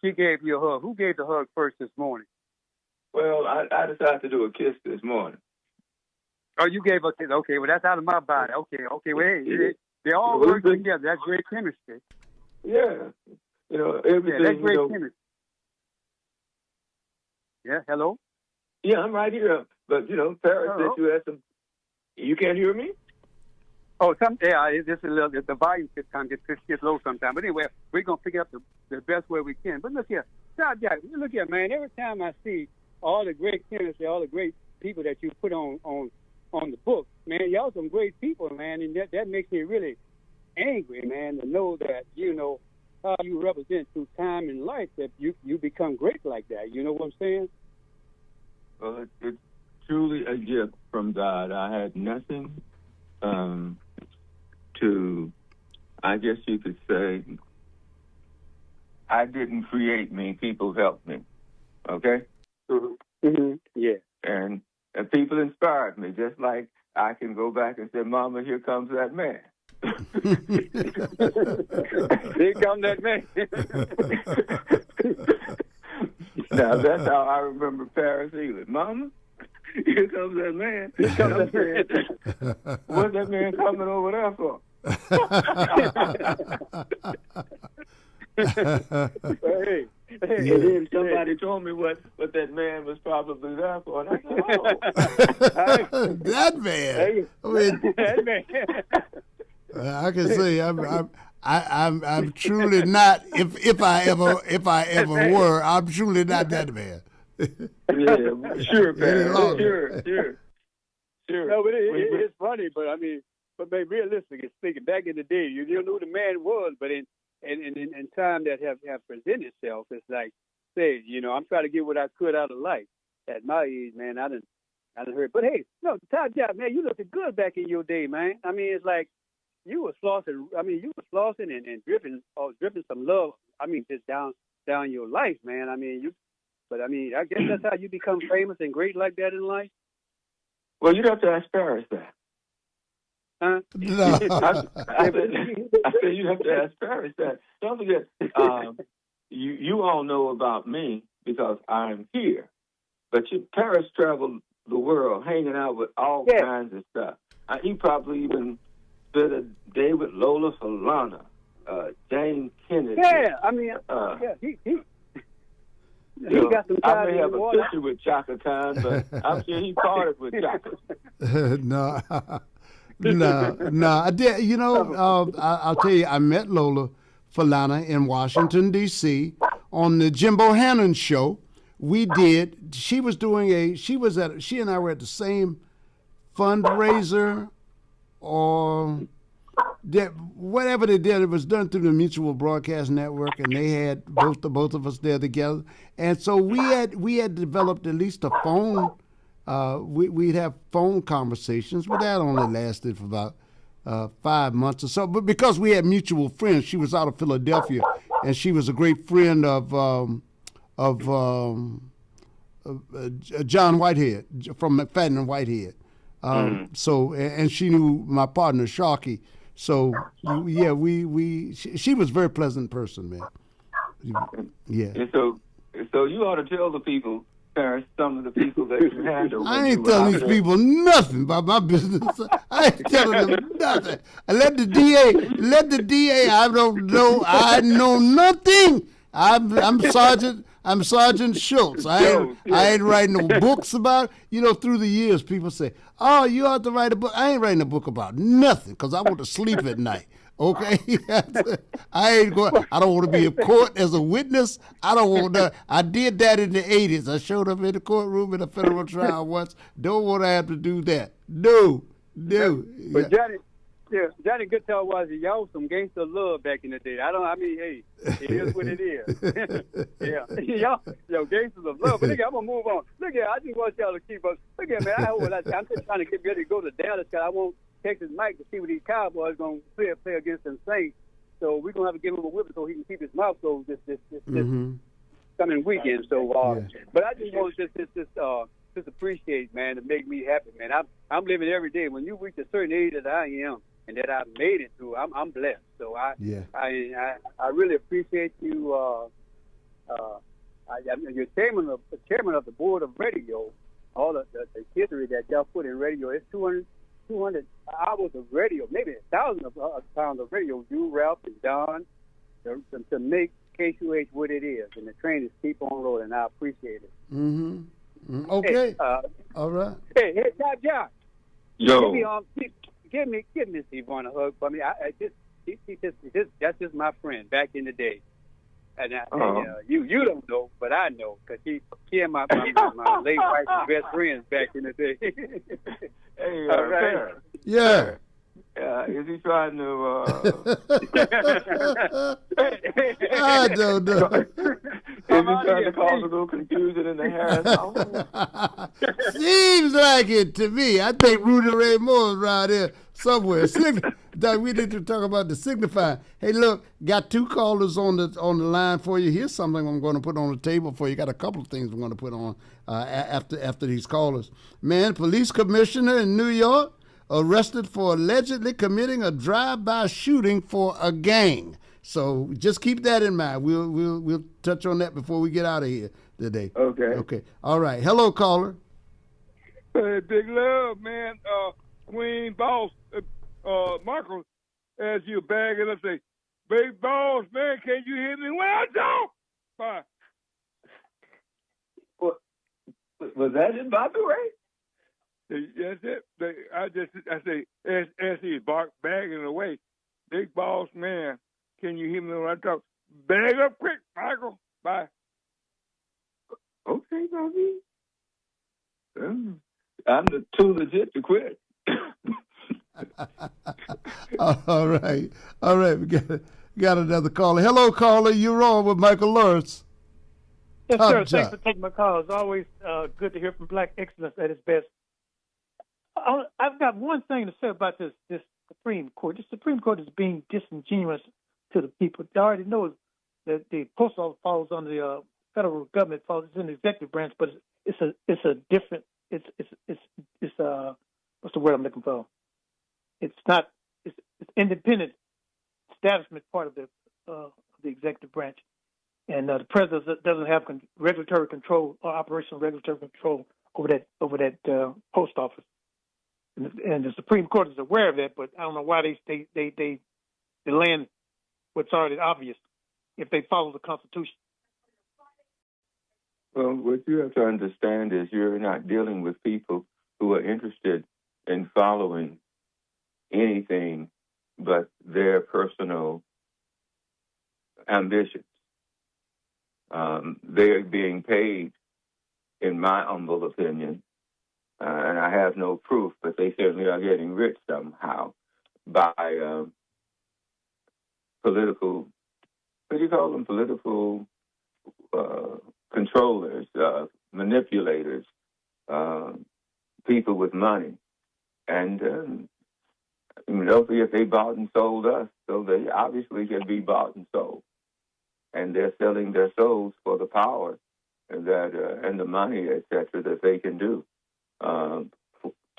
She gave you a hug. Who gave the hug first this morning? Well, I decided to do a kiss this morning. Oh, you gave her a kiss. Okay, well, that's out of my body. Okay. Well, hey, they all work together. That's great chemistry. Yeah. You know, everything. Yeah, that's great chemistry. Yeah, hello? Yeah, I'm right here. But, Paris said you had some... You can't hear me? Oh, it's just a little... The volume gets low sometimes. But anyway, we're going to pick up the best way we can. But look here. Jack, look here, man. Every time I see all the great chemistry, all the great people that you put on the book, man, y'all some great people, man. And that makes me really angry, man, to know that, how you represent through time and life, that you become great like that. You know what I'm saying? Well, it's truly a gift from God. I had nothing to, I guess you could say, I didn't create me. People helped me. Okay? Mm-hmm. Yeah. And people inspired me, just like I can go back and say, Mama, here comes that man. Here comes that man. Now, that's how I remember Paris Ely. Mama, here comes that man. Here comes that man. What's that man coming over there for? And then somebody told me what that man was probably there for. And I said, oh. That man. That man. I can say I'm truly not. If I ever were, I'm truly not that man. Yeah, sure, Pat. Sure. No, but it's funny. But I mean, but realistically speaking, back in the day, you knew who the man was. But in time that have presented itself, it's like, say, I'm trying to get what I could out of life. At my age, man, I done heard. But hey, no, Todd Job, man, you looking good back in your day, man. I mean, it's like you were flossing. I mean, you were flossing and dripping some love. I mean, just down your life, man. I mean, But I mean, I guess that's how you become famous and great like that in life. Well, you'd have to ask Paris that. Huh? No. I said you have to ask Paris that. Don't forget, you all know about me because I'm here. But Paris traveled the world hanging out with all kinds of stuff. He probably even spent a day with Lola Falana, Jane Kennedy. Yeah, I mean, he got some I may have a picture with Chaka Khan, but I'm sure he parted with Chaka. No. I did. I'll tell you, I met Lola Falana in Washington, D.C. on the Jimbo Hannon show. She and I were at the same fundraiser or whatever they did. It was done through the Mutual Broadcast Network, and they had both of us there together. And so we had developed at least a phone. We'd have phone conversations, but that only lasted for about 5 months or so. But because we had mutual friends, she was out of Philadelphia, and she was a great friend of John Whitehead from McFadden and Whitehead. So, and she knew my partner Sharkey. So, yeah, she was a very pleasant person, man. Yeah. And so you ought to tell the people, Paris, some of the people that you handle. I ain't telling these people nothing about my business. I ain't telling them nothing. Let the DA. I don't know. I know nothing. I'm Sergeant Schultz. I ain't writing no books about it. Through the years, people say, "Oh, you ought to write a book." I ain't writing a book about nothing because I want to sleep at night. Okay, I don't want to be in court as a witness. I don't want to. I did that in the '80s. I showed up in the courtroom in a federal trial once. Don't want to have to do that. No. But Johnny Guitar was y'all some gangster love back in the day. Hey, it is what it is. Yeah, y'all gangsters of love. But look, I'm gonna move on. Look here, I just want y'all to keep us. Look here, man. I'm just trying to get ready to go to Dallas because I want Texas Mike to see what these Cowboys gonna play against them Saints. So we're gonna have to give him a whip so he can keep his mouth closed this coming weekend. So, but I just want to just appreciate, man, to make me happy, man. I'm living every day. When you reach a certain age that I am and that I've made it through, I'm blessed. So I really appreciate you. You're chairman of the board of radio. All the history that y'all put in radio. It's 200 hours of radio, maybe 1,000 pounds of radio. You, Ralph, and Don, to make KQH what it is, and the train is keep on rolling. I appreciate it. Okay. Hey, all right. Hey, Todd John. Yo. Give me Yvonne a hug for me. That's just my friend back in the day. And you don't know, but I know because she and my late wife were best friends back in the day. Hey, all right. Yeah. Is he trying to? I don't know. Is he trying to cause a little confusion in the Harris household? Seems like it to me. I think Rudy Ray Moore is around here somewhere. We need to talk about the signifying. Hey, look, got 2 callers on the line for you. Here's something I'm going to put on the table for you. Got a couple of things I'm going to put on after these callers. Man, police commissioner in New York arrested for allegedly committing a drive-by shooting for a gang. So just keep that in mind. We'll touch on that before we get out of here today. Okay. All right. Hello, caller. Hey, big love, man. Queen Boss, Michael, as you bag it up, say, "Big Boss, man, can you hear me? Well, don't." Bye. Was that in Bobby Ray? That's it. I say, as he's bagging away, "Big Boss, man, can you hear me when I talk? Bag up quick, Michael. Bye." Okay, Bobby. I'm too legit to quit. All right. We got another caller. Hello, caller. You're on with Michael Lawrence. Yes, sir. Thanks for taking my call. It's always good to hear from Black excellence at its best. I've got one thing to say about this Supreme Court. The Supreme Court is being disingenuous to the people. They already know that the post office falls under the federal government, falls in the executive branch, but it's a different. It's what's the word I'm looking for? It's independent establishment part of the executive branch, and the president doesn't have regulatory control or operational regulatory control over that post office, and the Supreme Court is aware of that. But I don't know why they land what's already obvious if they follow the Constitution. Well, what you have to understand is you're not dealing with people who are interested in following anything but their personal ambitions. They're being paid, in my humble opinion, and I have no proof, but they certainly are getting rich somehow by political, what do you call them, political controllers, manipulators, people with money. And if they bought and sold us, so they obviously can be bought and sold. And they're selling their souls for the power and the money, etc., that they can do to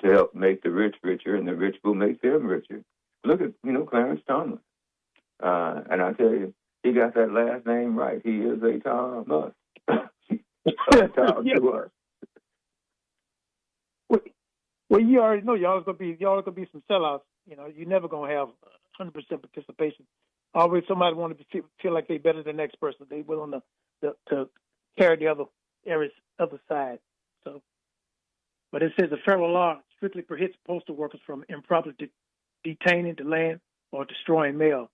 help make the rich richer, and the rich will make them richer. Look at, Clarence Thomas. And I tell you, he got that last name right. He is a Thomas. To us. Well, you already know y'all gonna be some sellouts. You're never gonna have 100% participation. Always somebody want to feel like they're better than the next person. They willing to carry the other side. So, but it says the federal law strictly prohibits postal workers from improperly detaining, delaying, or destroying mail.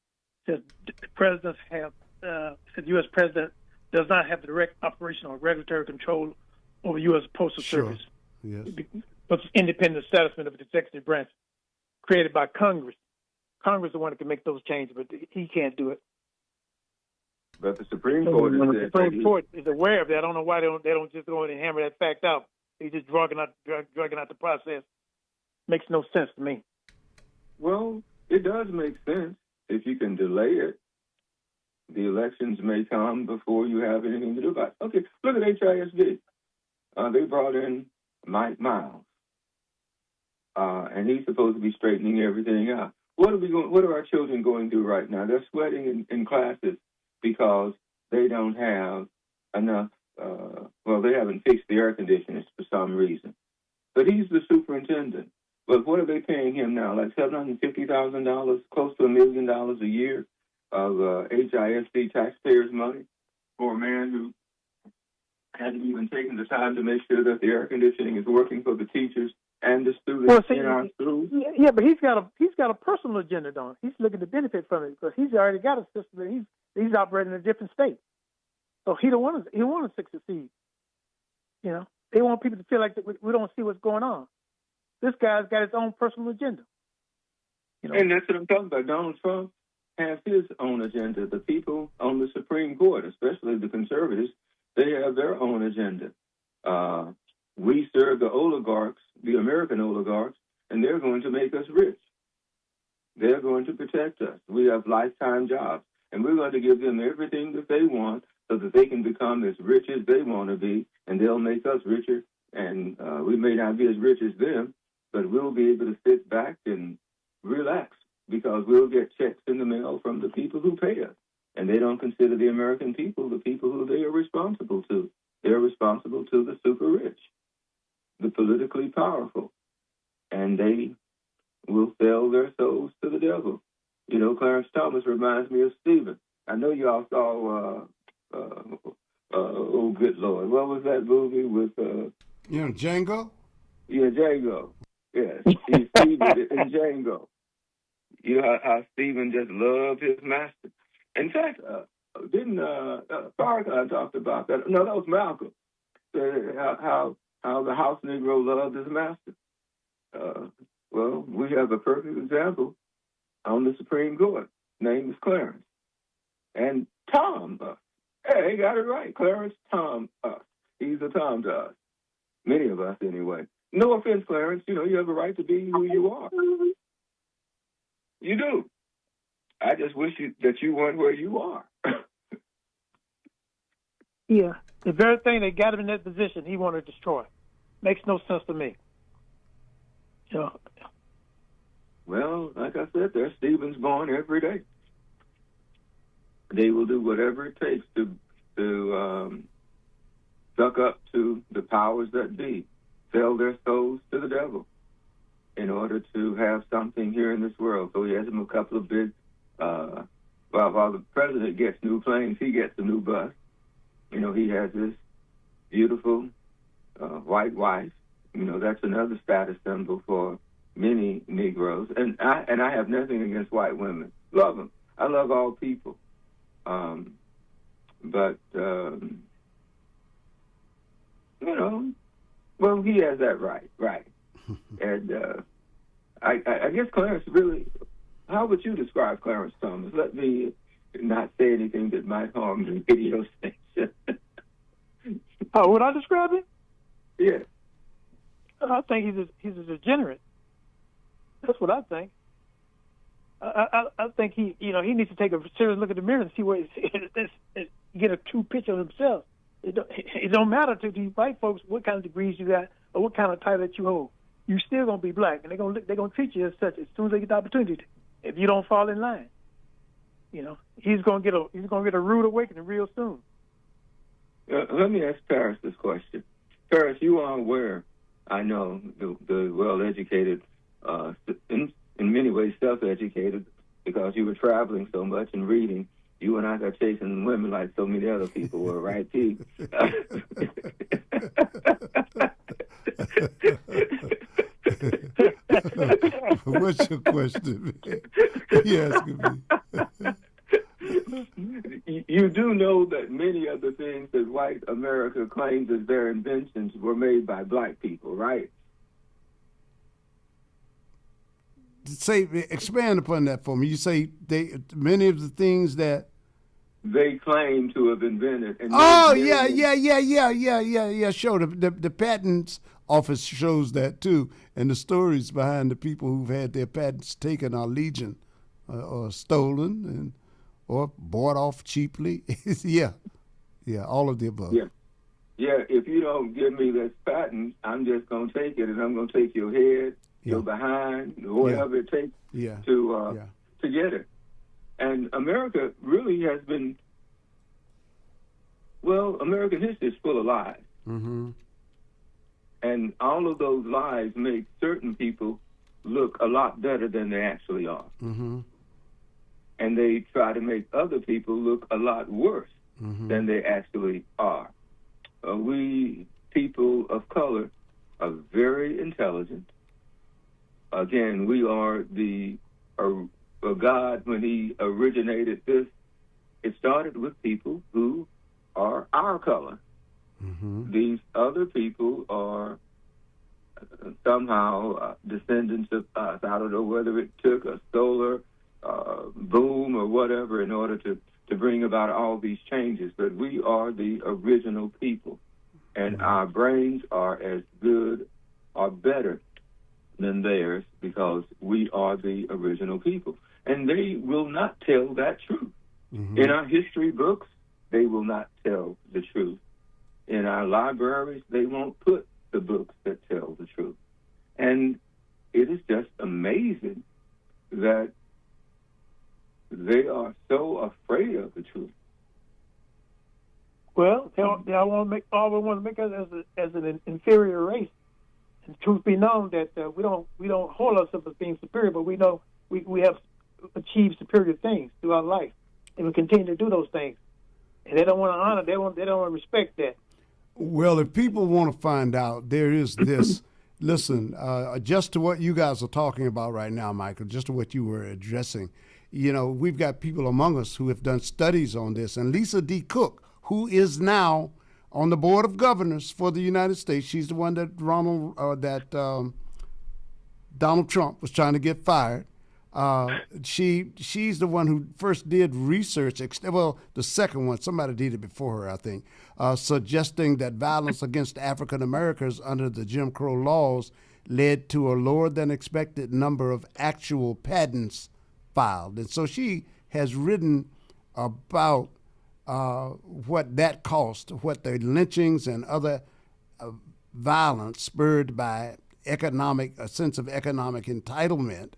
It says the presidents have the U.S. president does not have direct operational or regulatory control over U.S. Postal Service. Yes. But it's independent establishment of the executive branch created by Congress. Congress is the one that can make those changes, but he can't do it. But the Supreme Court the Supreme Court is aware of that. I don't know why they don't just go in and hammer that fact out. They just drugging out the process. Makes no sense to me. Well, it does make sense if you can delay it. The elections may come before you have anything to do about it. Okay, look at HISD. They brought in Mike Miles, and he's supposed to be straightening everything out. What are our children going through right now? They're sweating in classes because they don't have enough. They haven't fixed the air conditioners for some reason. But he's the superintendent. But what are they paying him now? Like $750,000, close to $1 million a year of HISD taxpayers' money for a man who hasn't even taken the time to make sure that the air conditioning is working for the teachers and the students in our schools. Yeah, but he's got a personal agenda, don't he? He's looking to benefit from it because he's already got a system that he's operating in a different state. So he don't want to succeed. They want people to feel like that we don't see what's going on. This guy's got his own personal agenda. And that's what I'm talking about. Donald Trump has his own agenda. The people on the Supreme Court, especially the conservatives, they have their own agenda. We serve the oligarchs, the American oligarchs, and they're going to make us rich. They're going to protect us. We have lifetime jobs, and we're going to give them everything that they want so that they can become as rich as they want to be, and they'll make us richer. And we may not be as rich as them, but we'll be able to sit back and relax because we'll get checks in the mail from the people who pay us. And they don't consider the American people the people who they are responsible to. They're responsible to the super rich, the politically powerful. And they will sell their souls to the devil. Clarence Thomas reminds me of Stephen. I know y'all saw, oh, good Lord. What was that movie with... Django? Yeah, Django. Yes, he's Stephen in Django. You know how Stephen just loved his master. In fact, didn't Farrakhan talked about that? No, that was Malcolm. How how the house Negro loved his master. Well, we have a perfect example on the Supreme Court. Name is Clarence. And Tom Us. Hey, he got it right. Clarence Tom Us. He's a Tom to us. Many of us, anyway. No offense, Clarence. You have a right to be who you are. You do. I just wish that you weren't where you are. Yeah. The very thing that got him in that position, he wanted to destroy. Makes no sense to me. Well, like I said, there's Stevens born every day. They will do whatever it takes to suck up to the powers that be, sell their souls to the devil in order to have something here in this world. So he has him a couple of big, while the president gets new planes, he gets a new bus. He has this beautiful white wife. That's another status symbol for many Negroes. And I have nothing against white women. Love them. I love all people. Well, he has that right. And I guess Clarence really, how would you describe Clarence Thomas? Let me not say anything that might harm the radio station. How would I describe him? Yeah. I think he's a degenerate. That's what I think. I think he needs to take a serious look at the mirror and see where get a true picture of himself. It don't matter to these white folks what kind of degrees you got or what kind of title that you hold. You still gonna be black, and they're gonna treat you as such as soon as they get the opportunity. If you don't fall in line, he's gonna get a rude awakening real soon. Let me ask Paris this question. Paris, you are aware, I know, the well-educated, in many ways self-educated, because you were traveling so much and reading. You and I got chasing women like so many other people were, right, P? What's your question, man? He asking me. You do know that many of the things that white America claims as their inventions were made by black people, right? Expand upon that for me. You say many of the things that they claim to have invented. And yeah. Sure, the patents office shows that too, and the stories behind the people who've had their patents taken are legion, or stolen, or bought off cheaply. yeah, all of the above. Yeah. If you don't give me this patent, I'm just gonna take it, and I'm gonna take your head, your behind, whatever it takes to get it. And America really has been, American history is full of lies. Mm-hmm. And all of those lies make certain people look a lot better than they actually are. Mm-hmm. And they try to make other people look a lot worse than they actually are. We, people of color, are very intelligent. Again, we are God, when he originated this, it started with people who are our color. Mm-hmm. These other people are somehow descendants of us. I don't know whether it took a solar boom or whatever in order to bring about all these changes, but we are the original people, and our brains are as good or better than theirs because we are the original people. And they will not tell that truth. Mm-hmm. In our history books, they will not tell the truth. In our libraries, they won't put the books that tell the truth. And it is just amazing that they are so afraid of the truth. Well, they want to make us as an inferior race. And truth be known, that we don't hold ourselves as being superior, but we know we have achieved superior things throughout life, and we continue to do those things. And they don't want to honor. They don't want to respect that. Well, if people want to find out, there is this. Listen, just to what you guys are talking about right now, Michael, just to what you were addressing, we've got people among us who have done studies on this. And Lisa D. Cook, who is now on the board of governors for the United States. She's the one that Donald Trump was trying to get fired. She's the one who first did research. Well, the second one, somebody did it before her, I think, suggesting that violence against African Americans under the Jim Crow laws led to a lower than expected number of actual patents filed. And so she has written about what that cost, what the lynchings and other violence spurred by a sense of economic entitlement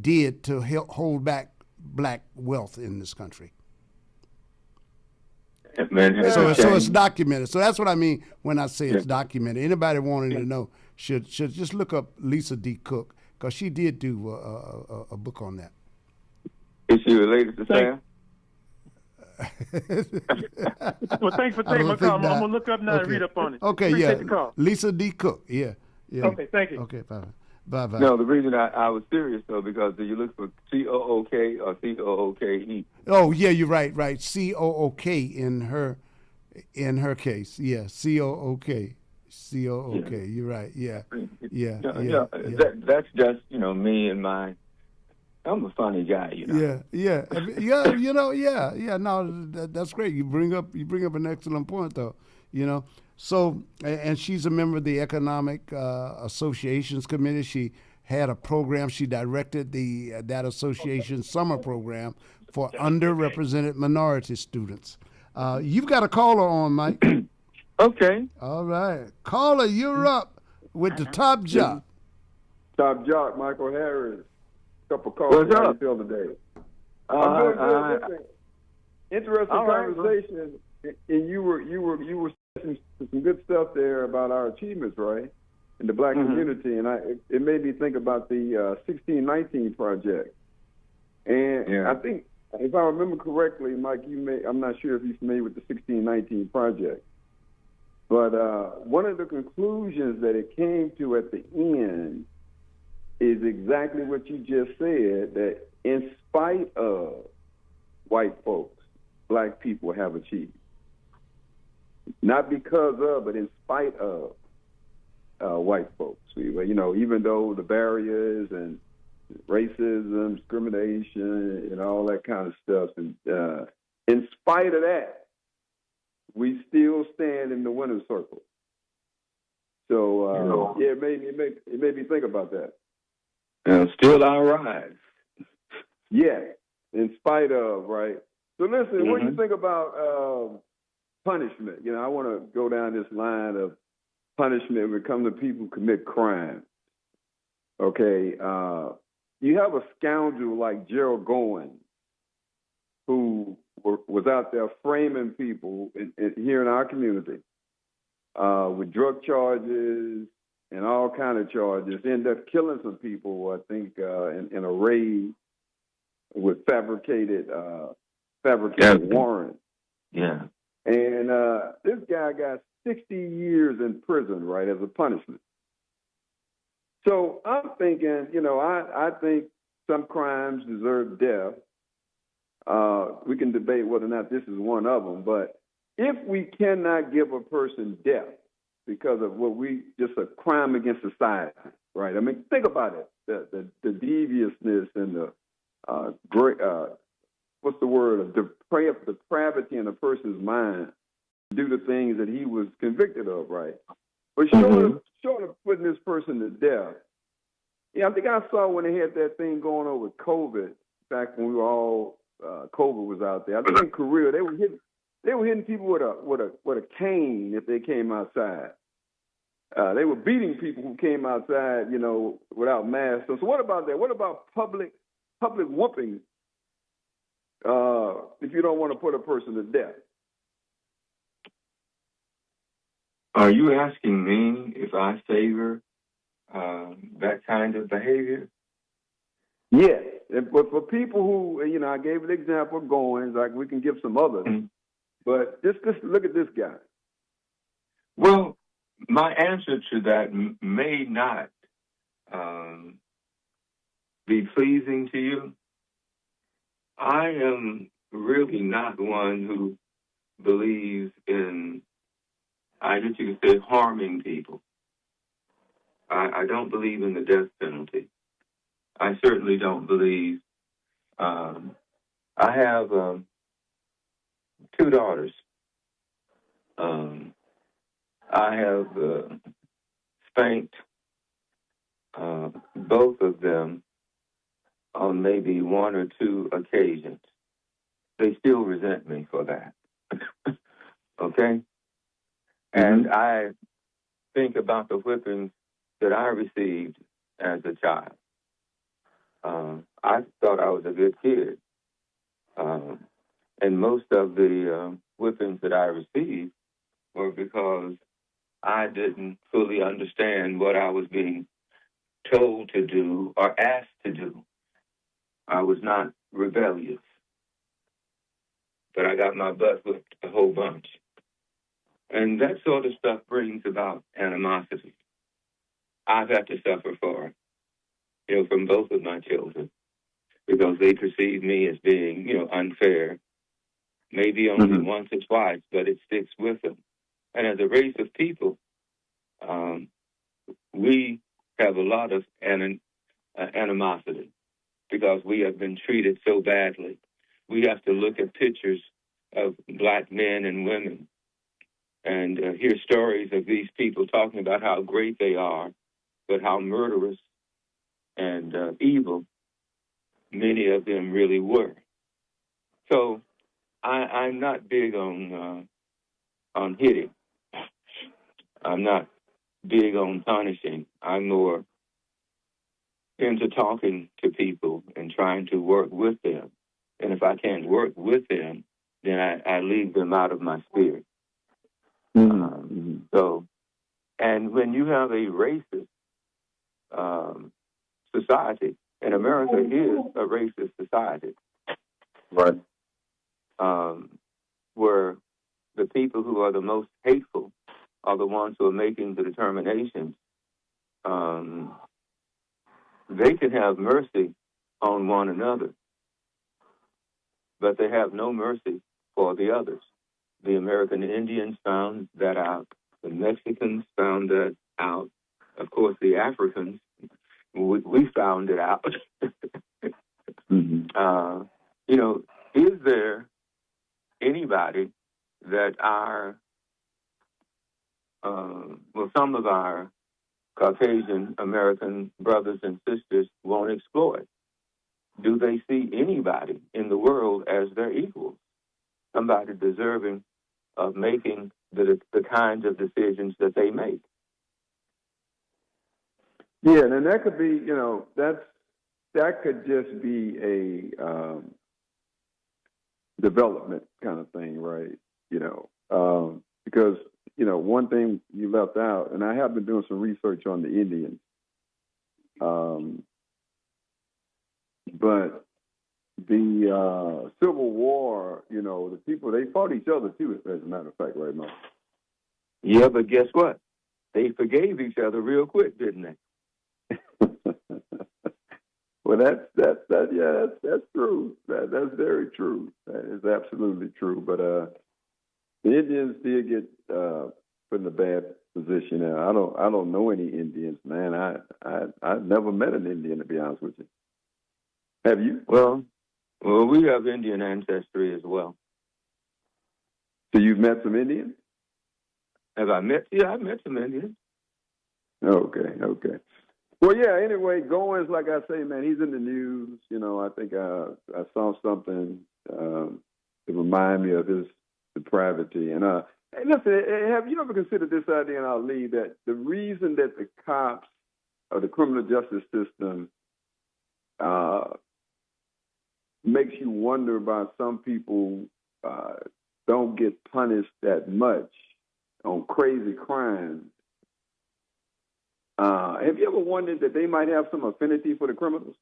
did to hold back black wealth in this country. So it's documented. So that's what I mean when I say it's documented. Anybody wanting to know should just look up Lisa D. Cook, because she did do a book on that. Is she related to Sam? Well, thanks for taking my call. I'm going to look up now and read up on it. Okay, Appreciate the call. Lisa D. Cook, yeah. Okay, thank you. Okay, bye. No, the reason I was serious, though, because do you look for C-O-O-K or C-O-O-K-E? Oh, yeah, you're right. C-O-O-K in her case. Yeah, C-O-O-K. C-O-O-K. Yeah. You're right. Yeah. That's just, me and my... I'm a funny guy, Yeah. No, that's great. You bring up an excellent point, though. So, and she's a member of the Economic Associations Committee. She had a program. She directed that association's summer program for underrepresented minority students. You've got a caller on, Mike. Okay. All right, caller, you're up with the top job. Top job, Michael Harris. Couple calls. What's up? How you feel today? I'm doing good. Interesting conversation, and you were saying some good stuff there about our achievements, right, in the black community, and it made me think about the 1619 project, and I think if I remember correctly, Mike, I'm not sure if you're familiar with the 1619 project, but one of the conclusions that it came to at the end is exactly what you just said, that in spite of white folks, black people have achieved. Not because of, but in spite of white folks. Even though the barriers and racism, discrimination, and all that kind of stuff, and in spite of that, we still stand in the winner's circle. So it made me think about that. Still our rise. Yeah, in spite of, right? So listen, what do you think about punishment? I want to go down this line of punishment when it comes to people who commit crime. Okay, you have a scoundrel like Gerald Goins, who was out there framing people here in our community with drug charges and all kind of charges, ended up killing some people, I think, in a raid with fabricated warrants. Yeah. And this guy got 60 years in prison, right, as a punishment. So I'm thinking, I think some crimes deserve death. We can debate whether or not this is one of them, but if we cannot give a person death because of just a crime against society, right? I mean, think about it, the deviousness and the what's the word, of depravity in a person's mind to do the things that he was convicted of, right? But short of putting this person to death, I think I saw when they had that thing going on with COVID, back when we were all, COVID was out there. I think in Korea, they were hitting people with a cane if they came outside. They were beating people who came outside, without masks. So what about that? What about public whooping if you don't want to put a person to death? Are you asking me if I favor that kind of behavior? Yes. But for people who, I gave an example of Goins, like we can give some others, but just look at this guy. Well, my answer to that may not be pleasing to you. I am really not one who believes in I guess you could say harming people. I don't believe in the death penalty. I certainly don't believe. I have 2 daughters. I have spanked both of them on maybe 1 or 2 occasions. They still resent me for that. Okay? And I think about the whippings that I received as a child. I thought I was a good kid. And most of the whippings that I received were because I didn't fully understand what I was being told to do or asked to do. I was not rebellious, but I got my butt whipped a whole bunch. And that sort of stuff brings about animosity. I've had to suffer for it, from both of my children, because they perceive me as being, unfair. Maybe only once or twice, but it sticks with them. And as a race of people, we have a lot of animosity because we have been treated so badly. We have to look at pictures of black men and women and hear stories of these people talking about how great they are, but how murderous and evil many of them really were. So I'm not big on hitting. I'm not big on punishing. I'm more into talking to people and trying to work with them. And if I can't work with them, then I leave them out of my spirit. So, and when you have a racist society, and America is a racist society, right? Where the people who are the most hateful are the ones who are making the determinations. They can have mercy on one another, but they have no mercy for the others. The American Indians found that out. The Mexicans found that out. Of course, the Africans, we found it out. Is there anybody that some of our Caucasian American brothers and sisters won't exploit? Do they see anybody in the world as their equals? Somebody deserving of making the kinds of decisions that they make? Yeah, and that could be, that could just be a development kind of thing, right? Because, one thing you left out, and I have been doing some research on the Indians, but the Civil War, the people, they fought each other too, as a matter of fact, right, Mark? Yeah, but guess what? They forgave each other real quick, didn't they? Well, that's true. That's very true. That is absolutely true. But the Indians did get put in a bad position. Now, I don't know any Indians, man. I've never met an Indian, to be honest with you. Have you? Well, we have Indian ancestry as well. So you've met some Indians? Have I met? Yeah, I've met some Indians. Okay. Well, yeah, anyway, Goins, like I say, man, he's in the news. I think I saw something to remind me of his depravity. And hey, listen, have you ever considered this idea, and I'll leave, that the reason that the cops or the criminal justice system makes you wonder about some people don't get punished that much on crazy crimes? Have you ever wondered that they might have some affinity for the criminals?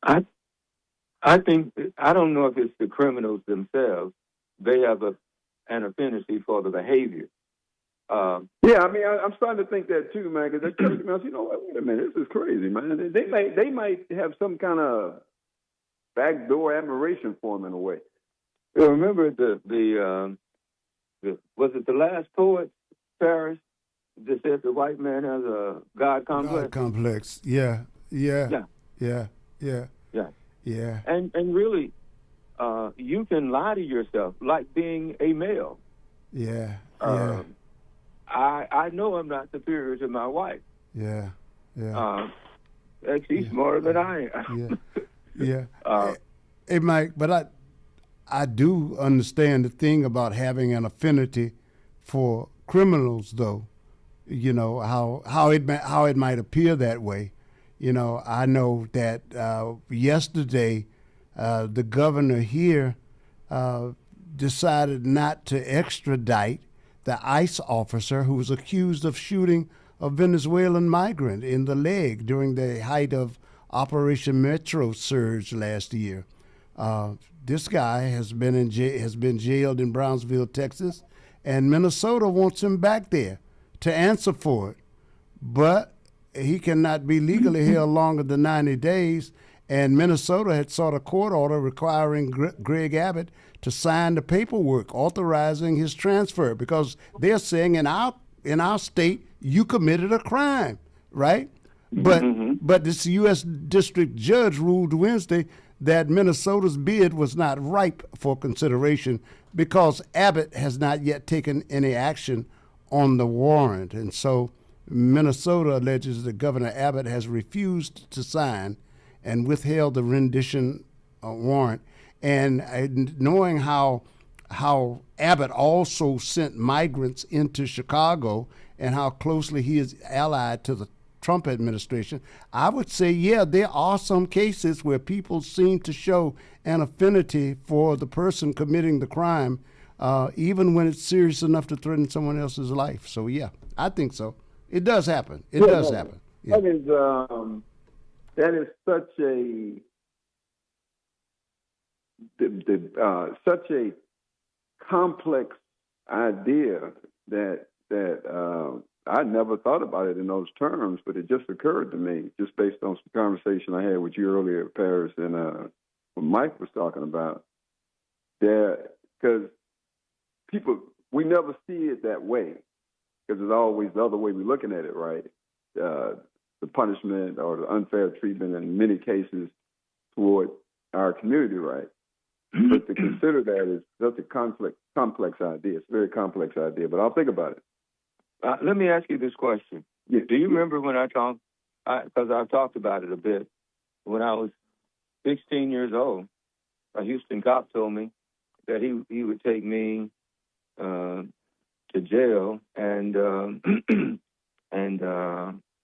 I think, I don't know if it's the criminals themselves. They have an affinity for the behavior. Yeah, I mean, I'm starting to think that too, man. Because wait a minute, this is crazy, man. They might have some kind of backdoor admiration for him in a way. Remember the was it the last poet, Paris, that said the white man has a God complex? God complex. Yeah. And really, you can lie to yourself, like being a male. I know I'm not superior to my wife. She's smarter than I am. Hey, Mike, but I do understand the thing about having an affinity for criminals, though. You know how it might appear that way. You know, I know that yesterday the governor here decided not to extradite the ICE officer who was accused of shooting a Venezuelan migrant in the leg during the height of Operation Metro surge last year. This guy has been jailed in Brownsville, Texas, and Minnesota wants him back there to answer for it. But he cannot be legally held longer than 90 days, and Minnesota had sought a court order requiring Greg Abbott to sign the paperwork authorizing his transfer, because they're saying in our state you committed a crime, right? But this U.S. district judge ruled Wednesday that Minnesota's bid was not ripe for consideration because Abbott has not yet taken any action on the warrant. And so Minnesota alleges that Governor Abbott has refused to sign and withheld the rendition warrant. And knowing how Abbott also sent migrants into Chicago and how closely he is allied to the Trump administration, I would say, yeah, there are some cases where people seem to show an affinity for the person committing the crime, even when it's serious enough to threaten someone else's life. So, yeah, I think so. It does happen. It does happen. Yeah. That is such a complex idea that I never thought about it in those terms, but it just occurred to me just based on some conversation I had with you earlier, Paris, and what Mike was talking about. Because people, we never see it that way, because it's always the other way we're looking at it, right? The punishment or the unfair treatment in many cases toward our community, right? But to consider that is such a complex idea. It's a very complex idea, but I'll think about it. Let me ask you this question. Yeah. Do you remember when I talked, because I've talked about it a bit, when I was 16 years old, a Houston cop told me that he would take me to jail and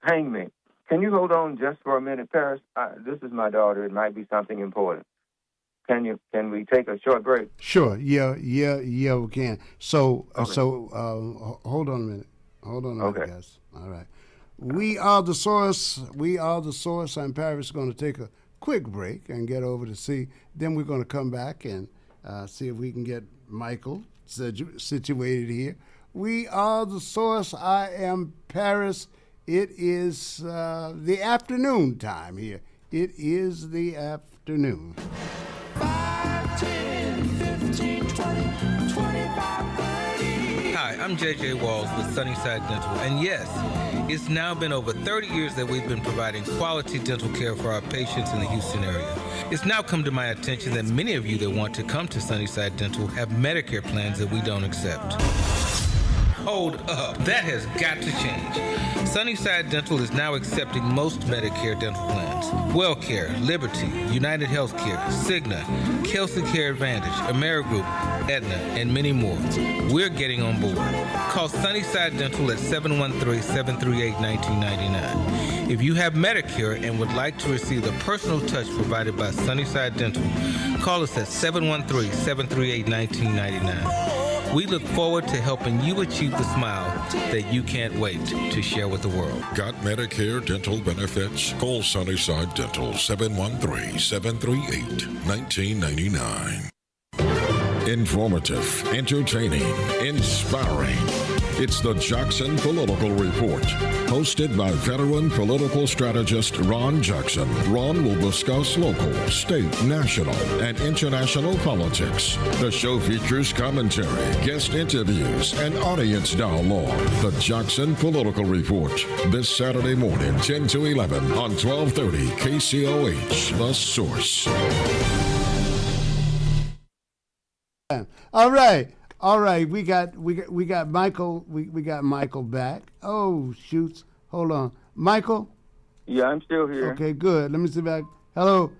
hang me. Can you hold on just for a minute, Paris? This is my daughter. It might be something important. Can we take a short break? Sure. Yeah, we can. So hold on a minute. Minute, guys. All right. We are the source. I'm Paris. Going to take a quick break and get over to see. Then we're going to come back and see if we can get Michael situated here. We are the source. I am Paris. It is the afternoon time here. It is the afternoon. 5, 10, 15, 20, 25, 30. Hi, I'm JJ Walls with Sunnyside Dental, and yes, it's now been over 30 years that we've been providing quality dental care for our patients in the Houston area. It's now come to my attention that many of you that want to come to Sunnyside Dental have Medicare plans that we don't accept. Hold up, that has got to change. Sunnyside Dental is now accepting most Medicare dental plans. WellCare, Liberty, United Healthcare, Cigna, Kelsey Care Advantage, Amerigroup, Aetna, and many more. We're getting on board. Call Sunnyside Dental at 713-738-1999. If you have Medicare and would like to receive the personal touch provided by Sunnyside Dental, call us at 713-738-1999. We look forward to helping you achieve the smile that you can't wait to share with the world. Got Medicare dental benefits? Call Sunnyside Dental, 713-738-1999. Informative, entertaining, inspiring. It's the Jackson Political Report, hosted by veteran political strategist Ron Jackson. Ron will discuss local, state, national, and international politics. The show features commentary, guest interviews, and audience dialogue. The Jackson Political Report, this Saturday morning, 10 to 11 on 1230 KCOH, The Source. All right. We got Michael. We got Michael back. Oh shoots! Hold on, Michael. Yeah, I'm still here. Okay, good. Let me see back. Hello.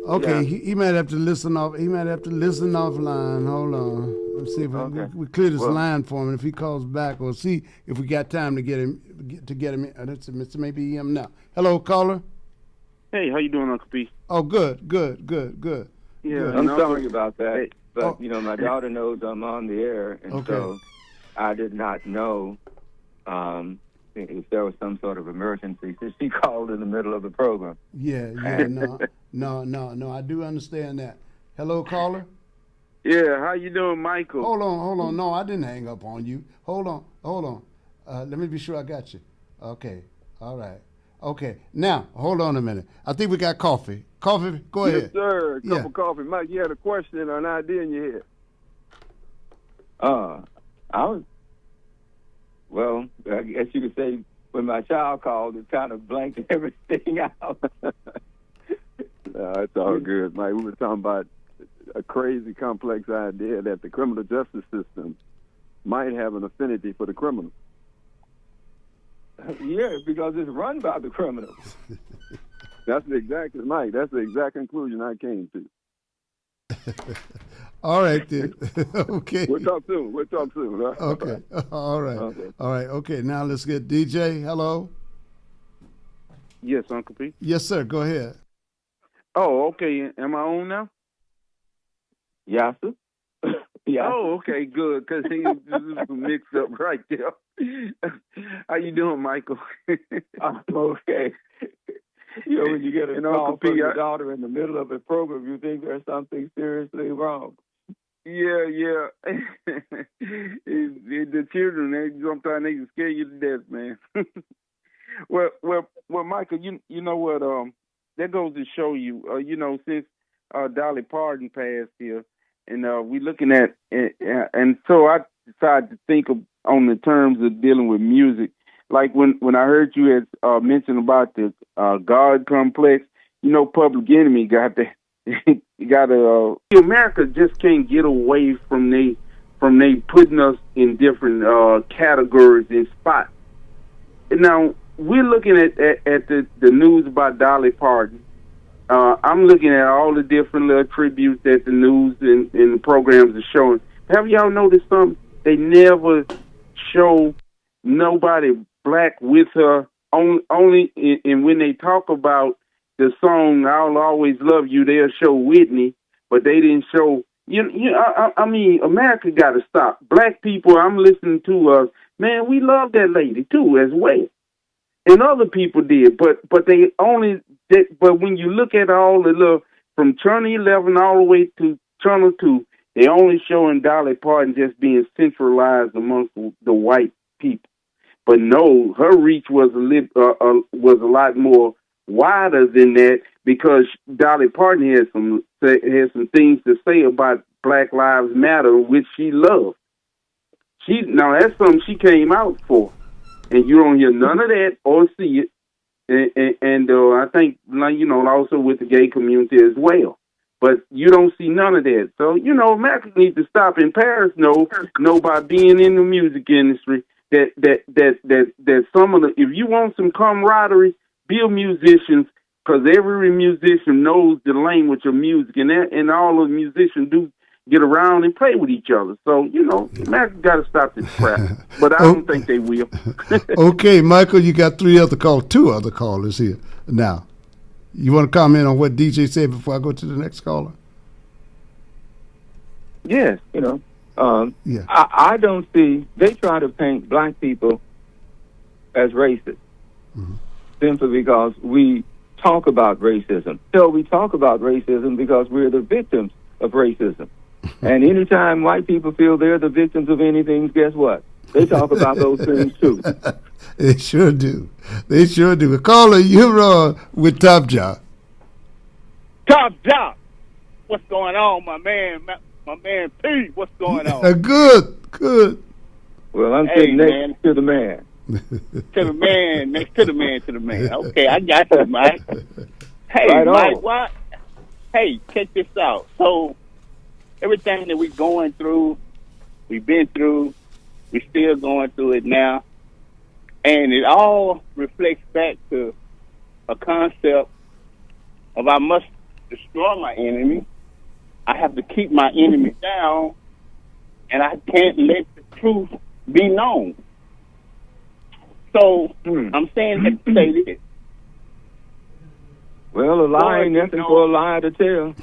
Okay, Yeah. he might have to listen off. He might have to listen offline. Hold on. Let's see if we clear this line for him. And if he calls back, we'll see if we got time to get him. That's Mr. Maybe him now. Hello, caller. Hey, how you doing, Uncle P? Oh, good. Yeah, I'm sorry about that, but my daughter knows I'm on the air, and so I did not know if there was some sort of emergency. So she called in the middle of the program. No. I do understand that. Hello, caller. Yeah, how you doing, Michael? Hold on. No, I didn't hang up on you. Hold on. Let me be sure I got you. Okay. All right. Okay. Now, hold on a minute. I think we got coffee. Coffee, go ahead. Yes, sir. Cup of coffee. Mike, you had a question or an idea in your head? I guess you could say when my child called, it kind of blanked everything out. No, it's all good, Mike. We were talking about a crazy, complex idea that the criminal justice system might have an affinity for the criminals. Yeah, because it's run by the criminals. That's the exact conclusion I came to. All right, then. Okay. We'll talk soon. Huh? Okay. All right. Okay. Now let's get DJ. Hello. Yes, Uncle P. Yes, sir. Go ahead. Oh, okay. Am I on now? Yes, sir. Yeah. Oh, okay, good. Because he was mixed up right there. How you doing, Michael? I'm okay. When you get a call from your daughter in the middle of a program, you think there's something seriously wrong. Yeah. The children, sometimes they can scare you to death, man. well, Michael, you know what? That goes to show you, since Dolly Parton passed here, and we looking at, and so I decided to think on the terms of dealing with music. Like when I heard you had mentioned about the God complex, Public Enemy got America just can't get away from they putting us in different categories and spots. And now we're looking at the news about Dolly Parton. I'm looking at all the different little tributes that the news and the programs are showing. Have y'all noticed something? They never show nobody black with her. Only and when they talk about the song "I'll Always Love You," they'll show Whitney, but they didn't show. I mean, America got to stop. Black people, I'm listening to man, we love that lady too as well, and other people did, but they only. But when you look at all the little from Channel 11 all the way to Channel 2, they only showing Dolly Parton just being centralized amongst the white people. But no, her reach was a lot more wider than that, because Dolly Parton has some things to say about Black Lives Matter, which she loved. Now that's something she came out for, and you don't hear none of that or see it. And I think, also with the gay community as well. But you don't see none of that. So, America needs to stop. In Paris, know by being in the music industry that some of the, if you want some camaraderie, build musicians, because every musician knows the language of music, and all of the musicians do get around and play with each other. So, America got to stop this crap. But I don't think they will. Okay, Michael, you got two other callers here. Now, you want to comment on what DJ said before I go to the next caller? Yes, I don't see, they try to paint black people as racist, simply because we talk about racism. So we talk about racism because we're the victims of racism. And anytime white people feel they're the victims of anything, guess what? They talk about those things too. They sure do. They sure do. Caller, you're with Top Job. Top Job, what's going on, my man P? What's going on? Good. Well, I'm sitting next to the man. To the man, next to the man. Okay, I got you, Mike. Hey, right Mike, what? Hey, check this out. So, everything that we're going through, we've been through, we're still going through it now. And it all reflects back to a concept of I must destroy my enemy. I have to keep my enemy down, and I can't let the truth be known. So I'm saying that to say this. Well, a lie ain't nothing for a lie to tell.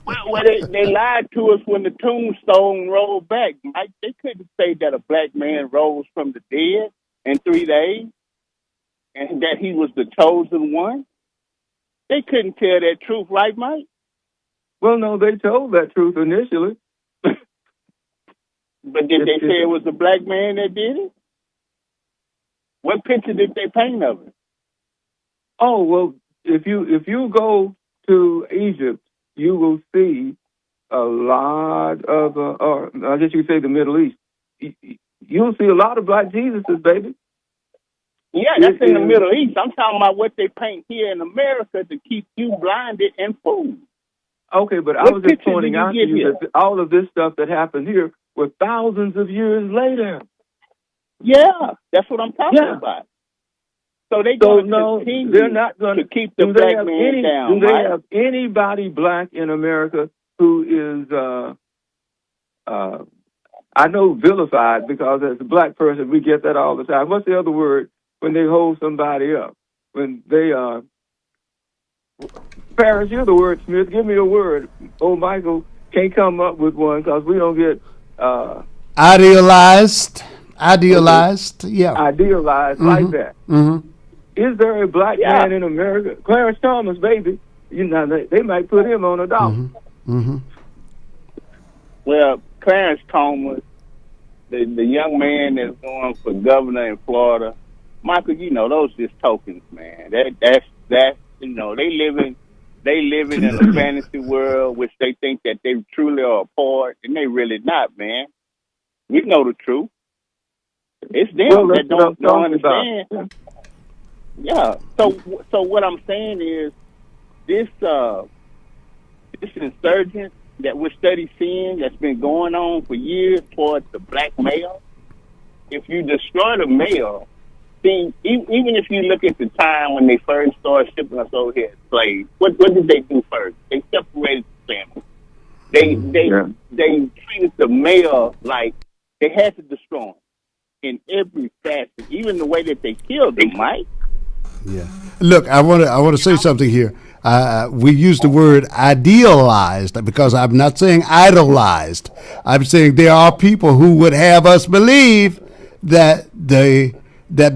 Well, they lied to us when the tombstone rolled back, Mike. They couldn't say that a black man rose from the dead in 3 days and that he was the chosen one. They couldn't tell that truth, right, Mike? Well, no, they told that truth initially. But did they say it was the black man that did it? What picture did they paint of it? Oh, well, if you go to Egypt, you will see a lot of, or I guess you could say the Middle East. You'll see a lot of black Jesuses, baby. Yeah, that's in the Middle East. I'm talking about what they paint here in America to keep you blinded and fooled. Okay, but I was just pointing out to you that all of this stuff that happened here was thousands of years later. Yeah, that's what I'm talking about. So they're going to continue they're not going to keep the black man down. Do they have anybody black in America who is, I know vilified, because as a black person, we get that all the time. What's the other word when they hold somebody up? When they Paris, you're the wordsmith. Give me a word. Old Michael can't come up with one because we don't get... Idealized, yeah. Idealized Mm-hmm. like that. Mm-hmm. Is there a black man in America? Clarence Thomas, baby. You know, they might put him on a dollar. Mm-hmm. Mm-hmm. Well, Clarence Thomas, the young man that's going for governor in Florida, Michael, you know, those just tokens, man. That's you know, they living in a fantasy world which they think that they truly are a part, and they really not, man. We know the truth. It's them that don't understand. Yeah. So what I'm saying is this insurgent that we're seeing that's been going on for years towards the black male. If you destroy the male, see, even if you look at the time when they first started shipping us over here as slaves, what did they do first? They separated the family. They treated the male like they had to destroy him in every facet, even the way that they killed him, Mike. Yeah. Look, I want to say something here. We use the word idealized because I'm not saying idolized. I'm saying there are people who would have us believe that the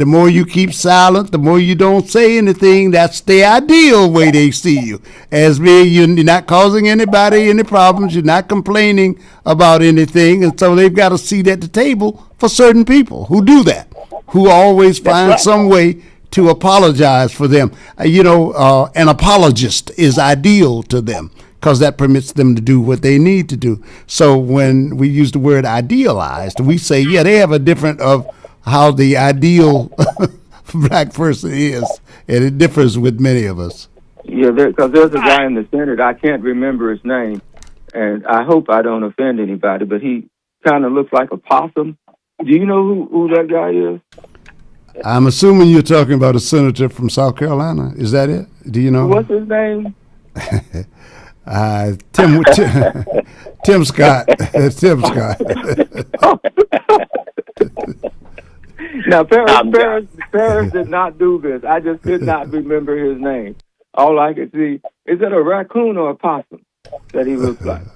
more you keep silent, the more you don't say anything, that's the ideal way they see you. As being you're not causing anybody any problems, you're not complaining about anything, and so they've got a seat at the table for certain people who do that, who always find some way to apologize for them. An apologist is ideal to them because that permits them to do what they need to do. So when we use the word idealized, we say, yeah, they have a different of how the ideal black person is, and it differs with many of us. Yeah, because there's a guy in the Senate, I can't remember his name, and I hope I don't offend anybody, but he kind of looks like a possum. Do you know who that guy is? I'm assuming you're talking about a senator from South Carolina. Is that it? Do you know? What's his name? Tim Scott. Tim Scott. Now, Paris did not do this. I just did not remember his name. All I could see, is it a raccoon or a possum that he looks like?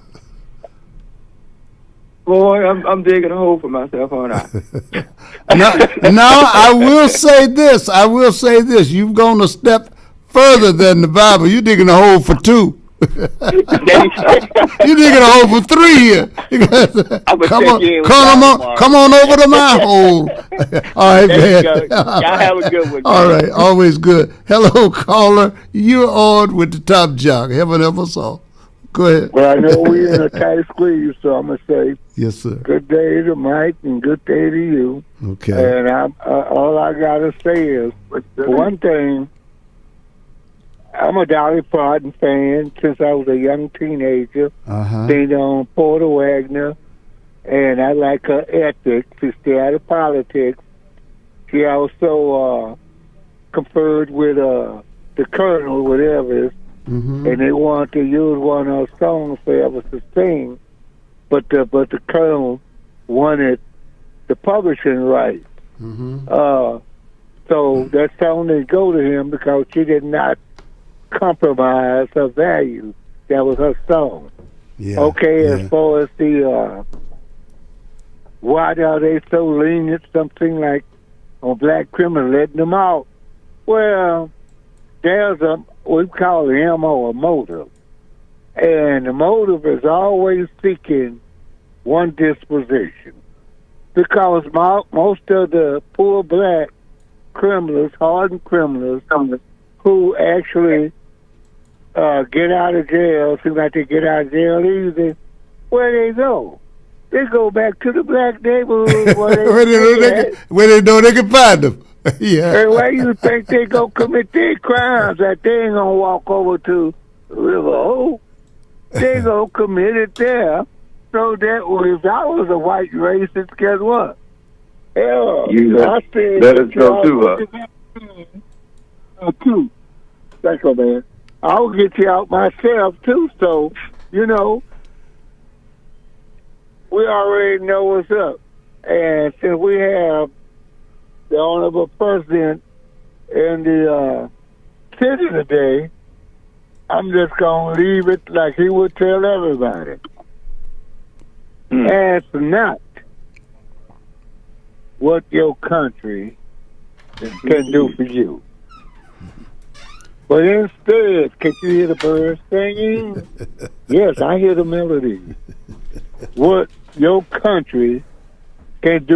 Boy, I'm digging a hole for myself, aren't I? No, I will say this. You've gone a step further than the Bible. You're digging a hole for two. You nigga a hole for 3 here. Come on over to my hole. All right, man. Y'all have a good one. All right, always good. Hello, caller. You're on with the Top Jock. Heaven help us all. Go ahead. Well, I know we're in a tight squeeze, so I'm going to say yes, sir. Good day to Mike and good day to you. Okay. And all I got to say is, for one thing, I'm a Dolly Parton fan since I was a young teenager. Seen on Porter Wagner, and I like her ethics. She stay out of politics. She also conferred with the Colonel, whatever it is, and they wanted to use one of her songs for Ever to sing, but the Colonel wanted the publishing rights. So that song didn't go to him because she did not compromise her value. That was her song. As far as the why are they so lenient, something like on black criminals, letting them out? Well, there's we call it MO, a motive. And the motive is always seeking one disposition. Because most of the poor black criminals, hardened criminals, who actually get out of jail, seem like they get out of jail easy, where they go? They go back to the black neighborhood where they know they can find them. And where you think they go commit their crimes that they ain't gonna walk over to River Oak? They go commit it there. So that if I was a white racist, guess what? Hell, I said let us go too, too. Thank you, man. I'll get you out myself too. So we already know what's up. And since we have the Honorable President in the city today, I'm just going to leave it like he would tell everybody. Ask not what your country can do for you. But instead, can you hear the birds singing? Yes, I hear the melody. What your country can do